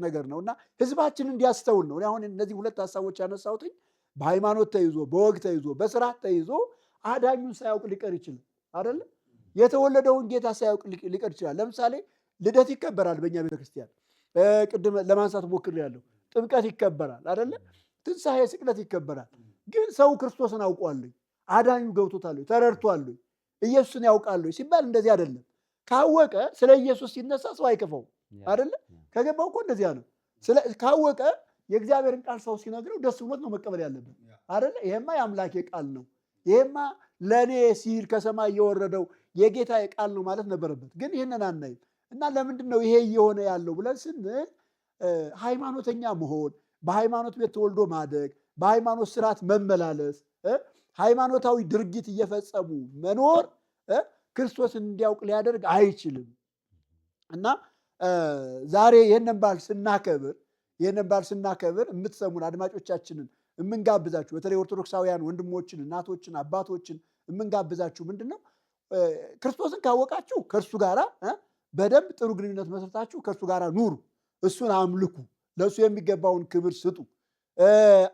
ነገር ነው እና ህዝባችን እንዲያስተውል ነው። አሁን እነዚህ 2 ሀሳቦች ያነሳሁትኝ በሃይማኖት ተይዞ በወግ ተይዞ በስርዓት ተይዞ አዳኙን ሳያውቅ ሊቀር ይችላል አይደለ? የተወለደውን ጌታ ሳያውቅ ሊቀር ይችላል። ለምሳሌ ልደት ይከበራል በእኛ ቤተክርስቲያን፣ ቅድም ለማንሳት ሞክሬያለሁ። ጥምቀት ይከበራል አይደለ? ትንሣኤ፣ ስቅለት ይከበራል። ግን ሰው ክርስቶስን አውቋል፣ አዳኙ ገብቶታል፣ ተረድቷል፣ ኢየሱስን ያውቃል ሲባል እንደዚህ አይደለም። ካወቀ ስለ ኢየሱስ ሲነሳ ሰው አይከፋው አይደለ? ከገባው እኮ እንደዚያ ነው። ካወቀ የእግዚአብሔርን ቃል ሰው ሲነግረው ደስ ብሎት ነው መቀበል ያለበት አይደለ? ይሄማ የአምላኬ ቃል ነው፣ ይሄማ ለእኔ ሲል ከሰማይ የወረደው የጌታዬ ቃል ነው ማለት ነበረበት። ግን ይህንን አናይም እና ለምንድን ነው ይሄ እየሆነ ያለው ብለን ስንል ሃይማኖተኛ መሆን፣ በሃይማኖት ቤት ተወልዶ ማደግ፣ በሃይማኖት ስርዓት መመላለስ፣ ሃይማኖታዊ ድርጊት እየፈጸሙ መኖር ክርስቶስን እንዲያውቅ ሊያደርግ አይችልም። እና ዛሬ ይህንን በዓል ስናከብር የምትሰሙን አድማጮቻችንን የምንጋብዛችሁ በተለይ ኦርቶዶክሳውያን ወንድሞችን፣ እናቶችን፣ አባቶችን የምንጋብዛችሁ ምንድን ነው? ክርስቶስን ካወቃችሁ ከእርሱ ጋር በደንብ ጥሩ ግንኙነት መስርታችሁ ከእርሱ ጋር ኑሩ፣ እሱን አምልኩ፣ ለእሱ የሚገባውን ክብር ስጡ።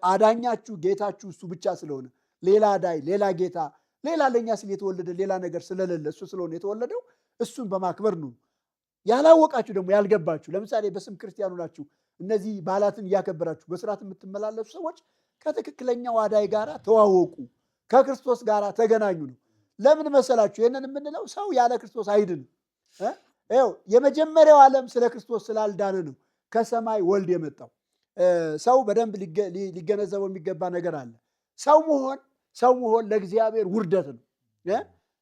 አዳኛችሁ ጌታችሁ እሱ ብቻ ስለሆነ ሌላ አዳኝ፣ ሌላ ጌታ፣ ሌላ ለእኛ ሲል የተወለደ ሌላ ነገር ስለሌለ እሱ ስለሆነ የተወለደው እሱን በማክበር ኑሩ። ያላወቃችሁ ደግሞ ያልገባችሁ፣ ለምሳሌ በስም ክርስቲያኑ ናችሁ፣ እነዚህ በዓላትን እያከበራችሁ በስርዓት የምትመላለሱ ሰዎች ከትክክለኛው አዳኝ ጋር ተዋወቁ፣ ከክርስቶስ ጋር ተገናኙ ነው። ለምን መሰላችሁ ይህንን የምንለው? ሰው ያለ ክርስቶስ አይድንም። የመጀመሪያው ዓለም ስለ ክርስቶስ ስላልዳነ ነው ከሰማይ ወልድ የመጣው። ሰው በደንብ ሊገነዘበው የሚገባ ነገር አለ። ሰው መሆን ለእግዚአብሔር ውርደት ነው።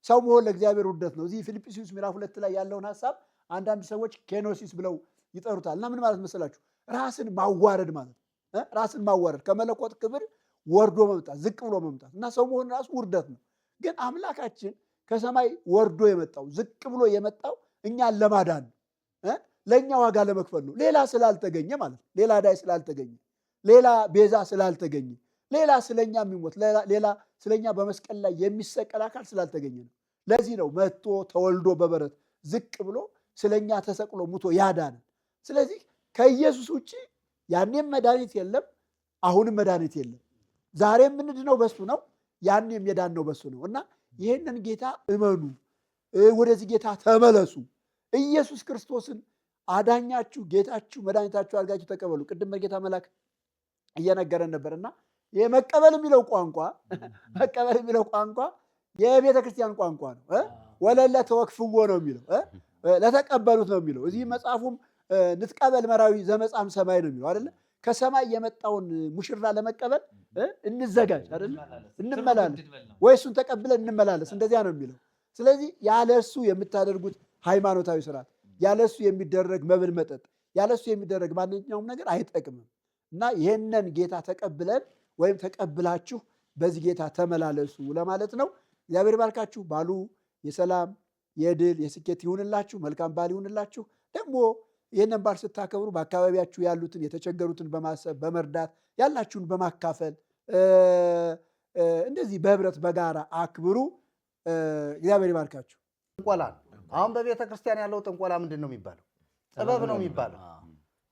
ሰው መሆን ለእግዚአብሔር ውርደት ነው። እዚህ ፊልጵስዩስ ምዕራፍ 2 ላይ ያለውን ሀሳብ አንዳንድ ሰዎች ኬኖሲስ ብለው ይጠሩታል። እና ምን ማለት መሰላችሁ? ራስን ማዋረድ ማለት ነው። ራስን ማዋረድ፣ ከመለኮት ክብር ወርዶ መምጣት፣ ዝቅ ብሎ መምጣት እና ሰው መሆን ራሱ ውርደት ነው። ግን አምላካችን ከሰማይ ወርዶ የመጣው ዝቅ ብሎ የመጣው እኛን ለማዳን ነው፣ ለእኛ ዋጋ ለመክፈል ነው። ሌላ ስላልተገኘ ማለት ነው። ሌላ ዳይ ስላልተገኘ፣ ሌላ ቤዛ ስላልተገኘ፣ ሌላ ስለኛ የሚሞት፣ ሌላ ስለኛ በመስቀል ላይ የሚሰቀል አካል ስላልተገኘ ነው። ለዚህ ነው መጥቶ ተወልዶ በበረት ዝቅ ብሎ ስለኛ ተሰቅሎ ሙቶ ያዳነን። ስለዚህ ከኢየሱስ ውጭ ያኔም መድኃኒት የለም፣ አሁንም መድኃኒት የለም። ዛሬ የምንድነው በሱ ነው፣ ያኔም የዳነው በሱ ነው። እና ይህንን ጌታ እመኑ፣ ወደዚህ ጌታ ተመለሱ። ኢየሱስ ክርስቶስን አዳኛችሁ፣ ጌታችሁ፣ መድኃኒታችሁ አድርጋችሁ ተቀበሉ። ቅድም መርጌታ መልአክ እየነገረን ነበርና መቀበል የሚለው ቋንቋ የቤተ ክርስቲያን ቋንቋ ነው። ወለለ ተወክፍዎ ነው የሚለው፣ ለተቀበሉት ነው የሚለው። እዚህ መጽሐፉም ንትቀበል መራዊ ዘመጻም ሰማይ ነው የሚለው አይደለ? ከሰማይ የመጣውን ሙሽራ ለመቀበል እንዘጋጅ አይደለ? እንመላለስ፣ ወይ እሱን ተቀብለን እንመላለስ፣ እንደዚያ ነው የሚለው። ስለዚህ ያለ እሱ የምታደርጉት ሃይማኖታዊ ስርዓት፣ ያለ እሱ የሚደረግ መብል መጠጥ፣ ያለ እሱ የሚደረግ ማንኛውም ነገር አይጠቅምም። እና ይህንን ጌታ ተቀብለን ወይም ተቀብላችሁ በዚህ ጌታ ተመላለሱ ለማለት ነው። እግዚአብሔር ባርካችሁ። ባሉ የሰላም የድል የስኬት ይሁንላችሁ። መልካም በዓል ይሁንላችሁ። ደግሞ ይህንን በዓል ስታከብሩ በአካባቢያችሁ ያሉትን የተቸገሩትን በማሰብ በመርዳት ያላችሁን በማካፈል እንደዚህ በህብረት በጋራ አክብሩ። እግዚአብሔር ይባርካችሁ። ጥንቆላ አሁን በቤተ ክርስቲያን ያለው ጥንቆላ ምንድን ነው የሚባለው? ጥበብ ነው የሚባለው።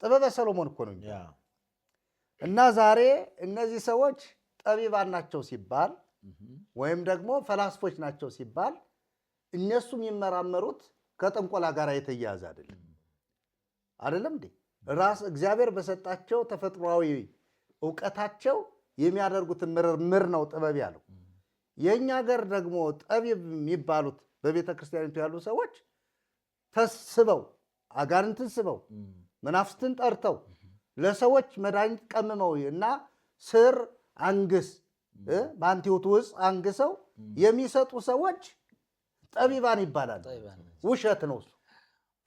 ጥበበ ሰሎሞን እኮ ነው የሚባለው። እና ዛሬ እነዚህ ሰዎች ጠቢባን ናቸው ሲባል ወይም ደግሞ ፈላስፎች ናቸው ሲባል እነሱ የሚመራመሩት ከጥንቆላ ጋር የተያያዘ አይደለም እንዴ? ራስ እግዚአብሔር በሰጣቸው ተፈጥሯዊ ዕውቀታቸው የሚያደርጉትን ምርምር ነው ጥበብ ያለው። የእኛ ሀገር ደግሞ ጠቢብ የሚባሉት በቤተ ክርስቲያኒቱ ያሉ ሰዎች ተስበው አጋንንትን ስበው መናፍስትን ጠርተው ለሰዎች መድኃኒት ቀምመው እና ስር አንግስ በአንቲዮት ውስጥ አንግሰው የሚሰጡ ሰዎች ጠቢባን ይባላሉ። ውሸት ነው እሱ።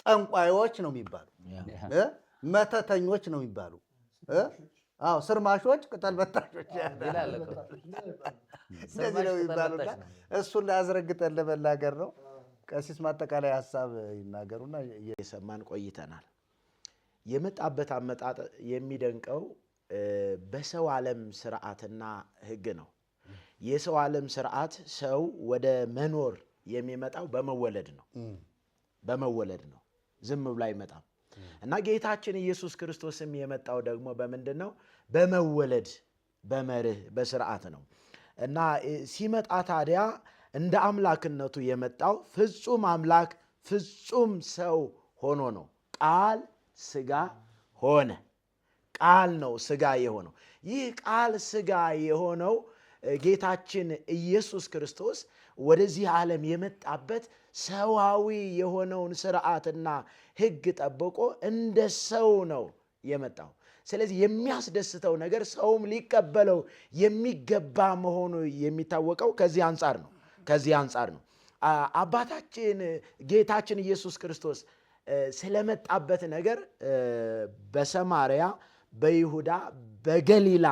ጠንቋዮች ነው የሚባሉ፣ መተተኞች ነው የሚባሉ፣ ስርማሾች፣ ቅጠል በታሾች እንደዚህ ነው የሚባሉና እሱን ላያስረግጠን ለመናገር ነው። ቀሲስ ማጠቃላይ ሀሳብ ይናገሩና የሰማን ቆይተናል። የመጣበት አመጣጥ የሚደንቀው በሰው ዓለም ስርዓትና ህግ ነው። የሰው ዓለም ስርዓት ሰው ወደ መኖር የሚመጣው በመወለድ ነው። ዝም ብሎ አይመጣም። እና ጌታችን ኢየሱስ ክርስቶስም የመጣው ደግሞ በምንድን ነው? በመወለድ በመርህ በስርዓት ነው። እና ሲመጣ ታዲያ እንደ አምላክነቱ የመጣው ፍጹም አምላክ ፍጹም ሰው ሆኖ ነው። ቃል ስጋ ሆነ። ቃል ነው ስጋ የሆነው። ይህ ቃል ስጋ የሆነው ጌታችን ኢየሱስ ክርስቶስ ወደዚህ ዓለም የመጣበት ሰዋዊ የሆነውን ስርዓትና ህግ ጠብቆ እንደ ሰው ነው የመጣው። ስለዚህ የሚያስደስተው ነገር ሰውም ሊቀበለው የሚገባ መሆኑ የሚታወቀው ከዚህ አንጻር ነው። አባታችን ጌታችን ኢየሱስ ክርስቶስ ስለመጣበት ነገር በሰማርያ፣ በይሁዳ፣ በገሊላ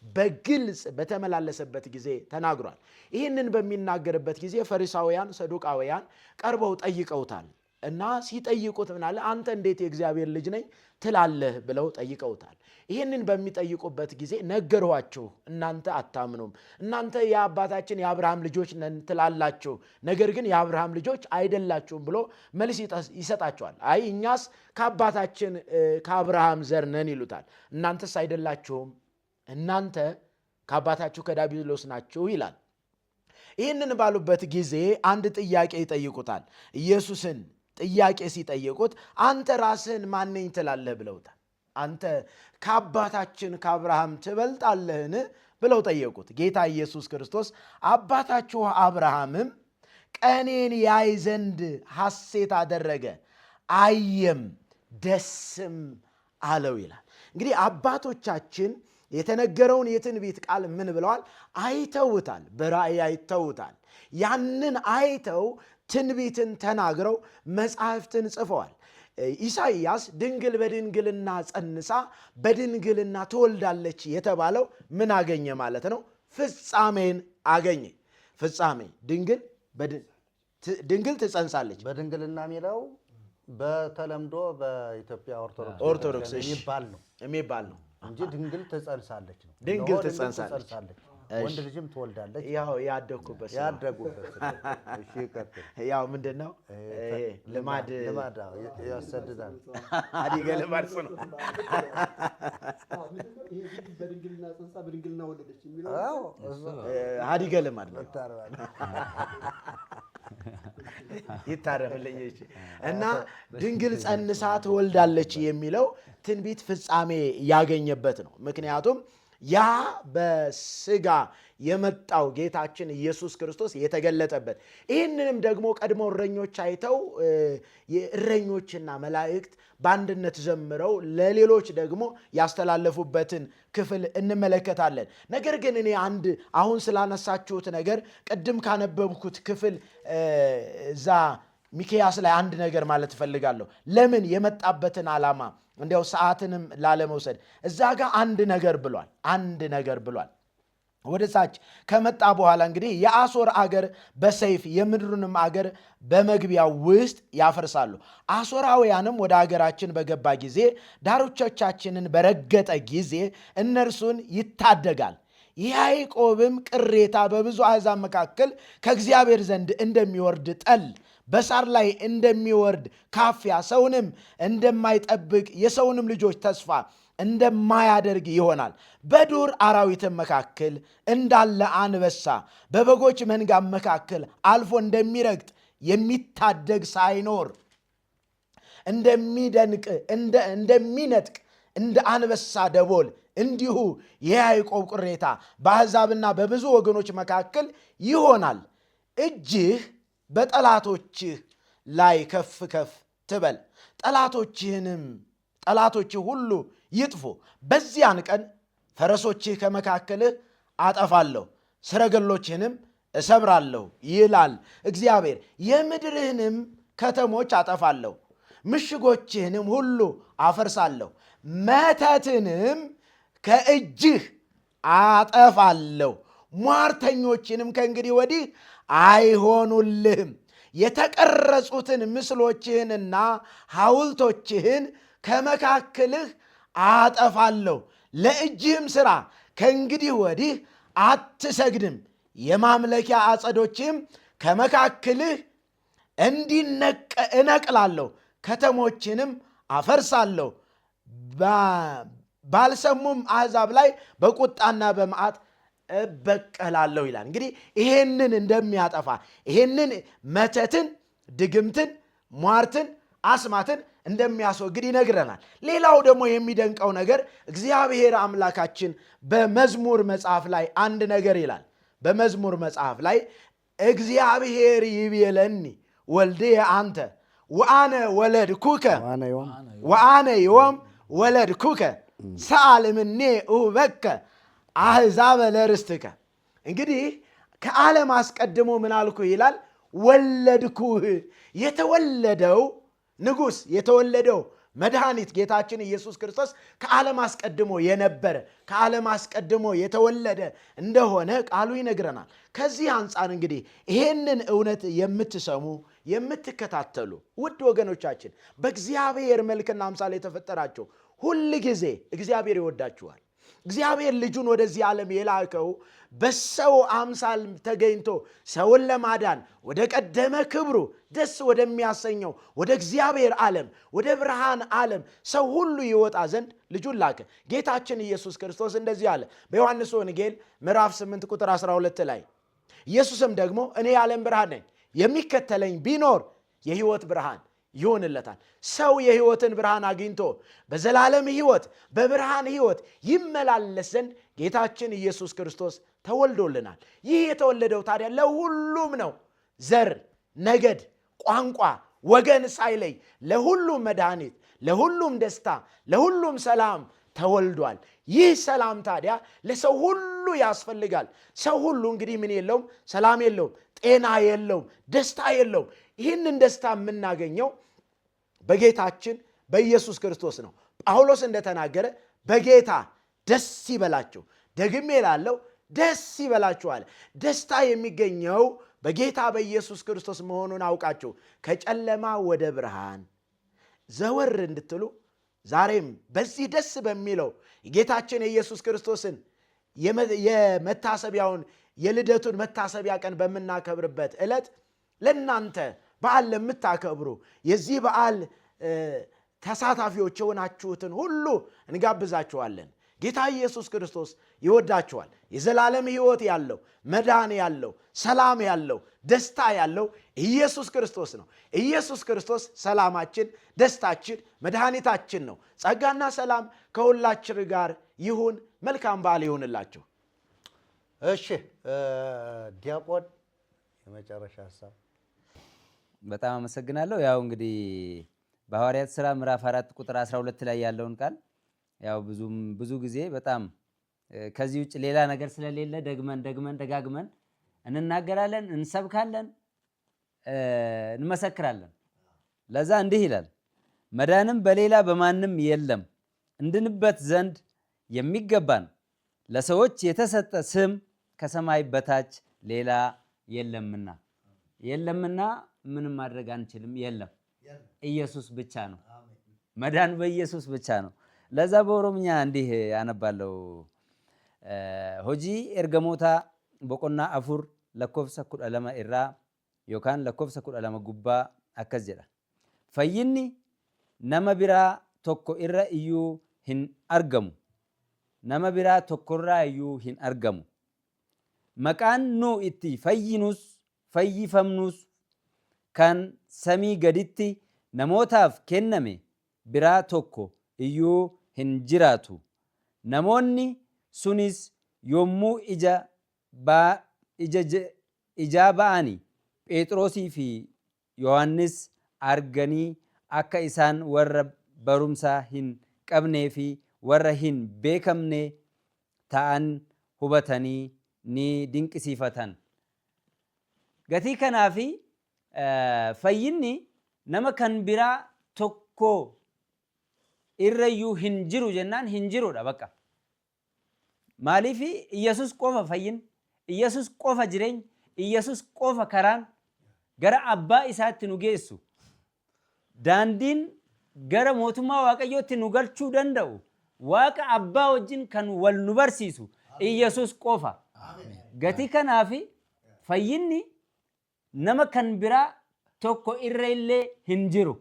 በግልጽ በተመላለሰበት ጊዜ ተናግሯል። ይህንን በሚናገርበት ጊዜ ፈሪሳውያን፣ ሰዱቃውያን ቀርበው ጠይቀውታል እና ሲጠይቁት ምናለ አንተ እንዴት የእግዚአብሔር ልጅ ነኝ ትላለህ ብለው ጠይቀውታል። ይህንን በሚጠይቁበት ጊዜ ነገርኋችሁ፣ እናንተ አታምኑም። እናንተ የአባታችን የአብርሃም ልጆች ነን ትላላችሁ፣ ነገር ግን የአብርሃም ልጆች አይደላችሁም ብሎ መልስ ይሰጣቸዋል። አይ እኛስ ከአባታችን ከአብርሃም ዘር ነን ይሉታል። እናንተስ አይደላችሁም፣ እናንተ ከአባታችሁ ከዲያብሎስ ናችሁ ይላል። ይህንን ባሉበት ጊዜ አንድ ጥያቄ ይጠይቁታል። ኢየሱስን ጥያቄ ሲጠይቁት አንተ ራስህን ማነኝ ትላለህ ብለውታል። አንተ ከአባታችን ከአብርሃም ትበልጣለህን ብለው ጠየቁት። ጌታ ኢየሱስ ክርስቶስ አባታችሁ አብርሃምም ቀኔን ያይ ዘንድ ሐሴት አደረገ፣ አየም፣ ደስም አለው ይላል። እንግዲህ አባቶቻችን የተነገረውን የትንቢት ቃል ምን ብለዋል? አይተውታል። በራእይ አይተውታል። ያንን አይተው ትንቢትን ተናግረው መጻሕፍትን ጽፈዋል። ኢሳይያስ ድንግል በድንግልና ጸንሳ በድንግልና ትወልዳለች የተባለው ምን አገኘ ማለት ነው? ፍጻሜን አገኘ። ፍጻሜ ድንግል ትጸንሳለች። በድንግልና የሚለው በተለምዶ በኢትዮጵያ ኦርቶዶክስ የሚባል ነው እንጂ ድንግል ትጸንሳለች ነው። ድንግል ትጸንሳለች፣ ወንድ ልጅም ትወልዳለች። ያው ያደኩበት ያው ምንድን ነው ልማድ ያሰድዳል። አዲገ ልማድ ነው። በድንግልና ጸንሳ በድንግልና ወለደች የሚለው አዲገ ልማድ ነው። ይታረፍልኝ እና ድንግል ጸንሳ ትወልዳለች የሚለው ትንቢት ፍጻሜ ያገኘበት ነው። ምክንያቱም ያ በስጋ የመጣው ጌታችን ኢየሱስ ክርስቶስ የተገለጠበት፣ ይህንንም ደግሞ ቀድሞ እረኞች አይተው እረኞችና መላእክት በአንድነት ዘምረው ለሌሎች ደግሞ ያስተላለፉበትን ክፍል እንመለከታለን። ነገር ግን እኔ አንድ አሁን ስላነሳችሁት ነገር ቅድም ካነበብኩት ክፍል እዛ ሚክያስ ላይ አንድ ነገር ማለት እፈልጋለሁ። ለምን የመጣበትን ዓላማ እንዲያው ሰዓትንም ላለመውሰድ እዛ ጋር አንድ ነገር ብሏል። ወደ ታች ከመጣ በኋላ እንግዲህ የአሦር አገር በሰይፍ የምድሩንም አገር በመግቢያው ውስጥ ያፈርሳሉ። አሦራውያንም ወደ አገራችን በገባ ጊዜ ዳርቾቻችንን በረገጠ ጊዜ እነርሱን ይታደጋል። የያዕቆብም ቅሬታ በብዙ አሕዛብ መካከል ከእግዚአብሔር ዘንድ እንደሚወርድ ጠል በሳር ላይ እንደሚወርድ ካፊያ ሰውንም እንደማይጠብቅ የሰውንም ልጆች ተስፋ እንደማያደርግ ይሆናል። በዱር አራዊትም መካከል እንዳለ አንበሳ በበጎች መንጋም መካከል አልፎ እንደሚረግጥ የሚታደግ ሳይኖር እንደሚነጥቅ እንደ አንበሳ ደቦል እንዲሁ የያዕቆብ ቅሬታ በአሕዛብና በብዙ ወገኖች መካከል ይሆናል። እጅህ በጠላቶችህ ላይ ከፍ ከፍ ትበል፣ ጠላቶችህ ሁሉ ይጥፉ። በዚያን ቀን ፈረሶችህ ከመካከልህ አጠፋለሁ፣ ሰረገሎችህንም እሰብራለሁ ይላል እግዚአብሔር። የምድርህንም ከተሞች አጠፋለሁ፣ ምሽጎችህንም ሁሉ አፈርሳለሁ፣ መተትንም ከእጅህ አጠፋለሁ፣ ሟርተኞችንም ከእንግዲህ ወዲህ አይሆኑልህም። የተቀረጹትን ምስሎችህንና ሐውልቶችህን ከመካከልህ አጠፋለሁ፣ ለእጅህም ሥራ ከእንግዲህ ወዲህ አትሰግድም። የማምለኪያ አጸዶችህም ከመካከልህ እነቅላለሁ፣ ከተሞችንም አፈርሳለሁ። ባልሰሙም አሕዛብ ላይ በቁጣና በመዓት እበቀላለሁ ይላል። እንግዲህ ይሄንን እንደሚያጠፋ ይሄንን መተትን፣ ድግምትን፣ ሟርትን፣ አስማትን እንደሚያስወግድ ይነግረናል። ሌላው ደግሞ የሚደንቀው ነገር እግዚአብሔር አምላካችን በመዝሙር መጽሐፍ ላይ አንድ ነገር ይላል። በመዝሙር መጽሐፍ ላይ እግዚአብሔር ይቤለኒ ወልድየ አንተ ወአነ ወለድኩከ ወአነ ዮም ወለድኩከ ሰአል እምኔ እሁበከ አሕዛበ ለርስትከ። እንግዲህ ከዓለም አስቀድሞ ምን አልኩህ ይላል? ወለድኩህ። የተወለደው ንጉሥ የተወለደው መድኃኒት ጌታችን ኢየሱስ ክርስቶስ ከዓለም አስቀድሞ የነበረ ከዓለም አስቀድሞ የተወለደ እንደሆነ ቃሉ ይነግረናል። ከዚህ አንጻር እንግዲህ ይሄንን እውነት የምትሰሙ የምትከታተሉ ውድ ወገኖቻችን በእግዚአብሔር መልክና አምሳል የተፈጠራችሁ ሁል ጊዜ እግዚአብሔር ይወዳችኋል። እግዚአብሔር ልጁን ወደዚህ ዓለም የላከው በሰው አምሳል ተገኝቶ ሰውን ለማዳን ወደ ቀደመ ክብሩ ደስ ወደሚያሰኘው ወደ እግዚአብሔር ዓለም ወደ ብርሃን ዓለም ሰው ሁሉ ይወጣ ዘንድ ልጁን ላከ። ጌታችን ኢየሱስ ክርስቶስ እንደዚህ አለ በዮሐንስ ወንጌል ምዕራፍ 8 ቁጥር 12 ላይ ኢየሱስም ደግሞ እኔ የዓለም ብርሃን ነኝ፣ የሚከተለኝ ቢኖር የሕይወት ብርሃን ይሆንለታል። ሰው የሕይወትን ብርሃን አግኝቶ በዘላለም ሕይወት በብርሃን ሕይወት ይመላለስ ዘንድ ጌታችን ኢየሱስ ክርስቶስ ተወልዶልናል። ይህ የተወለደው ታዲያ ለሁሉም ነው። ዘር፣ ነገድ፣ ቋንቋ፣ ወገን ሳይለይ ለሁሉም መድኃኒት፣ ለሁሉም ደስታ፣ ለሁሉም ሰላም ተወልዷል። ይህ ሰላም ታዲያ ለሰው ሁሉ ያስፈልጋል። ሰው ሁሉ እንግዲህ ምን የለውም? ሰላም የለውም፣ ጤና የለውም፣ ደስታ የለውም። ይህንን ደስታ የምናገኘው በጌታችን በኢየሱስ ክርስቶስ ነው። ጳውሎስ እንደተናገረ በጌታ ደስ ይበላችሁ፣ ደግሜ እላለሁ ደስ ይበላችኋል። ደስታ የሚገኘው በጌታ በኢየሱስ ክርስቶስ መሆኑን አውቃችሁ ከጨለማ ወደ ብርሃን ዘወር እንድትሉ ዛሬም በዚህ ደስ በሚለው ጌታችን የኢየሱስ ክርስቶስን የመታሰቢያውን የልደቱን መታሰቢያ ቀን በምናከብርበት ዕለት ለእናንተ በዓል ለምታከብሩ የዚህ በዓል ተሳታፊዎች የሆናችሁትን ሁሉ እንጋብዛችኋለን። ጌታ ኢየሱስ ክርስቶስ ይወዳችኋል። የዘላለም ሕይወት ያለው መዳን ያለው ሰላም ያለው ደስታ ያለው ኢየሱስ ክርስቶስ ነው። ኢየሱስ ክርስቶስ ሰላማችን፣ ደስታችን፣ መድኃኒታችን ነው። ጸጋና ሰላም ከሁላችን ጋር ይሁን። መልካም በዓል ይሁንላችሁ። እሺ ዲያቆን የመጨረሻ ሐሳብ። በጣም አመሰግናለሁ። ያው እንግዲህ በሐዋርያት ሥራ ምዕራፍ 4 ቁጥር 12 ላይ ያለውን ቃል ያው ብዙ ጊዜ በጣም ከዚህ ውጭ ሌላ ነገር ስለሌለ ደጋግመን እንናገራለን፣ እንሰብካለን፣ እንመሰክራለን። ለዛ እንዲህ ይላል፣ መዳንም በሌላ በማንም የለም፣ እንድንበት ዘንድ የሚገባን ለሰዎች የተሰጠ ስም ከሰማይ በታች ሌላ የለምና ምንም ማድረግ አንችልም። የለም፣ ኢየሱስ ብቻ ነው። መዳን በኢየሱስ ብቻ ነው። ለዛ በኦሮምኛ እንዲህ አነባለሁ። ሆጂ ኤርገሞታ ቦቆና አፉር ለኮፍሰ ኩዳ ለማ ኢራ ዮካን ለኮፍሰ ኩዳ ለማ ጉባ አከስ ጀዳ ፈይኒ ነመ ቢራ ቶኮ ኢራ እዩ ሂን አርገሙ ነመ ቢራ ቶኮራ እዩ ሂን አርገሙ መቃን ኑ ኢቲ ፈይኑስ ፈይፈምኑስ kan samii gaditti namootaaf kenname biraa tokko iyyuu hin jiraatu. Namoonni sunis yommuu ijaa ba'anii Phexrosii fi Yohannis arganii akka isaan warra barumsaa hin qabnee fi warra hin beekamne ta'an hubatanii ni dinqisiifatan. Gatii kanaafi fayyinni nama kan biraa tokko irrayyuu hin jiru jennaan hin jirudha bakka. Maaliif Iyyasuus qofa fayyin, Iyyasuus qofa jireenya, Iyyasuus qofa karaan gara abbaa isaatti nu geessu. Daandiin gara mootummaa Waaqayyootti nu galchuu danda'u Waaqa abbaa wajjin kan wal nu barsiisu Iyyasuus qofa. Gatii kanaafi fayyinni nama kan biraa tokko irra illee hin jiru.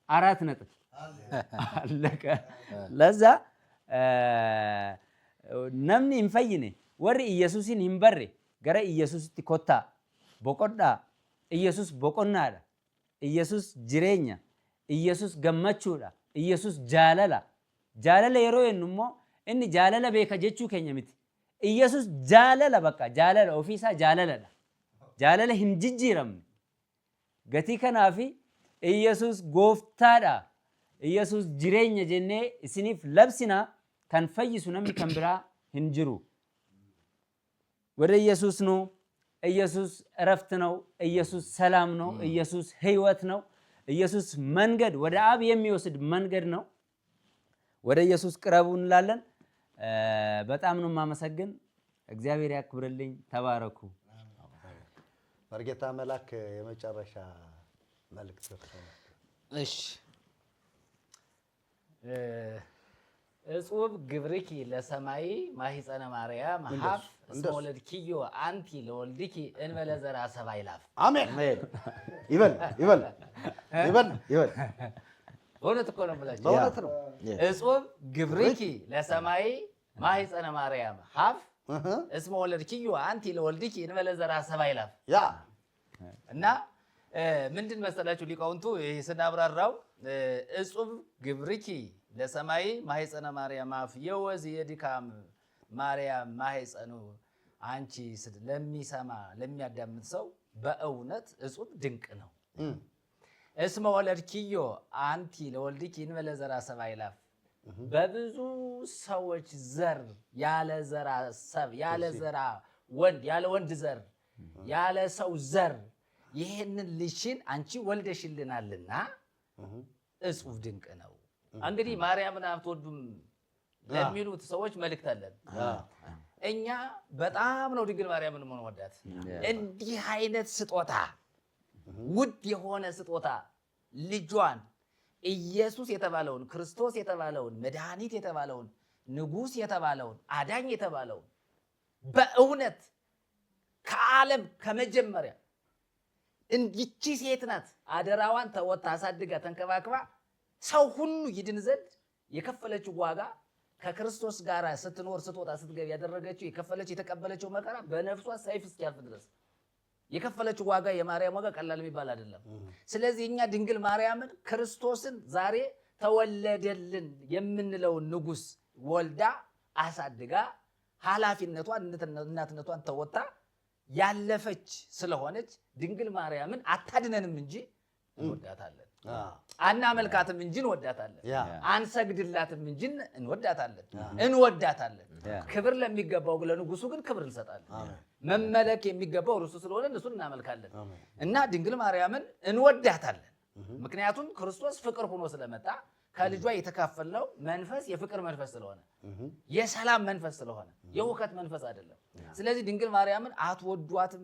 4 ነጥብ አለቀ። ለዛ namni hin fayyine warri Iyyasuusin hin barre gara Iyyasuusitti kottaa, boqodhaa. Iyyasuus boqonnaadha. Iyyasuus jireenya. Iyyasuus gammachuudha. Iyyasuus jaalala. Jaalala yeroo jennu immoo inni jaalala beeka jechuu keenya miti. Iyyasuus jaalala bakka jaalala ofiisaa jaalaladha. Jaalala hin jijjiiramne. Gatii kanaafi Iyyasuus gooftaadha. Iyyasuus jireenya jennee isiniif labsina. Kan fayyisu namni kan biraa hin jiru. ወደ ኢየሱስ ነው። ኢየሱስ እረፍት ነው። ኢየሱስ ሰላም ነው። ኢየሱስ ሕይወት ነው። ኢየሱስ መንገድ ወደ አብ የሚወስድ መንገድ ነው። ወደ ኢየሱስ ቅረቡ እንላለን። በጣም ነው የማመሰግን። እግዚአብሔር ያክብርልኝ። ተባረኩ። መርጌታ መላክ የመጨረሻ መልእክት። እሺ እጹብ ግብርኪ ለሰማይ ማሂፀነ ማርያም ሀፍ እስመ ወለድኪዮ አንቲ ለወልድኪ እንበለ ዘርአ ሰብአ ይላፍ። አሜን ይበል ይበል ይበል ይበል። በእውነት እኮ ነው የምላችሁ። በእውነት ነው። እጹብ ግብርኪ ለሰማይ ማሂፀነ ማርያም ሀፍ እስመ ወለድኪዮ አንቲ ለወልድኪ እንበለ ዘርአ ሰብአ ይላፍ። ያ እና ምንድን መሰላችሁ ሊቃውንቱ ይህ ስናብራራው እጹብ ግብርኪ ለሰማይ ማህፀነ ማርያም አፍ የወዝ የድካም ማርያም ማህፀኑ አንቺ ለሚሰማ ለሚያዳምጥ ሰው በእውነት እጹብ ድንቅ ነው። እስመ ወለድኪዮ አንቲ ለወልድኪ እንበለ ዘርአ ሰብአ ይላፍ። በብዙ ሰዎች ዘር ያለ ዘራ ሰብ ያለ ዘራ ወንድ ያለ ወንድ ዘር ያለ ሰው ዘር ይሄንን ልጅሽን አንቺ ወልደሽልናልና እጹብ ድንቅ ነው። እንግዲህ ማርያምን አትወዱም ለሚሉት ሰዎች መልእክት አለን። እኛ በጣም ነው ድንግል ማርያምን የምንወዳት። እንዲህ አይነት ስጦታ ውድ የሆነ ስጦታ ልጇን ኢየሱስ የተባለውን ክርስቶስ የተባለውን መድኃኒት የተባለውን ንጉሥ የተባለውን አዳኝ የተባለውን በእውነት ከዓለም ከመጀመሪያ እንዲቺ ሴት ናት አደራዋን ተወጣ አሳድጋ ተንከባክባ ሰው ሁሉ ይድን ዘንድ የከፈለችው ዋጋ ከክርስቶስ ጋር ስትኖር ስትወጣ ስትገብ ያደረገችው የከፈለችው የተቀበለችው መከራ በነፍሷ ሰይፍ እስኪያልፍ ድረስ የከፈለችው ዋጋ የማርያም ዋጋ ቀላል የሚባል አይደለም። ስለዚህ እኛ ድንግል ማርያምን ክርስቶስን ዛሬ ተወለደልን የምንለውን ንጉሥ ወልዳ አሳድጋ ኃላፊነቷን እናትነቷን ተወጣ ያለፈች ስለሆነች ድንግል ማርያምን አታድነንም እንጂ እንወዳታለን። አናመልካትም እንጂ እንወዳታለን። አንሰግድላትም እንጂ እንወዳታለን። ክብር ለሚገባው ለንጉሱ ግን ክብር እንሰጣለን። መመለክ የሚገባው እርሱ ስለሆነ እሱን እናመልካለን እና ድንግል ማርያምን እንወዳታለን። ምክንያቱም ክርስቶስ ፍቅር ሆኖ ስለመጣ ከልጇ የተካፈልነው መንፈስ የፍቅር መንፈስ ስለሆነ የሰላም መንፈስ ስለሆነ የውከት መንፈስ አይደለም። ስለዚህ ድንግል ማርያምን አትወዷትም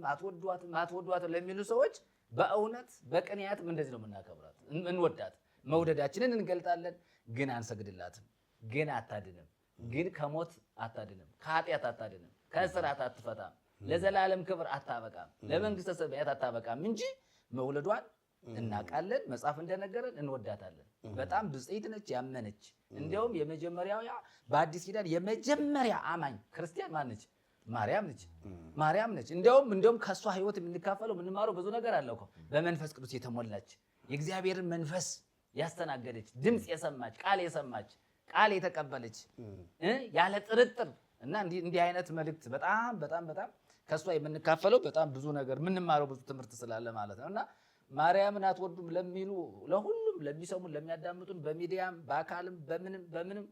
ለሚሉ ሰዎች በእውነት በቅንያትም እንደዚህ ነው የምናከብራት። እንወዳት መውደዳችንን እንገልጣለን። ግን አንሰግድላትም። ግን አታድንም። ግን ከሞት አታድንም። ከኃጢአት አታድንም። ከእስራት አትፈታም። ለዘላለም ክብር አታበቃም። ለመንግስተ ሰማያት አታበቃም እንጂ መውለዷን እናውቃለን። መጽሐፍ እንደነገረን እንወዳታለን። በጣም ብፅዕት ነች፣ ያመነች። እንዲያውም የመጀመሪያው በአዲስ ኪዳን የመጀመሪያ አማኝ ክርስቲያን ማነች? ማርያም ነች። እንዲያውም ከእሷ ህይወት የምንካፈለው የምንማረው ብዙ ነገር አለው እኮ። በመንፈስ ቅዱስ የተሞላች የእግዚአብሔርን መንፈስ ያስተናገደች ድምፅ የሰማች ቃል የተቀበለች ያለ ጥርጥር እና እንዲህ አይነት መልእክት በጣም በጣም በጣም ከእሷ የምንካፈለው በጣም ብዙ ነገር የምንማረው ብዙ ትምህርት ስላለ ማለት ነው እና ማርያምን አትወዱም ለሚሉ ለሁሉም ለሚሰሙን ለሚያዳምጡን በሚዲያም በአካልም በምንም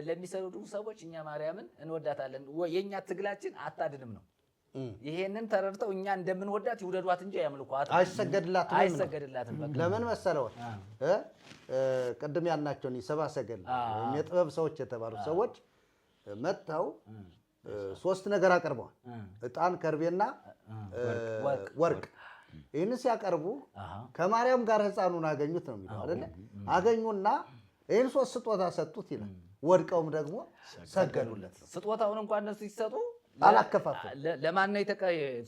ለሚሰሩ ሰዎች እኛ ማርያምን እንወዳታለን። የኛ ትግላችን አታድንም ነው። ይሄንን ተረድተው እኛ እንደምንወዳት ይውደዷት እንጂ ያምልኳት አይሰገድላትም። ለምን መሰለዎት? ቅድም ያልናቸውን ሰብአ ሰገል ወይም የጥበብ ሰዎች የተባሉ ሰዎች መጥተው 3 ነገር አቅርበዋል። ዕጣን፣ ከርቤና ወርቅ። ይህን ሲያቀርቡ ከማርያም ጋር ሕፃኑን አገኙት ነው የሚለው አይደለ? አገኙና ይህን 3 ስጦታ ሰጡት ይላል። ወድቀውም ደግሞ ሰገዱለት። ስጦታውን እንኳን እነሱ ሲሰጡ አላከፋፈል። ለማን ነው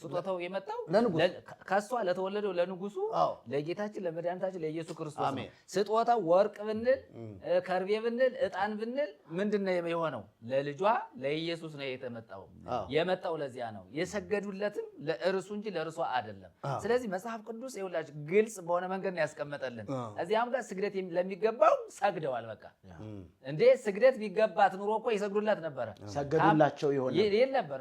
ስጦታው የመጣው? ከሷ ለተወለደው ለንጉሱ ለጌታችን ለመድኃኒታችን ለኢየሱስ ክርስቶስ ነው። ስጦታው ወርቅ ብንል ከርቤ ብንል ዕጣን ብንል ምንድን ነው የሆነው? ለልጇ ለኢየሱስ ነው የመጣው ለዚያ ነው። የሰገዱለትም ለእርሱ እንጂ ለእርሷ አይደለም። ስለዚህ መጽሐፍ ቅዱስ ይኸውላችሁ ግልጽ በሆነ መንገድ ነው ያስቀመጠልን። እዚያም ጋር ስግደት ለሚገባው ሰግደዋል። በቃ እንዴ ስግደት ቢገባት ኑሮ እኮ ይሰግዱላት ነበረ። ሰገዱላቸው ይሆን ነበር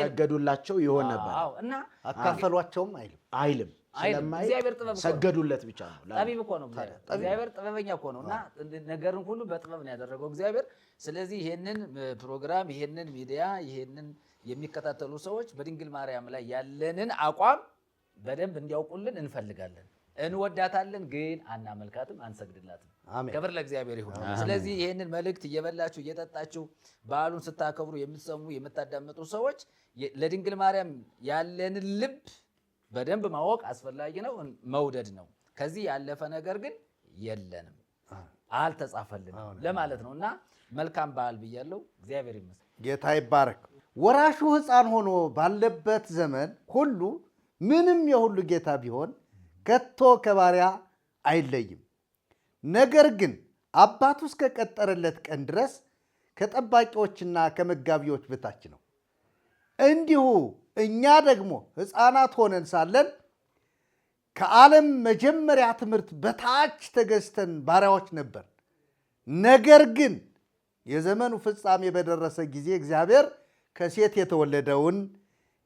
ሰገዱላቸው ይሆን ነበር እና አካፈሏቸውም አይልም። እግዚአብሔር ጥበብ ሰገዱለት ብቻ ነው። ጠቢብ እኮ ነው እግዚአብሔር፣ ጥበበኛ እኮ ነው እና ነገርን ሁሉ በጥበብ ነው ያደረገው እግዚአብሔር። ስለዚህ ይሄንን ፕሮግራም ይሄንን ሚዲያ ይሄንን የሚከታተሉ ሰዎች በድንግል ማርያም ላይ ያለንን አቋም በደንብ እንዲያውቁልን እንፈልጋለን። እንወዳታለን፣ ግን አናመልካትም፣ አንሰግድላትም። አሜን። ክብር ለእግዚአብሔር ይሁን። ስለዚህ ይህንን መልእክት እየበላችሁ እየጠጣችሁ በዓሉን ስታከብሩ የምትሰሙ የምታዳምጡ ሰዎች ለድንግል ማርያም ያለንን ልብ በደንብ ማወቅ አስፈላጊ ነው፣ መውደድ ነው። ከዚህ ያለፈ ነገር ግን የለንም፣ አልተጻፈልንም ለማለት ነው። እና መልካም በዓል ብያለሁ። እግዚአብሔር ይመስገን። ጌታ ይባረክ። ወራሹ ሕፃን ሆኖ ባለበት ዘመን ሁሉ ምንም የሁሉ ጌታ ቢሆን ከቶ ከባሪያ አይለይም። ነገር ግን አባቱ እስከቀጠረለት ቀን ድረስ ከጠባቂዎችና ከመጋቢዎች በታች ነው። እንዲሁ እኛ ደግሞ ሕፃናት ሆነን ሳለን ከዓለም መጀመሪያ ትምህርት በታች ተገዝተን ባሪያዎች ነበር። ነገር ግን የዘመኑ ፍጻሜ በደረሰ ጊዜ እግዚአብሔር ከሴት የተወለደውን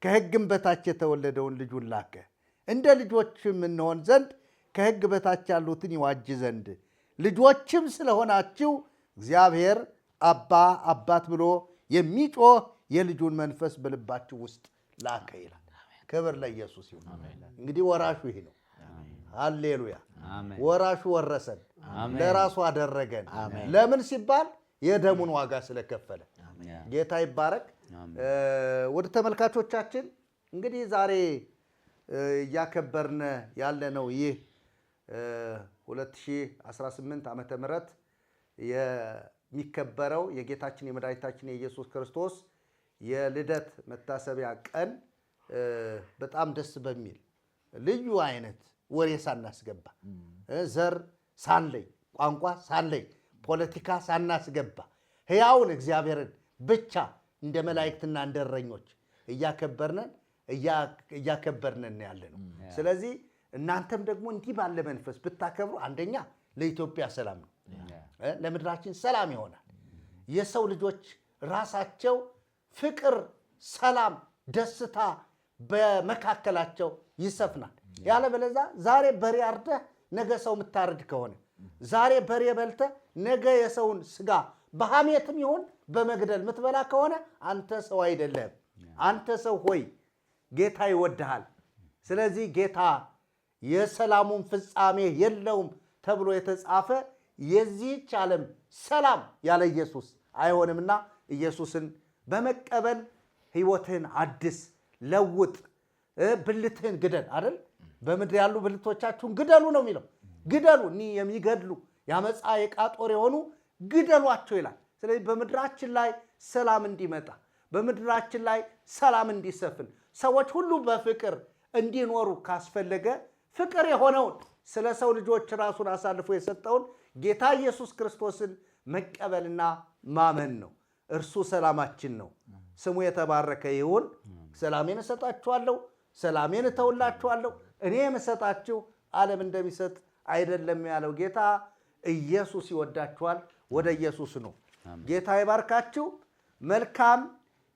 ከሕግም በታች የተወለደውን ልጁን ላከ፣ እንደ ልጆችም እንሆን ዘንድ ከሕግ በታች ያሉትን ይዋጅ ዘንድ። ልጆችም ስለሆናችሁ እግዚአብሔር አባ አባት ብሎ የሚጮህ የልጁን መንፈስ በልባችሁ ውስጥ ላከ ይላል። ክብር ለኢየሱስ ይሁን። እንግዲህ ወራሹ ይህ ነው። ሃሌሉያ። ወራሹ ወረሰን፣ ለራሱ አደረገን። ለምን ሲባል የደሙን ዋጋ ስለከፈለ። ጌታ ይባረክ። ወደ ተመልካቾቻችን እንግዲህ ዛሬ እያከበርን ያለነው ይህ 2018 ዓመተ ምህረት የሚከበረው የጌታችን የመድኃኒታችን የኢየሱስ ክርስቶስ የልደት መታሰቢያ ቀን በጣም ደስ በሚል ልዩ አይነት ወሬ ሳናስገባ፣ ዘር ሳንለይ፣ ቋንቋ ሳንለይ፣ ፖለቲካ ሳናስገባ ሕያውን እግዚአብሔርን ብቻ እንደ መላእክትና እንደ እረኞች እያከበርነን ያለ ነው። ስለዚህ እናንተም ደግሞ እንዲህ ባለ መንፈስ ብታከብሩ አንደኛ ለኢትዮጵያ ሰላም ነው፣ ለምድራችን ሰላም ይሆናል። የሰው ልጆች ራሳቸው ፍቅር፣ ሰላም፣ ደስታ በመካከላቸው ይሰፍናል። ያለበለዚያ ዛሬ በሬ አርደህ ነገ ሰው የምታርድ ከሆነ፣ ዛሬ በሬ በልተህ ነገ የሰውን ስጋ በሐሜትም ይሁን በመግደል የምትበላ ከሆነ አንተ ሰው አይደለህም። አንተ ሰው ሆይ ጌታ ይወድሃል። ስለዚህ ጌታ የሰላሙን ፍጻሜ የለውም ተብሎ የተጻፈ የዚህች ዓለም ሰላም ያለ ኢየሱስ አይሆንምና ኢየሱስን በመቀበል ሕይወትህን አድስ፣ ለውጥ፣ ብልትህን ግደል አይደል? በምድር ያሉ ብልቶቻችሁን ግደሉ ነው የሚለው። ግደሉ፣ እኒህ የሚገድሉ የአመፃ የቃጦር የሆኑ ግደሏቸው ይላል። ስለዚህ በምድራችን ላይ ሰላም እንዲመጣ፣ በምድራችን ላይ ሰላም እንዲሰፍን፣ ሰዎች ሁሉ በፍቅር እንዲኖሩ ካስፈለገ ፍቅር የሆነውን ስለ ሰው ልጆች ራሱን አሳልፎ የሰጠውን ጌታ ኢየሱስ ክርስቶስን መቀበልና ማመን ነው። እርሱ ሰላማችን ነው። ስሙ የተባረከ ይሁን። ሰላሜን እሰጣችኋለሁ፣ ሰላሜን እተውላችኋለሁ፣ እኔ የምሰጣችሁ ዓለም እንደሚሰጥ አይደለም ያለው ጌታ ኢየሱስ ይወዳችኋል። ወደ ኢየሱስ ነው። ጌታ ይባርካችሁ። መልካም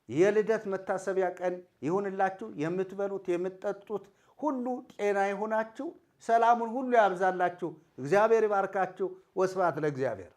የልደት መታሰቢያ ቀን ይሁንላችሁ። የምትበሉት የምትጠጡት ሁሉ ጤና ይሁናችሁ። ሰላሙን ሁሉ ያብዛላችሁ። እግዚአብሔር ይባርካችሁ። ወስብሐት ለእግዚአብሔር።